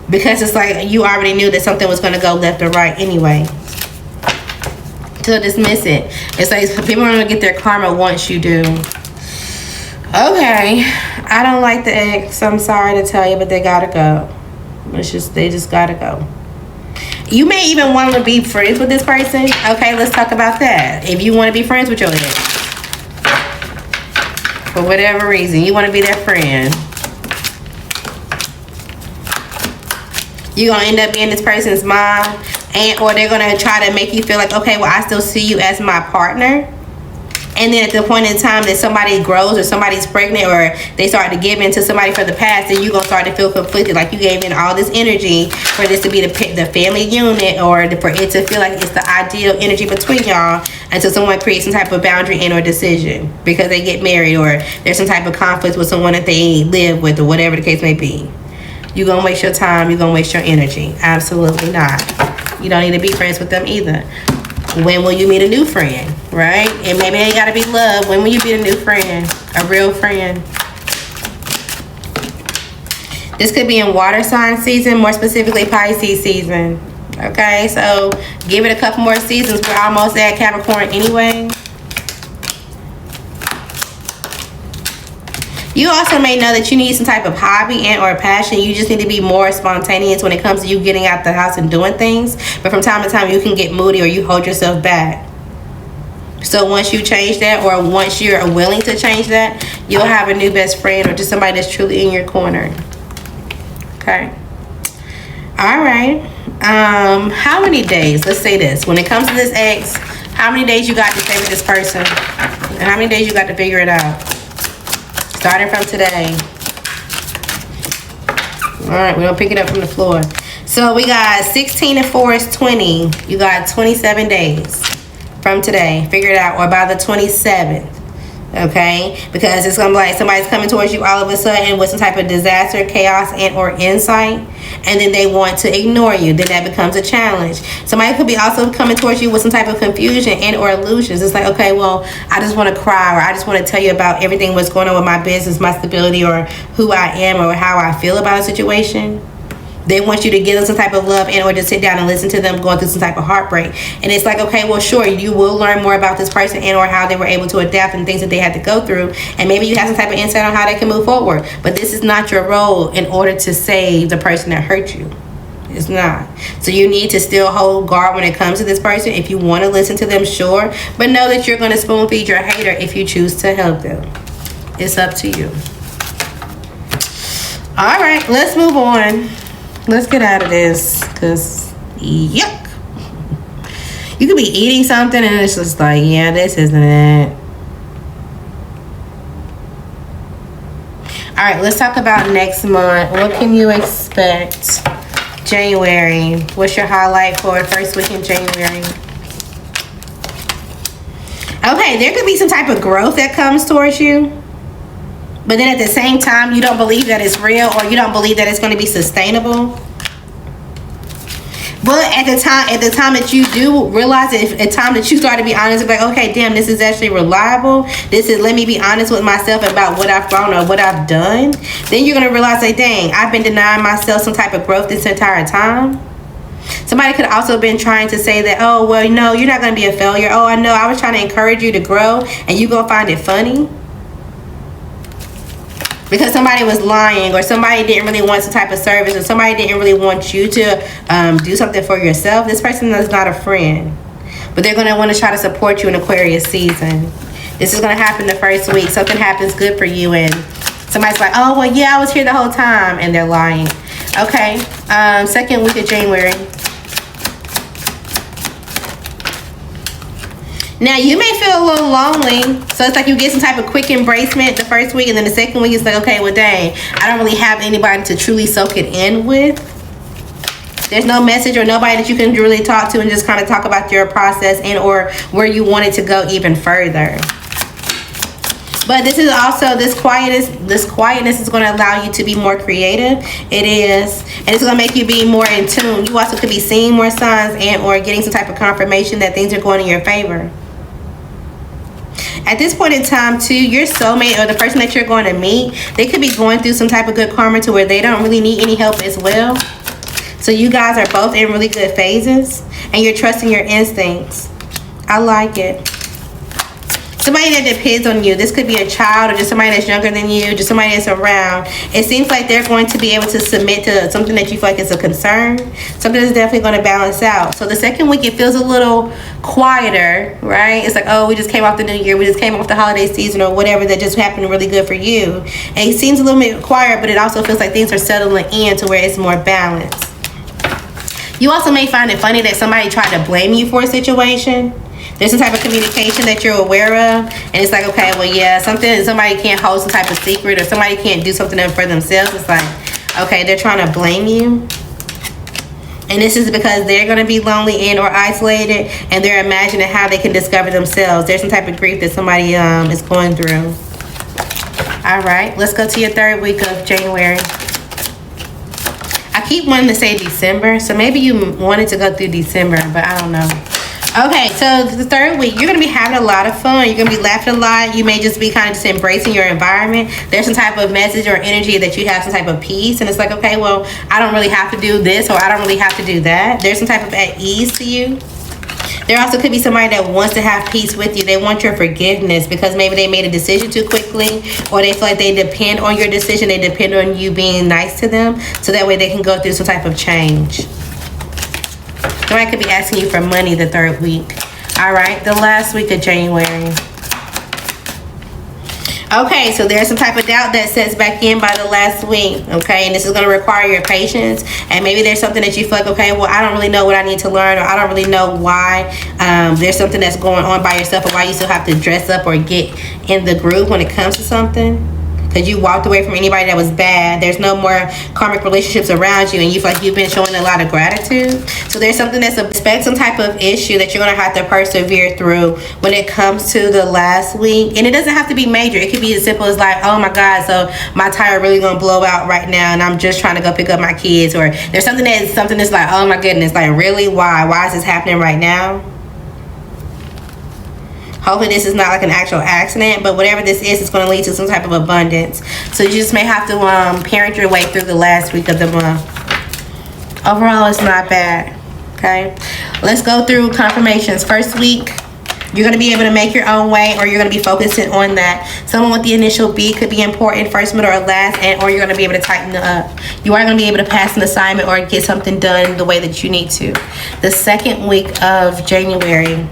Because it's like you already knew that something was going to go left or right anyway. To dismiss it. It's like people are going to get their karma once you do. Okay. I don't like the ex. I'm sorry to tell you, but they got to go. They just got to go. You may even want to be friends with this person. Okay, let's talk about that. If you want to be friends with your ex, for whatever reason, you want to be their friend, you're going to end up being this person's mom, and or they're going to try to make you feel like, okay, well, I still see you as my partner. And then at the point in time that somebody grows or somebody's pregnant or they start to give in to somebody from the past, then you're going to start to feel conflicted. Like you gave in all this energy for this to be the family unit, or for it to feel like it's the ideal energy between y'all, until someone creates some type of boundary and or decision because they get married, or there's some type of conflict with someone that they live with, or whatever the case may be. You're going to waste your time. You're going to waste your energy. Absolutely not. You don't need to be friends with them either. When will you meet a new friend, right? And maybe it ain't gotta be love. When will you meet a new friend, a real friend? This could be in water sign season, more specifically Pisces season. Okay, so give it a couple more seasons. We're almost at Capricorn anyway. You also may know that you need some type of hobby and or passion. You just need to be more spontaneous when it comes to you getting out the house and doing things. But from time to time, you can get moody or you hold yourself back. So once you change that, or once you're willing to change that, you'll have a new best friend or just somebody that's truly in your corner. Okay. All right. How many days? Let's say this. When it comes to this ex, how many days you got to stay with this person? And how many days you got to figure it out? Starting from today. Alright, we're gonna pick it up from the floor. So we got 16 and 4 is 20. You got 27 days from today. Figure it out. Or by the 27th. Okay? Because it's gonna be like somebody's coming towards you all of a sudden with some type of disaster, chaos, and or insight. And then they want to ignore you. Then that becomes a challenge. Somebody could be also coming towards you with some type of confusion and or illusions. It's like, okay, well, I just want to cry, or I just want to tell you about everything what's going on with my business, my stability, or who I am, or how I feel about a situation. They want you to give them some type of love and or just sit down and listen to them going through some type of heartbreak. And it's like, okay, well, sure, you will learn more about this person and or how they were able to adapt and things that they had to go through. And maybe you have some type of insight on how they can move forward. But this is not your role in order to save the person that hurt you. It's not. So you need to still hold guard when it comes to this person. If you want to listen to them, sure. But know that you're going to spoon feed your hater if you choose to help them. It's up to you. All right, let's move on. Let's get out of this, because yuck. You could be eating something and it's just like, yeah, this isn't it. All right, let's talk about next month. What can you expect? January. What's your highlight for first week in January? Okay, there could be some type of growth that comes towards you. But then at the same time, you don't believe that it's real, or you don't believe that it's going to be sustainable. But at the time that you do realize it, at the time that you start to be honest, like, okay, damn, this is actually reliable. This is, let me be honest with myself about what I've grown or what I've done. Then you're gonna realize, like, dang, I've been denying myself some type of growth this entire time. Somebody could also have been trying to say that, oh, well, no, you're not gonna be a failure. Oh, I know, I was trying to encourage you to grow, and you gonna find it funny. Because somebody was lying, or somebody didn't really want some type of service, or somebody didn't really want you to do something for yourself. This person is not a friend, but they're going to want to try to support you in Aquarius season. This is going to happen the first week. Something happens good for you, and somebody's like, oh, well, yeah, I was here the whole time, and they're lying. Okay, second week of January. Now, you may feel a little lonely, so it's like you get some type of quick embracement the first week, and then the second week it's like, okay, well, dang, I don't really have anybody to truly soak it in with. There's no message or nobody that you can really talk to and just kind of talk about your process and or where you want it to go even further. But this is also, this quietness is going to allow you to be more creative. It is. And it's going to make you be more in tune. You also could be seeing more signs and or getting some type of confirmation that things are going in your favor. At this point in time, too, your soulmate or the person that you're going to meet, they could be going through some type of good karma to where they don't really need any help as well. So you guys are both in really good phases, and you're trusting your instincts. I like it. Somebody that depends on you. This could be a child or just somebody that's younger than you, just somebody that's around. It seems like they're going to be able to submit to something that you feel like is a concern. Something that's definitely going to balance out. So the second week, it feels a little quieter, right? It's like, oh, we just came off the new year. We just came off the holiday season or whatever that just happened really good for you. And it seems a little bit quieter, but it also feels like things are settling in to where it's more balanced. You also may find it funny that somebody tried to blame you for a situation. There's some type of communication that you're aware of, and it's like, okay, well, yeah, somebody can't hold some type of secret, or somebody can't do something for themselves. It's like, okay, they're trying to blame you, and this is because they're going to be lonely and or isolated, and they're imagining how they can discover themselves. There's some type of grief that somebody is going through. All right, let's go to your third week of January. I keep wanting to say December, so maybe you wanted to go through December, but I don't know. Okay, so the third week, you're going to be having a lot of fun. You're going to be laughing a lot. You may just be kind of just embracing your environment. There's some type of message or energy that you have some type of peace. And it's like, okay, well, I don't really have to do this, or I don't really have to do that. There's some type of at ease to you. There also could be somebody that wants to have peace with you. They want your forgiveness because maybe they made a decision too quickly, or they feel like they depend on your decision. They depend on you being nice to them, so that way they can go through some type of change. Somebody could be asking you for money the third week. All right, the last week of January. Okay, so there's some type of doubt that sets back in by the last week, okay? And this is going to require your patience. And maybe there's something that you feel like, okay, well, I don't really know what I need to learn, or I don't really know why there's something that's going on by yourself, or why you still have to dress up or get in the groove when it comes to something. Because you walked away from anybody that was bad. There's no more karmic relationships around you, and you feel like you've been showing a lot of gratitude. So there's something that's expect some type of issue that you're going to have to persevere through when it comes to the last week. And it doesn't have to be major. It could be as simple as like, oh my God, so my tire really going to blow out right now, and I'm just trying to go pick up my kids. Or there's something that's like, oh my goodness, like really, why is this happening right now? Hopefully this is not like an actual accident, but whatever this is, it's going to lead to some type of abundance. So you just may have to parent your way through the last week of the month. Overall, it's not bad. Okay, let's go through confirmations. First week, you're going to be able to make your own way, or you're going to be focusing on that. Someone with the initial B could be important, first, middle, or last, and or you're going to be able to tighten it up. You are going to be able to pass an assignment or get something done the way that you need to. The second week of January,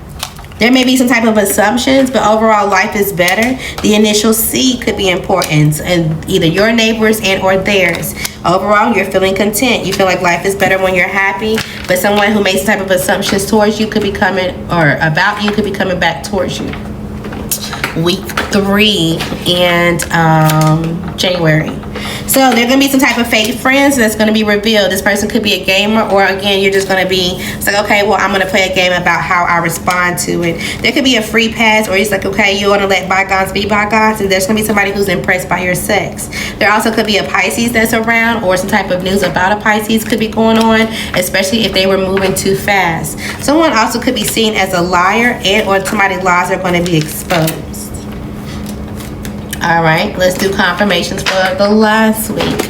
there may be some type of assumptions, but overall life is better. The initial C could be important, and either your neighbors and or theirs. Overall, you're feeling content. You feel like life is better when you're happy, but someone who makes some type of assumptions towards you could be coming, or about you could be coming back towards you. Week 3 and January. So there gonna be some type of fake friends that's gonna be revealed. This person could be a gamer, or again, you're just gonna be, it's like, okay, well, I'm gonna play a game about how I respond to it. There could be a free pass, or it's like, okay, you wanna let bygones be bygones, and there's gonna be somebody who's impressed by your sex. There also could be a Pisces that's around, or some type of news about a Pisces could be going on, especially if they were moving too fast. Someone also could be seen as a liar, and or somebody's lies are gonna be exposed. All right, let's do confirmations for the last week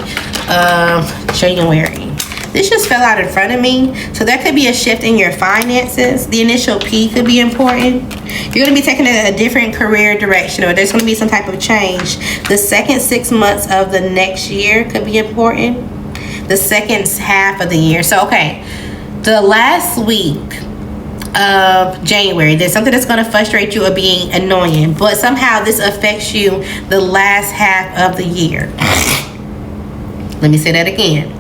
of January. This just fell out in front of me. So there could be a shift in your finances. The initial P could be important. You're going to be taking a different career direction, or there's going to be some type of change. The second 6 months of the next year could be important. The second half of the year. So, okay, the last week of January, there's something that's going to frustrate you or being annoying, but somehow this affects you the last half of the year. Let me say that again.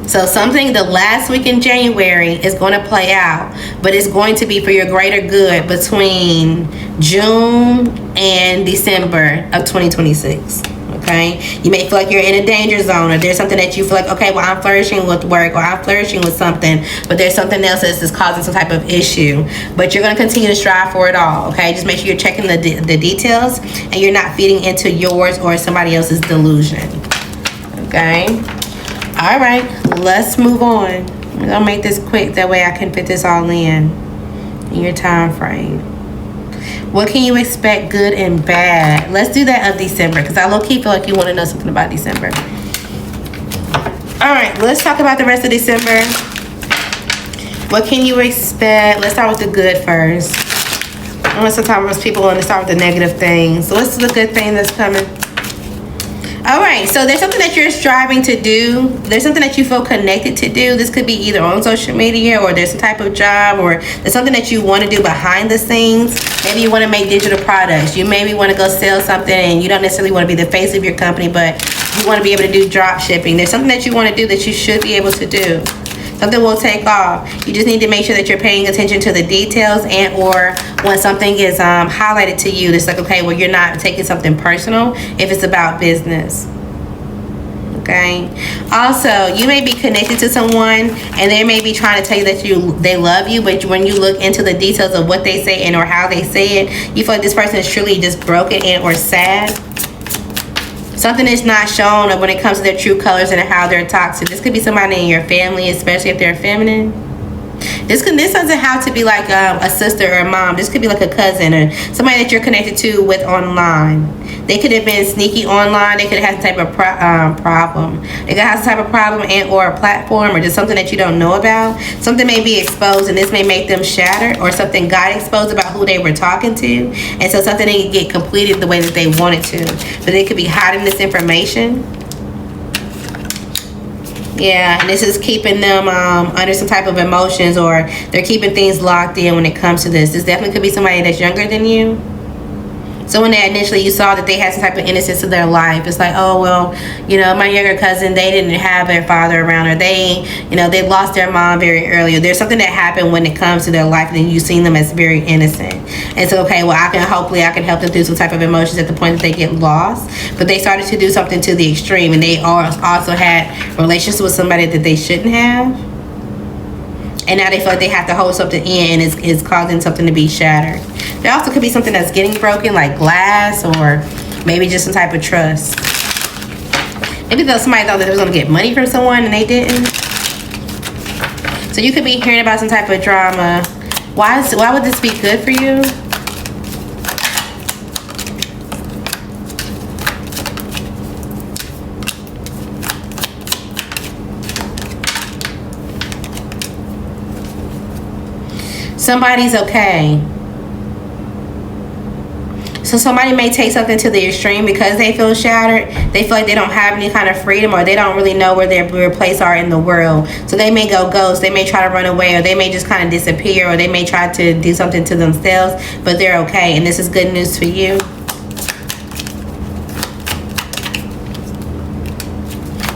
So something the last week in January is going to play out, but it's going to be for your greater good between June and December of 2026. Okay, you may feel like you're in a danger zone, or there's something that you feel like, okay, well, I'm flourishing with work, or I'm flourishing with something, but there's something else that's causing some type of issue. But you're going to continue to strive for it all. Okay, just make sure you're checking the details, and you're not feeding into yours or somebody else's delusion. Okay, all right, let's move on. I'm gonna make this quick, that way I can fit this all in your time frame. What can you expect, good and bad? Let's do that of December, because I low-key feel like you want to know something about December. All right, let's talk about the rest of December. What can you expect? Let's start with the good first. I know sometimes people want to start with the negative things. So what's the good thing that's coming? All right, so there's something that you're striving to do. There's something that you feel connected to do. This could be either on social media, or there's some type of job, or there's something that you want to do behind the scenes. Maybe you want to make digital products. You maybe want to go sell something, and you don't necessarily want to be the face of your company, but you want to be able to do drop shipping. There's something that you want to do that you should be able to do. Something will take off. You just need to make sure that you're paying attention to the details, and or when something is highlighted to you, it's like, okay, well, you're not taking something personal if it's about business. Okay. Also, you may be connected to someone, and they may be trying to tell you that they love you, but when you look into the details of what they say and or how they say it, you feel like this person is truly just broken and or sad. Something is not shown when it comes to their true colors and how they're toxic. This could be somebody in your family, especially if they're feminine. This doesn't have to be like a sister or a mom. This could be like a cousin or somebody that you're connected to with online. They could have been sneaky online. They could have had some type of problem. They could have some type of problem and or a platform, or just something that you don't know about. Something may be exposed, and this may make them shatter, or something got exposed about who they were talking to, and so something didn't get completed the way that they wanted to. But they could be hiding this information. Yeah, and this is keeping them under some type of emotions, or they're keeping things locked in when it comes to this. This definitely could be somebody that's younger than you. So when initially you saw that they had some type of innocence in their life, it's like, oh, well, my younger cousin, they didn't have their father around, or they lost their mom very early. There's something that happened when it comes to their life, and then you've seen them as very innocent. And so, okay, well, hopefully I can help them through some type of emotions at the point that they get lost. But they started to do something to the extreme, and they also had relations with somebody that they shouldn't have. And now they feel like they have to hold something in, and it's causing something to be shattered. There also could be something that's getting broken, like glass, or maybe just some type of trust. Maybe somebody thought that they was going to get money from someone and they didn't. So you could be hearing about some type of drama. Why would this be good for you? Somebody's okay. So somebody may take something to the extreme because they feel shattered. They feel like they don't have any kind of freedom, or they don't really know where their place are in the world. So they may go ghost. They may try to run away, or they may just kind of disappear, or they may try to do something to themselves, but they're okay. And this is good news for you.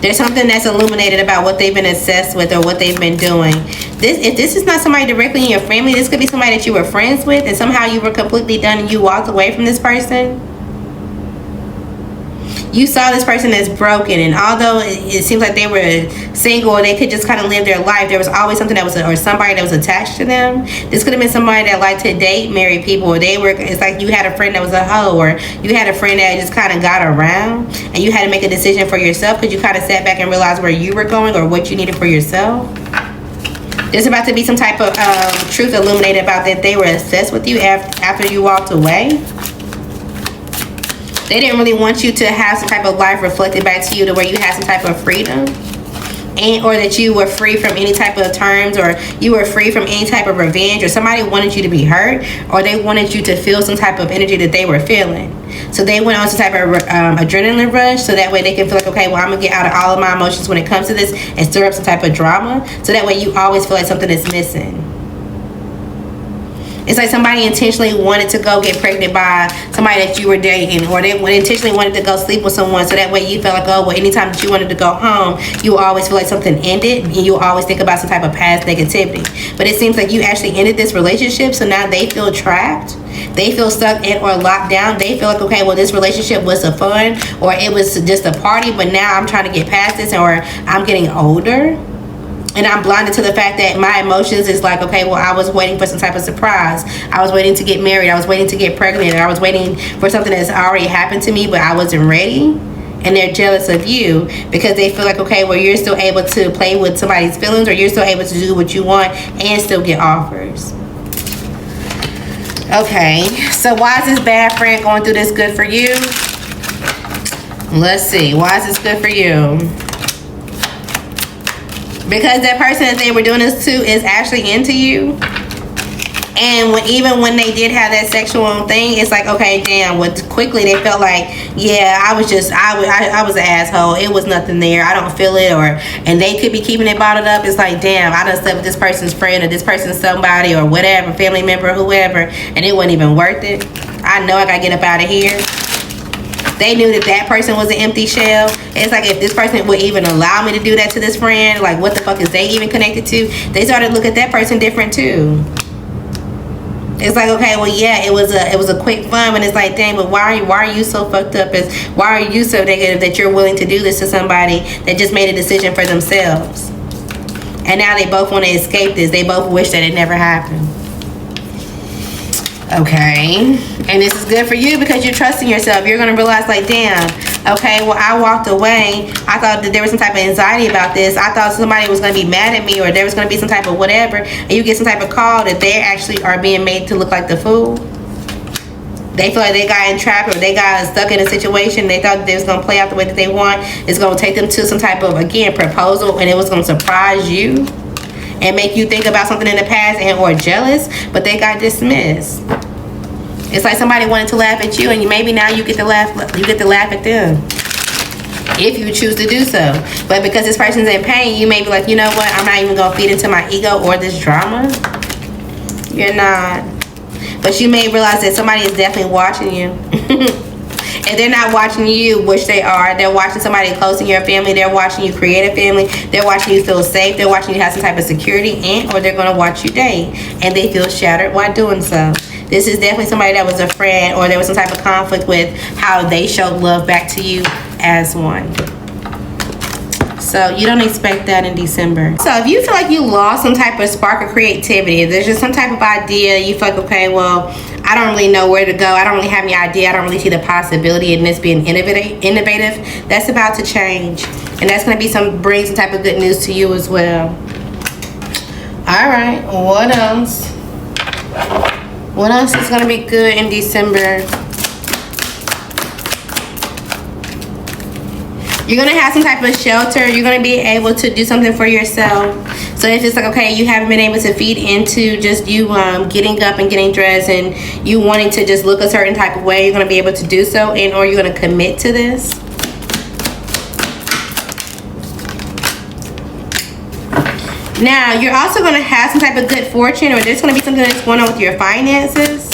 There's something that's illuminated about what they've been obsessed with or what they've been doing. If this is not somebody directly in your family, this could be somebody that you were friends with, and somehow you were completely done and you walked away from this person. you saw this person as broken, and although it seems like they were single or they could just kind of live their life, there was always something that was, or somebody that was attached to them. This could have been somebody that liked to date married people, or they were, it's like you had a friend that was a hoe, or you had a friend that just kind of got around, and you had to make a decision for yourself because you kind of sat back and realized where you were going or what you needed for yourself. There's about to be some type of truth illuminated about that they were obsessed with you after you walked away. They didn't really want you to have some type of life reflected back to you to where you had some type of freedom, and or that you were free from any type of terms, or you were free from any type of revenge, or somebody wanted you to be hurt, or they wanted you to feel some type of energy that they were feeling. So they went on some type of adrenaline rush, so that way they can feel like, okay, well, I'm gonna get out of all of my emotions when it comes to this and stir up some type of drama, so that way you always feel like something is missing. It's like somebody intentionally wanted to go get pregnant by somebody that you were dating, or they intentionally wanted to go sleep with someone, so that way you felt like, oh, well, anytime that you wanted to go home, you always feel like something ended, and you always think about some type of past negativity. But it seems like you actually ended this relationship, so now they feel trapped. They feel stuck in or locked down. They feel like, okay, well, this relationship was a fun, or it was just a party, but now I'm trying to get past this, or I'm getting older. And I'm blinded to the fact that my emotions is like, okay, well, I was waiting for some type of surprise. I was waiting to get married. I was waiting to get pregnant. I was waiting for something that's already happened to me, but I wasn't ready. And they're jealous of you because they feel like, okay, well, you're still able to play with somebody's feelings, or you're still able to do what you want and still get offers. Okay, so why is this bad friend going through this good for you? Let's see. Why is this good for you? Because that person that they were doing this to is actually into you. And even when they did have that sexual thing, it's like, okay, damn, quickly they felt like, yeah, I was an asshole. It was nothing there. I don't feel it. And they could be keeping it bottled up. It's like, damn, I done slept with this person's friend, or this person's somebody, or whatever, family member, whoever, and it wasn't even worth it. I know I gotta get up out of here. They knew that person was an empty shell. It's like, if this person would even allow me to do that to this friend, like, what the fuck is they even connected to? They started to look at that person different too. It's like, okay, well, yeah, it was a quick fun, but it's like, dang, but why are you so fucked up? Why are you so negative that you're willing to do this to somebody that just made a decision for themselves? And now they both want to escape this. They both wish that it never happened. Okay, and this is good for you because you're trusting yourself. You're gonna realize, like, damn, okay, well, I walked away. I thought that there was some type of anxiety about this. I thought somebody was gonna be mad at me, or there was gonna be some type of whatever, and you get some type of call that they actually are being made to look like the fool. They feel like they got entrapped, or they got stuck in a situation. They thought they was gonna play out the way that they want. It's gonna take them to some type of, again, proposal, and it was gonna surprise you and make you think about something in the past and or jealous, but they got dismissed. It's like somebody wanted to laugh at you, and maybe now you get to laugh at them if you choose to do so. But because this person's in pain, you may be like, you know what, I'm not even gonna feed into my ego or this drama. You're not. But you may realize that somebody is definitely watching you. If they're not watching you, which they are, they're watching somebody close in your family. They're watching you create a family. They're watching you feel safe. They're watching you have some type of security, or they're going to watch you date, and they feel shattered while doing so. This is definitely somebody that was a friend, or there was some type of conflict with how they showed love back to you as one. So you don't expect that in December. So if you feel like you lost some type of spark of creativity, if there's just some type of idea, you feel like, okay, well, I don't really know where to go. I don't really have any idea. I don't really see the possibility in this being innovative. That's about to change. And that's going to bring some type of good news to you as well. All right. What else? What else is going to be good in December? You're going to have some type of shelter. You're going to be able to do something for yourself. So if it's like, okay, you haven't been able to feed into just you getting up and getting dressed and you wanting to just look a certain type of way, you're going to be able to do so, or you're going to commit to this. Now, you're also going to have some type of good fortune, or there's going to be something that's going on with your finances.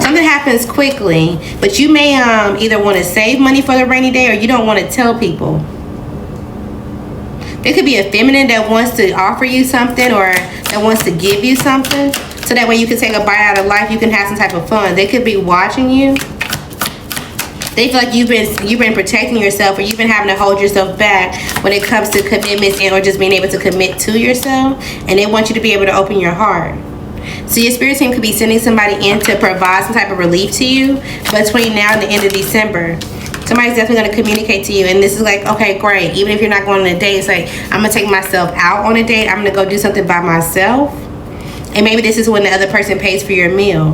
Something happens quickly, but you may either want to save money for the rainy day, or you don't want to tell people. There could be a feminine that wants to offer you something, or that wants to give you something, so that way you can take a bite out of life. You can have some type of fun. They could be watching you. They feel like you've been protecting yourself, or you've been having to hold yourself back when it comes to commitments and or just being able to commit to yourself. And they want you to be able to open your heart. So your spirit team could be sending somebody in to provide some type of relief to you between now and the end of December. Somebody's definitely going to communicate to you, and this is like, okay, great. Even if you're not going on a date, it's like, I'm going to take myself out on a date. I'm going to go do something by myself. And maybe this is when the other person pays for your meal.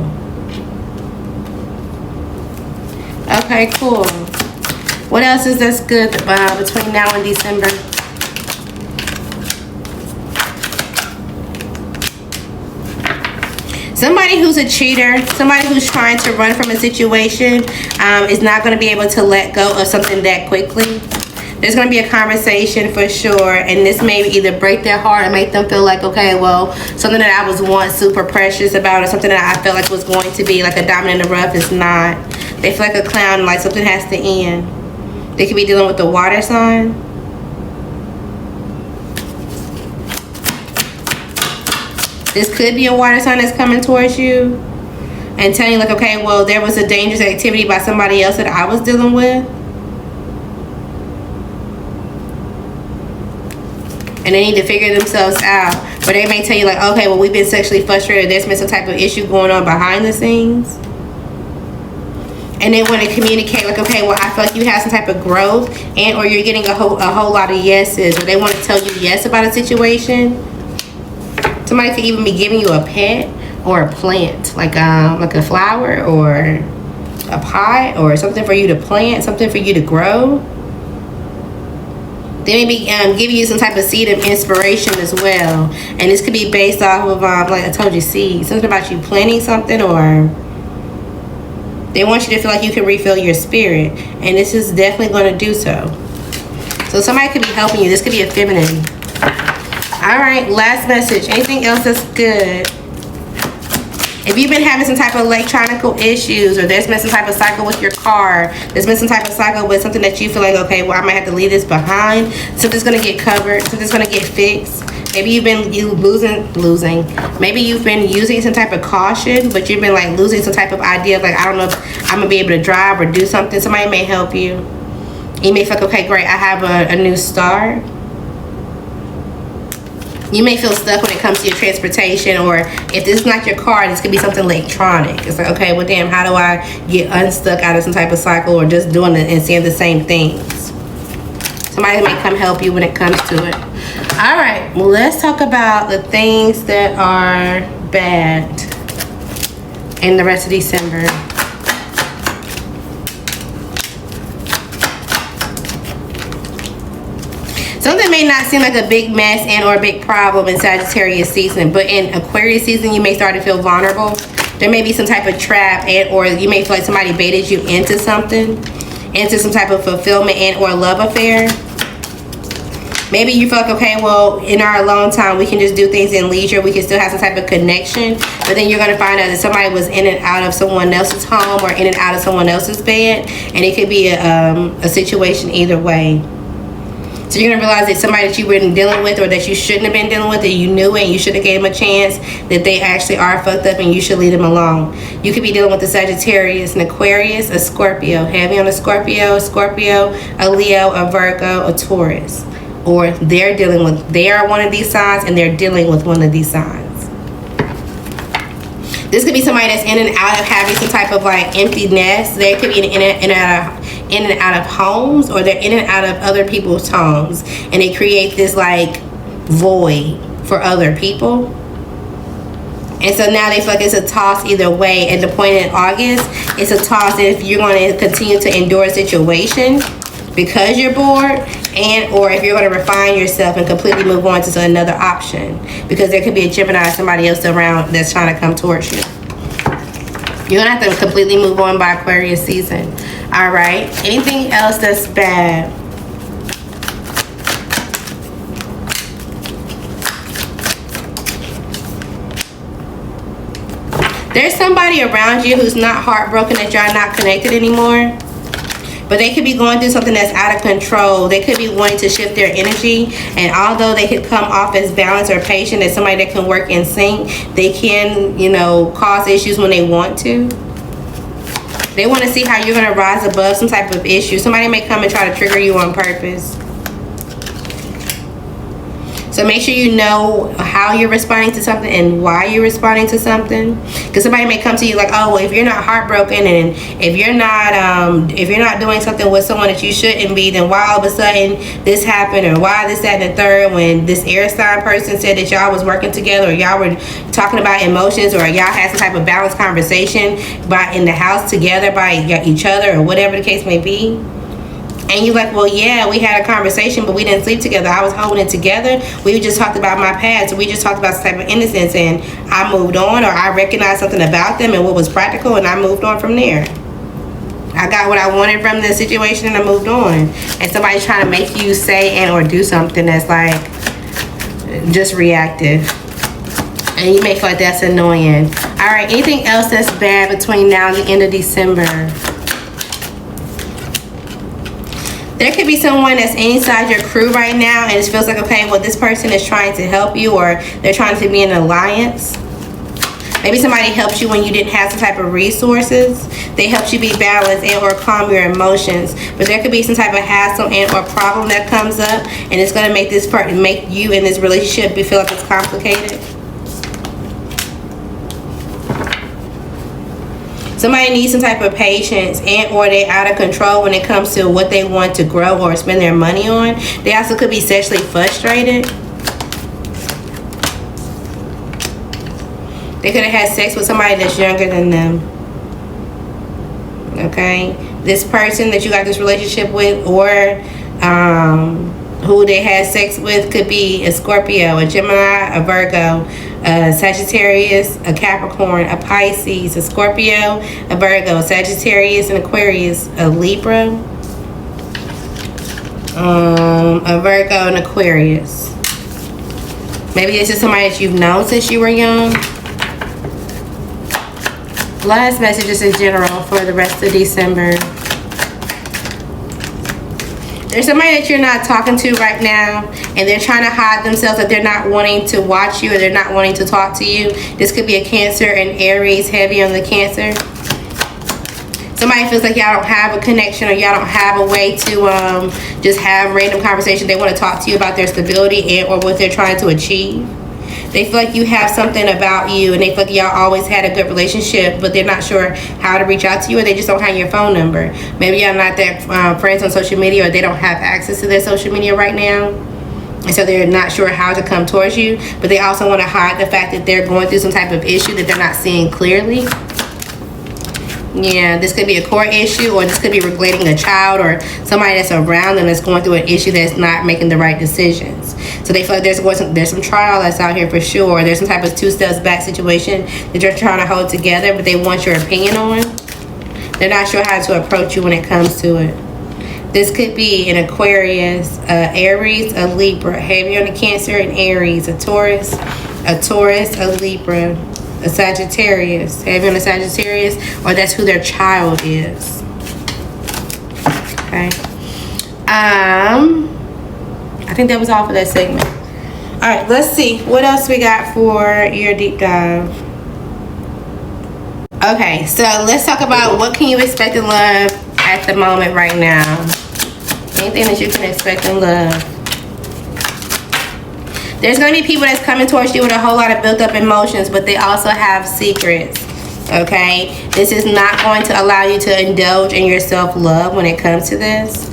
Okay, cool. What else is that's good between now and December? Somebody who's a cheater, somebody who's trying to run from a situation is not going to be able to let go of something that quickly. There's going to be a conversation for sure, and this may either break their heart or make them feel like, okay, well, something that I was once super precious about, or something that I felt like was going to be like a diamond in the rough is not. They feel like a clown, like something has to end. They could be dealing with the water sign. This could be a water sign that's coming towards you and telling you like, okay, well, there was a dangerous activity by somebody else that I was dealing with. And they need to figure themselves out. Or they may tell you like, okay, well, we've been sexually frustrated. There's been some type of issue going on behind the scenes. And they want to communicate like, okay, well, I feel like you have some type of growth, and or you're getting a whole lot of yeses. Or they want to tell you yes about a situation. Somebody could even be giving you a pet or a plant, like a flower or a pot or something for you to plant, something for you to grow. They may be giving you some type of seed of inspiration as well. And this could be based off of, like I told you, seed. Something about you planting something, or they want you to feel like you can refill your spirit. And this is definitely going to do so. So somebody could be helping you. This could be a feminine. Alright, last message. Anything else that's good? If you've been having some type of electronical issues, or there's been some type of cycle with your car, there's been some type of cycle with something that you feel like, okay, well, I might have to leave this behind. Something's going to get covered. Something's going to get fixed. Maybe you've been losing. Maybe you've been using some type of caution, but you've been like losing some type of idea of like, I don't know if I'm going to be able to drive or do something. Somebody may help you. You may feel like, okay, great, I have a new start. You may feel stuck when it comes to your transportation, or if this is not your car, this could be something electronic. It's like, okay, well, damn, how do I get unstuck out of some type of cycle, or just doing it and seeing the same things? Somebody may come help you when it comes to it. All right, well, let's talk about the things that are bad in the rest of December. Something may not seem like a big mess and or a big problem in Sagittarius season, but in Aquarius season, you may start to feel vulnerable. There may be some type of trap, and or you may feel like somebody baited you into something, into some type of fulfillment and or love affair. Maybe you feel like, okay, well, in our alone time, we can just do things in leisure. We can still have some type of connection. But then you're going to find out that somebody was in and out of someone else's home or in and out of someone else's bed. And it could be a situation either way. So you're going to realize that somebody that you've been dealing with, or that you shouldn't have been dealing with, that you knew and you should have gave them a chance, that they actually are fucked up and you should leave them alone. You could be dealing with a Sagittarius, an Aquarius, a Scorpio. Heavy on a Scorpio, a Leo, a Virgo, a Taurus. Or they are one of these signs and they're dealing with one of these signs. This could be somebody that's in and out of having some type of like empty nest. They could be in and out of homes, or they're in and out of other people's homes, and they create this like void for other people. And so now they feel like it's a toss either way. At the point in August, it's a toss if you're going to continue to endure a situation because you're bored, and or if you're going to refine yourself and completely move on to another option, because there could be a Gemini or somebody else around that's trying to come towards you. You're going to have to completely move on by Aquarius season. All right. Anything else that's bad? There's somebody around you who's not heartbroken that y'all not connected anymore. But they could be going through something that's out of control. They could be wanting to shift their energy. And although they could come off as balanced or patient, as somebody that can work in sync, they can, you know, cause issues when they want to. They want to see how you're going to rise above some type of issue. Somebody may come and try to trigger you on purpose. So make sure you know how you're responding to something and why you're responding to something. Because somebody may come to you like, oh, well, if you're not heartbroken and if you're not doing something with someone that you shouldn't be, then why all of a sudden this happened, or why this, that, and the third, when this air sign person said that y'all was working together, or y'all were talking about emotions, or y'all had some type of balanced conversation in the house together by each other, or whatever the case may be. And you're like, well, yeah, we had a conversation, but we didn't sleep together. I was holding it together. We just talked about my past. We just talked about some type of innocence, and I moved on, or I recognized something about them and what was practical, and I moved on from there. I got what I wanted from the situation, and I moved on. And somebody's trying to make you say and or do something that's like just reactive. And you may feel like that's annoying. All right, anything else that's bad between now and the end of December? There could be someone that's inside your crew right now, and it feels like, okay, well, this person is trying to help you, or they're trying to be in an alliance. Maybe somebody helped you when you didn't have some type of resources. They helped you be balanced and or calm your emotions. But there could be some type of hassle and or problem that comes up, and it's going to make this part, make you in this relationship feel like it's complicated. Somebody needs some type of patience, and or they're out of control when it comes to what they want to grow or spend their money on. They also could be sexually frustrated. They could have had sex with somebody that's younger than them. Okay? This person that you got this relationship with, or who they had sex with, could be a Scorpio, a Gemini, a Virgo, a Sagittarius, a Capricorn, a Pisces, a Scorpio, a Virgo, Sagittarius, and Aquarius, a Libra, a Virgo, and Aquarius. Maybe this is somebody that you've known since you were young. Last messages in general for the rest of December. There's somebody that you're not talking to right now, and they're trying to hide themselves, that they're not wanting to watch you, or they're not wanting to talk to you. This could be a Cancer and Aries, heavy on the Cancer. Somebody feels like y'all don't have a connection, or y'all don't have a way to just have random conversation. They want to talk to you about their stability and or what they're trying to achieve. They feel like you have something about you, and they feel like y'all always had a good relationship, but they're not sure how to reach out to you, or they just don't have your phone number. Maybe y'all not that friends on social media, or they don't have access to their social media right now, and so they're not sure how to come towards you. But they also want to hide the fact that they're going through some type of issue that they're not seeing clearly. Yeah, this could be a court issue, or this could be regulating a child or somebody that's around them that's going through an issue that's not making the right decisions. So they feel like there's some trial that's out here for sure. There's some type of 2 steps back situation that you're trying to hold together, but they want your opinion on. They're not sure how to approach you when it comes to it. This could be an Aquarius, Aries, a Libra, heavy on the Cancer and Aries, a Taurus, a Libra, a Sagittarius, heavy on the Sagittarius, or that's who their child is. Okay. I think that was all for that segment. All right, let's see what else we got for your deep dive. Okay, so let's talk about what can you expect in love at the moment right now. Anything that you can expect in love. There's going to be people that's coming towards you with a whole lot of built up emotions, but they also have secrets. Okay? This is not going to allow you to indulge in your self-love when it comes to this.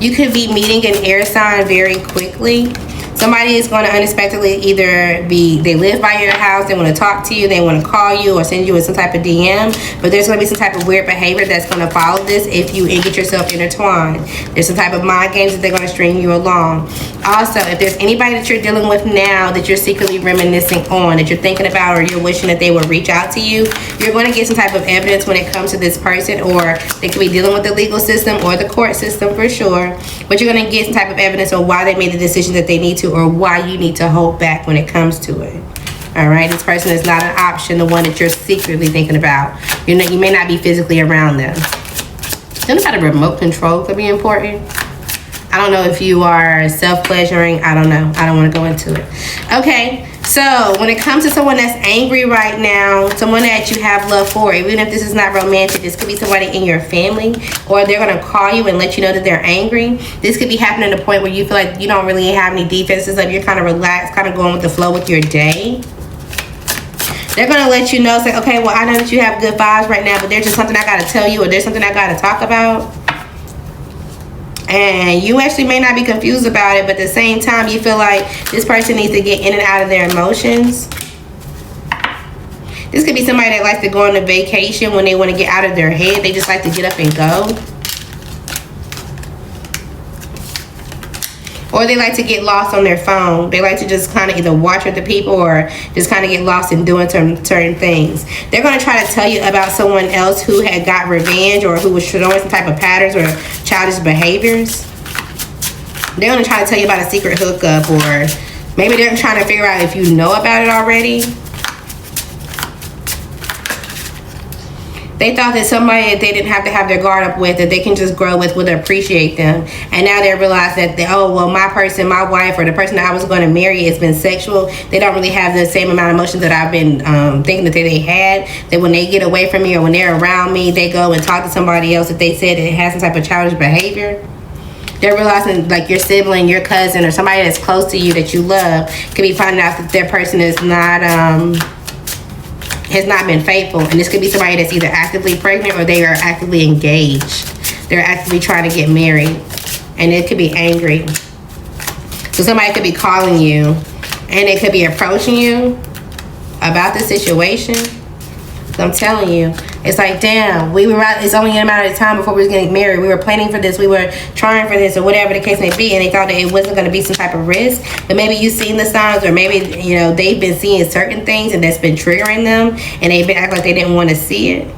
You could be meeting an air sign very quickly. Somebody is going to unexpectedly either they live by your house, they want to talk to you, they want to call you or send you some type of DM, but there's going to be some type of weird behavior that's going to follow this if you get yourself intertwined. There's some type of mind games that they're going to string you along. Also, if there's anybody that you're dealing with now that you're secretly reminiscing on, that you're thinking about, or you're wishing that they would reach out to you, you're going to get some type of evidence when it comes to this person, or they could be dealing with the legal system or the court system for sure, but you're going to get some type of evidence on why they made the decision that they need to, or why you need to hold back when it comes to it. All right, this person is not an option, the one that you're secretly thinking about. You may not be physically around them. Some kind of remote control could be important. I don't know if you are self-pleasuring. I don't know. I don't want to go into it. Okay, So when it comes to someone that's angry right now, someone that you have love for, even if this is not romantic, this could be somebody in your family, or they're going to call you and let you know that they're angry. This could be happening at a point where you feel like you don't really have any defenses, like you're kind of relaxed, kind of going with the flow with your day. They're going to let you know, say, okay, well, I know that you have good vibes right now, but there's just something I got to tell you, or there's something I got to talk about. And you actually may not be confused about it, but at the same time, you feel like this person needs to get in and out of their emotions. This could be somebody that likes to go on a vacation when they want to get out of their head. They just like to get up and go. Or they like to get lost on their phone. They like to just kind of either watch with the people or just kind of get lost in doing certain things. They're going to try to tell you about someone else who had got revenge or who was showing some type of patterns or childish behaviors. They're going to try to tell you about a secret hookup, or maybe they're trying to figure out if you know about it already. They thought that somebody that they didn't have to have their guard up with, that they can just grow with, would appreciate them. And now they realize that, oh, well, my person, my wife, or the person that I was going to marry has been sexual. They don't really have the same amount of emotions that I've been thinking that they had. That when they get away from me or when they're around me, they go and talk to somebody else that they said it has some type of childish behavior. They're realizing, like, your sibling, your cousin, or somebody that's close to you that you love could be finding out that their person is not... has not been faithful, and this could be somebody that's either actively pregnant or they are actively engaged. They're actively trying to get married, and it could be angry. So somebody could be calling you, and they could be approaching you about the situation. So I'm telling you, it's like, damn, it's only a matter of time before we was getting married. We were planning for this, we were trying for this, or whatever the case may be, and they thought that it wasn't going to be some type of risk. But maybe you've seen the signs, or maybe, you know, they've been seeing certain things and that's been triggering them, and they've been acting like they didn't want to see it.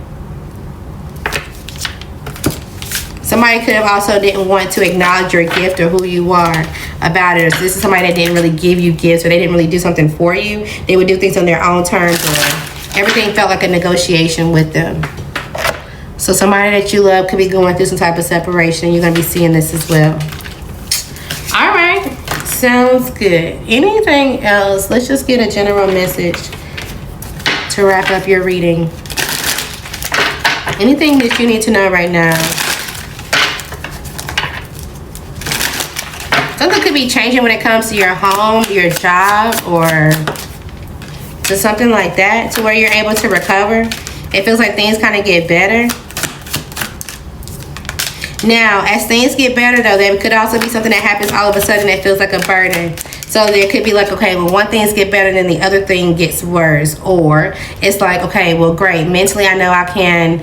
Somebody could have also didn't want to acknowledge your gift or who you are about it. Or this is somebody that didn't really give you gifts, or they didn't really do something for you. They would do things on their own terms, or everything felt like a negotiation with them. So somebody that you love could be going through some type of separation. You're going to be seeing this as well. All right. Sounds good. Anything else? Let's just get a general message to wrap up your reading. Anything that you need to know right now? Something could be changing when it comes to your home, your job, or to something like that, to where you're able to recover. It feels like things kind of get better. Now, as things get better, though, there could also be something that happens all of a sudden that feels like a burden. So there could be like, okay, well, one thing gets better, then the other thing gets worse. Or it's like, okay, well, great. Mentally, I know I can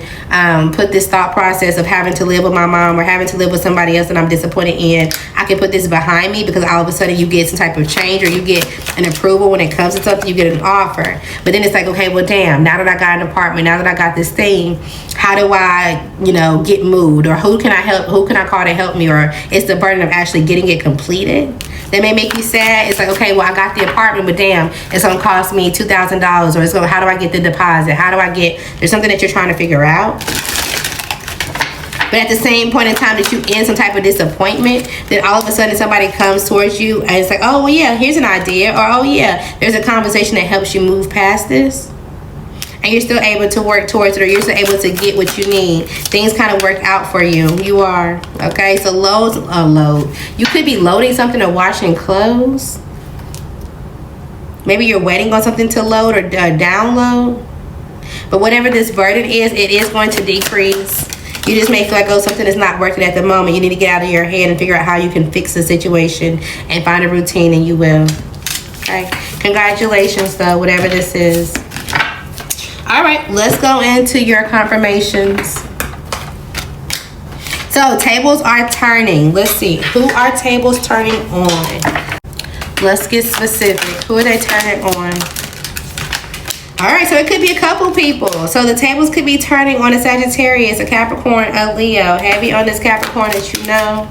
put this thought process of having to live with my mom or having to live with somebody else that I'm disappointed in. I can put this behind me, because all of a sudden you get some type of change, or you get an approval when it comes to something, you get an offer. But then it's like, okay, well, damn, now that I got an apartment, now that I got this thing, how do I, you know, get moved? Or who can I help? Who can I call to help me? Or it's the burden of actually getting it completed that may make you sad. It's like, okay, well, I got the apartment, but damn, it's gonna cost me $2,000, or it's gonna, how do I get the deposit? How do I get, there's something that you're trying to figure out. But at the same point in time that you end some type of disappointment, then all of a sudden somebody comes towards you and it's like, oh, well, yeah, here's an idea. Or, oh, yeah, there's a conversation that helps you move past this. And you're still able to work towards it, or you're still able to get what you need. Things kind of work out for you. You are. Okay, so load. You could be loading something or washing clothes. Maybe you're waiting on something to load or download. But whatever this burden is, it is going to decrease. You just may feel like, oh, something is not working at the moment. You need to get out of your head and figure out how you can fix the situation and find a routine, and you will. Okay, congratulations, though, whatever this is. All right, let's go into your confirmations. So tables are turning. Let's see, who are tables turning on? Let's get specific. Who are they turning on? All right, so it could be a couple people. So the tables could be turning on a Sagittarius, a Capricorn, a Leo. Heavy on this Capricorn that you know.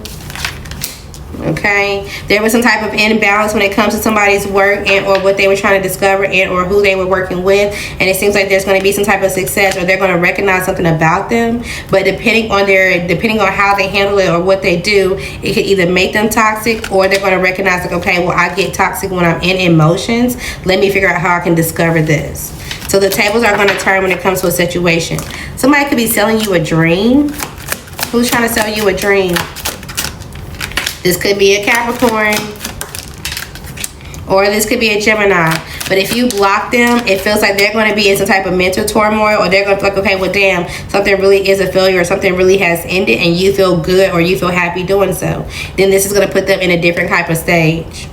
Okay, there was some type of imbalance when it comes to somebody's work and or what they were trying to discover and or who they were working with, and it seems like there's going to be some type of success, or they're going to recognize something about them. But depending on how they handle it or what they do, it could either make them toxic, or they're going to recognize like, okay, well, I get toxic when I'm in emotions. Let me figure out how I can discover this. So the tables are going to turn when it comes to a situation. Somebody could be selling you a dream. Who's trying to sell you a dream? This could be a Capricorn, or this could be a Gemini. But if you block them, it feels like they're going to be in some type of mental turmoil, or they're going to feel like, okay, well, damn, something really is a failure, or something really has ended, and you feel good or you feel happy doing so. Then this is going to put them in a different type of stage.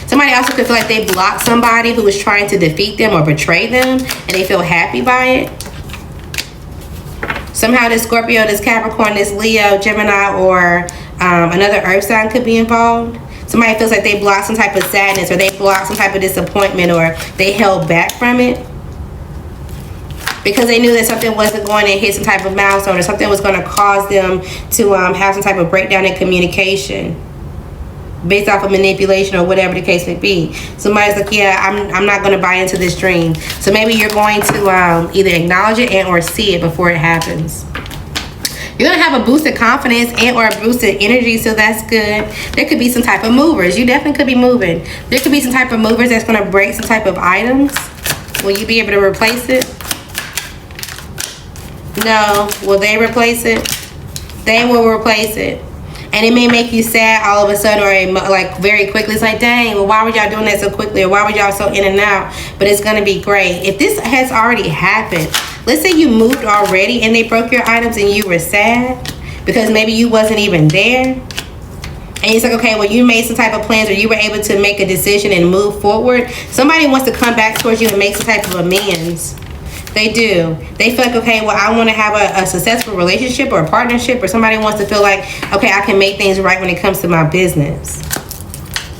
Somebody also could feel like they blocked somebody who was trying to defeat them or betray them, and they feel happy by it. Somehow this Scorpio, this Capricorn, this Leo, Gemini, or another earth sign could be involved. Somebody feels like they blocked some type of sadness, or they blocked some type of disappointment, or they held back from it because they knew that something wasn't going to hit some type of milestone, or something was going to cause them to have some type of breakdown in communication based off of manipulation or whatever the case may be. Somebody's like, yeah, I'm not going to buy into this dream. So maybe you're going to either acknowledge it and or see it before it happens. You're going to have a boosted confidence and or a boosted energy, so that's good. There could be some type of movers. You definitely could be moving. There could be some type of movers that's going to break some type of items. Will you be able to replace it? No. Will they replace it? They will replace it. And it may make you sad all of a sudden, or like very quickly. It's like, dang, well, why were y'all doing that so quickly? Or why were y'all so in and out? But it's going to be great. If this has already happened, let's say you moved already and they broke your items and you were sad because maybe you wasn't even there. And it's like, okay, well, you made some type of plans, or you were able to make a decision and move forward. Somebody wants to come back towards you and make some type of amends. They do. They feel like, okay, well, I want to have a successful relationship or a partnership, or somebody wants to feel like, okay, I can make things right when it comes to my business.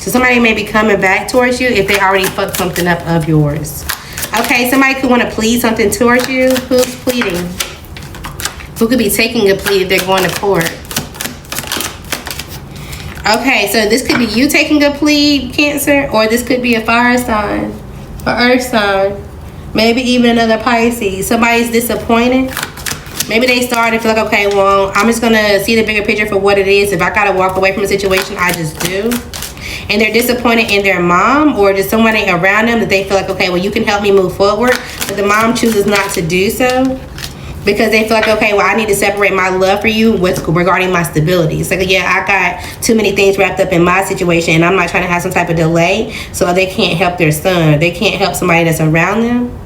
So somebody may be coming back towards you if they already fucked something up of yours. Okay, somebody could want to plead something towards you. Who's pleading? Who could be taking a plea if they're going to court? Okay, so this could be you taking a plea, Cancer, or this could be a fire sign, or earth sign. Maybe even another Pisces. Somebody's disappointed. Maybe they started to feel like, okay, well, I'm just going to see the bigger picture for what it is. If I got to walk away from a situation, I just do. And they're disappointed in their mom, or just someone around them that they feel like, okay, well, you can help me move forward. But the mom chooses not to do so because they feel like, okay, well, I need to separate my love for you with regarding my stability. It's like, yeah, I got too many things wrapped up in my situation, and I'm not trying to have some type of delay, so they can't help their son, or they can't help somebody that's around them.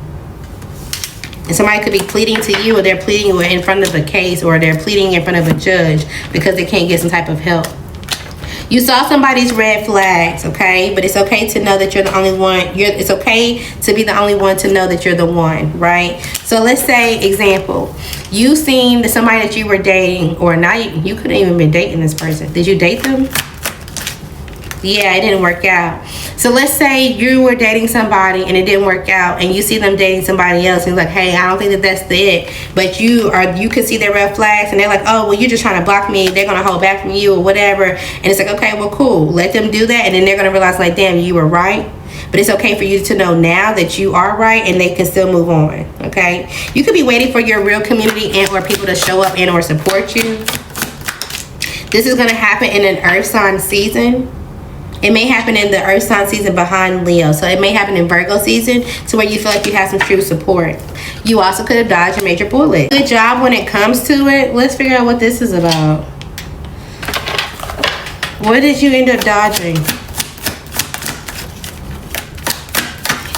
And somebody could be pleading to you, or they're pleading in front of a case, or they're pleading in front of a judge because they can't get some type of help. You saw somebody's red flags, okay? But it's okay to know that you're the only one. It's okay to be the only one to know that you're the one, right? So let's say, example, you seen somebody that you were dating, or not, you couldn't even been dating this person. Did you date them? Yeah, it didn't work out. So let's say you were dating somebody and it didn't work out, and you see them dating somebody else, and you're like, hey, I don't think that that's it. But you can see their red flags, and they're like, oh, well, you're just trying to block me. They're going to hold back from you or whatever. And it's like, okay, well, cool. Let them do that, and then they're going to realize, like, damn, you were right. But it's okay for you to know now that you are right, and they can still move on, okay? You could be waiting for your real community and or people to show up and or support you. This is going to happen in an earth sign season. It may happen in the earth sign season behind Leo. So it may happen in Virgo season, to where you feel like you have some true support. You also could have dodged a major bullet. Good job when it comes to it. Let's figure out what this is about. What did you end up dodging?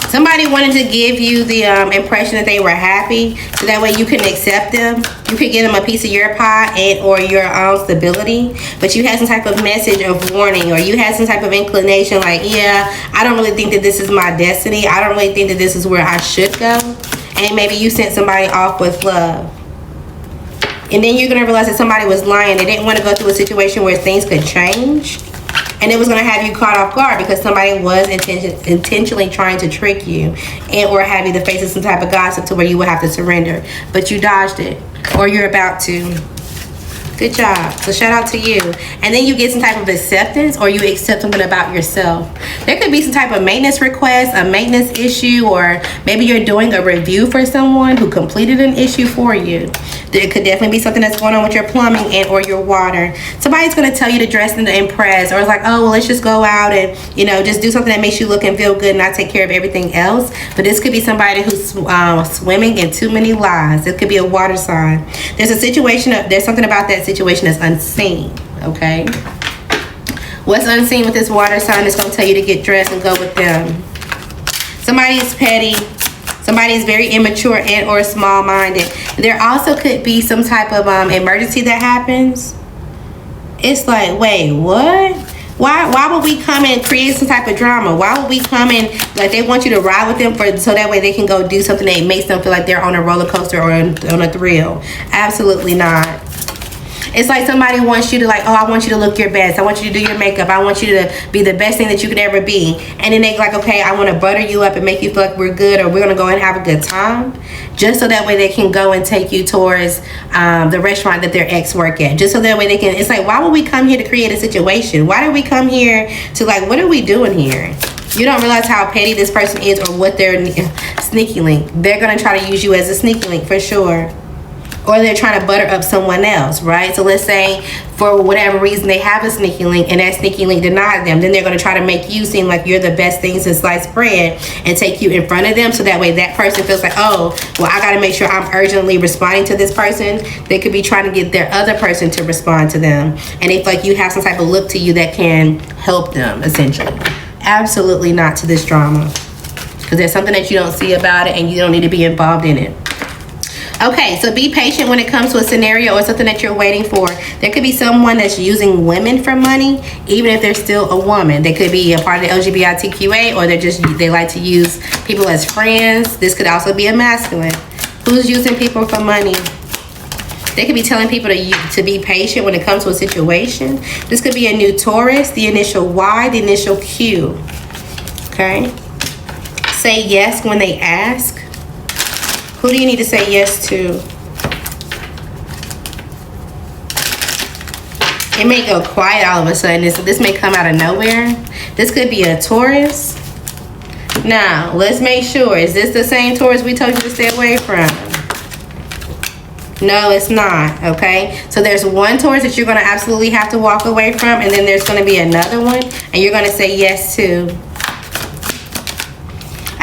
Somebody wanted to give you the impression that they were happy, so that way you can accept them. You could give them a piece of your pie and or your own stability, but you had some type of message of warning, or you had some type of inclination like, yeah, I don't really think that this is my destiny. I don't really think that this is where I should go. And maybe you sent somebody off with love. And then you're going to realize that somebody was lying. They didn't want to go through a situation where things could change. And it was going to have you caught off guard because somebody was intentionally trying to trick you and or have you to face some type of gossip to where you would have to surrender. But you dodged it, or you're about to. Good job. So shout out to you. And then you get some type of acceptance, or you accept something about yourself. There could be some type of maintenance request, a maintenance issue, or maybe you're doing a review for someone who completed an issue for you. There could definitely be something that's going on with your plumbing and or your water. Somebody's going to tell you to dress and to impress, or it's like, oh, well, let's just go out and, you know, just do something that makes you look and feel good and not take care of everything else. But this could be somebody who's swimming in too many lies. It could be a water sign. There's a situation, there's something about that situation that's unseen, okay? What's unseen with this water sign is going to tell you to get dressed and go with them. Somebody's petty. Somebody's very immature and or small-minded. There also could be some type of emergency that happens. It's like, wait, what? Why would we come and create some type of drama? Why would we come and, like, they want you to ride with them so that way they can go do something that makes them feel like they're on a roller coaster or on a thrill? Absolutely not. It's like somebody wants you to, like, oh, I want you to look your best. I want you to do your makeup. I want you to be the best thing that you could ever be. And then they like, okay, I want to butter you up and make you feel like we're good, or we're going to go and have a good time. Just so that way they can go and take you towards the restaurant that their ex work at. Just so that way they can, it's like, why would we come here to create a situation? Why did we come here to, like, what are we doing here? You don't realize how petty this person is, or what their sneaky link. They're going to try to use you as a sneaky link for sure. Or they're trying to butter up someone else, right? So let's say for whatever reason they have a sneaky link and that sneaky link denied them. Then they're going to try to make you seem like you're the best thing since sliced bread and take you in front of them. So that way that person feels like, oh, well, I got to make sure I'm urgently responding to this person. They could be trying to get their other person to respond to them. And if like you have some type of look to you that can help them, essentially. Absolutely not to this drama. Because there's something that you don't see about it and you don't need to be involved in it. Okay, so be patient when it comes to a scenario or something that you're waiting for. There could be someone that's using women for money, even if they're still a woman. They could be a part of the LGBTQA, or they like to use people as friends. This could also be a masculine. Who's using people for money? They could be telling people to be patient when it comes to a situation. This could be a new Taurus, the initial Y, the initial Q. Okay? Say yes when they ask. Who do you need to say yes to? It may go quiet all of a sudden. This may come out of nowhere. This could be a Taurus. Now, let's make sure. Is this the same Taurus we told you to stay away from? No, it's not, okay? So there's one Taurus that you're going to absolutely have to walk away from, and then there's going to be another one, and you're going to say yes to.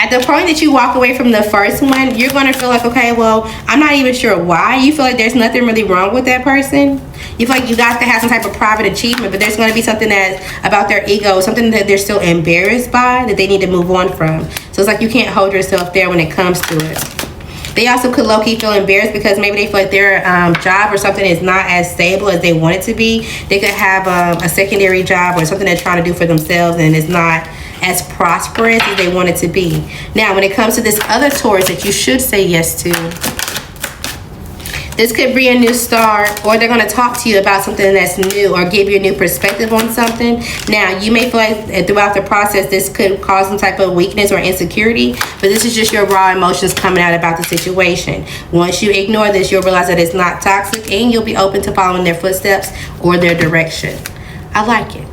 At the point that you walk away from the first one, you're going to feel like, okay, well, I'm not even sure why. You feel like there's nothing really wrong with that person. You feel like you got to have some type of private achievement, but there's going to be something that's about their ego, something that they're still embarrassed by, that they need to move on from. So it's like you can't hold yourself there when it comes to it. They also could low-key feel embarrassed because maybe they feel like their job or something is not as stable as they want it to be. They could have a secondary job or something they're trying to do for themselves, and it's not as prosperous as they want it to be. Now, when it comes to this other Taurus that you should say yes to, this could be a new start, or they're going to talk to you about something that's new or give you a new perspective on something. Now, you may feel like throughout the process this could cause some type of weakness or insecurity, but this is just your raw emotions coming out about the situation. Once you ignore this, you'll realize that it's not toxic, and you'll be open to following their footsteps or their direction. I like it.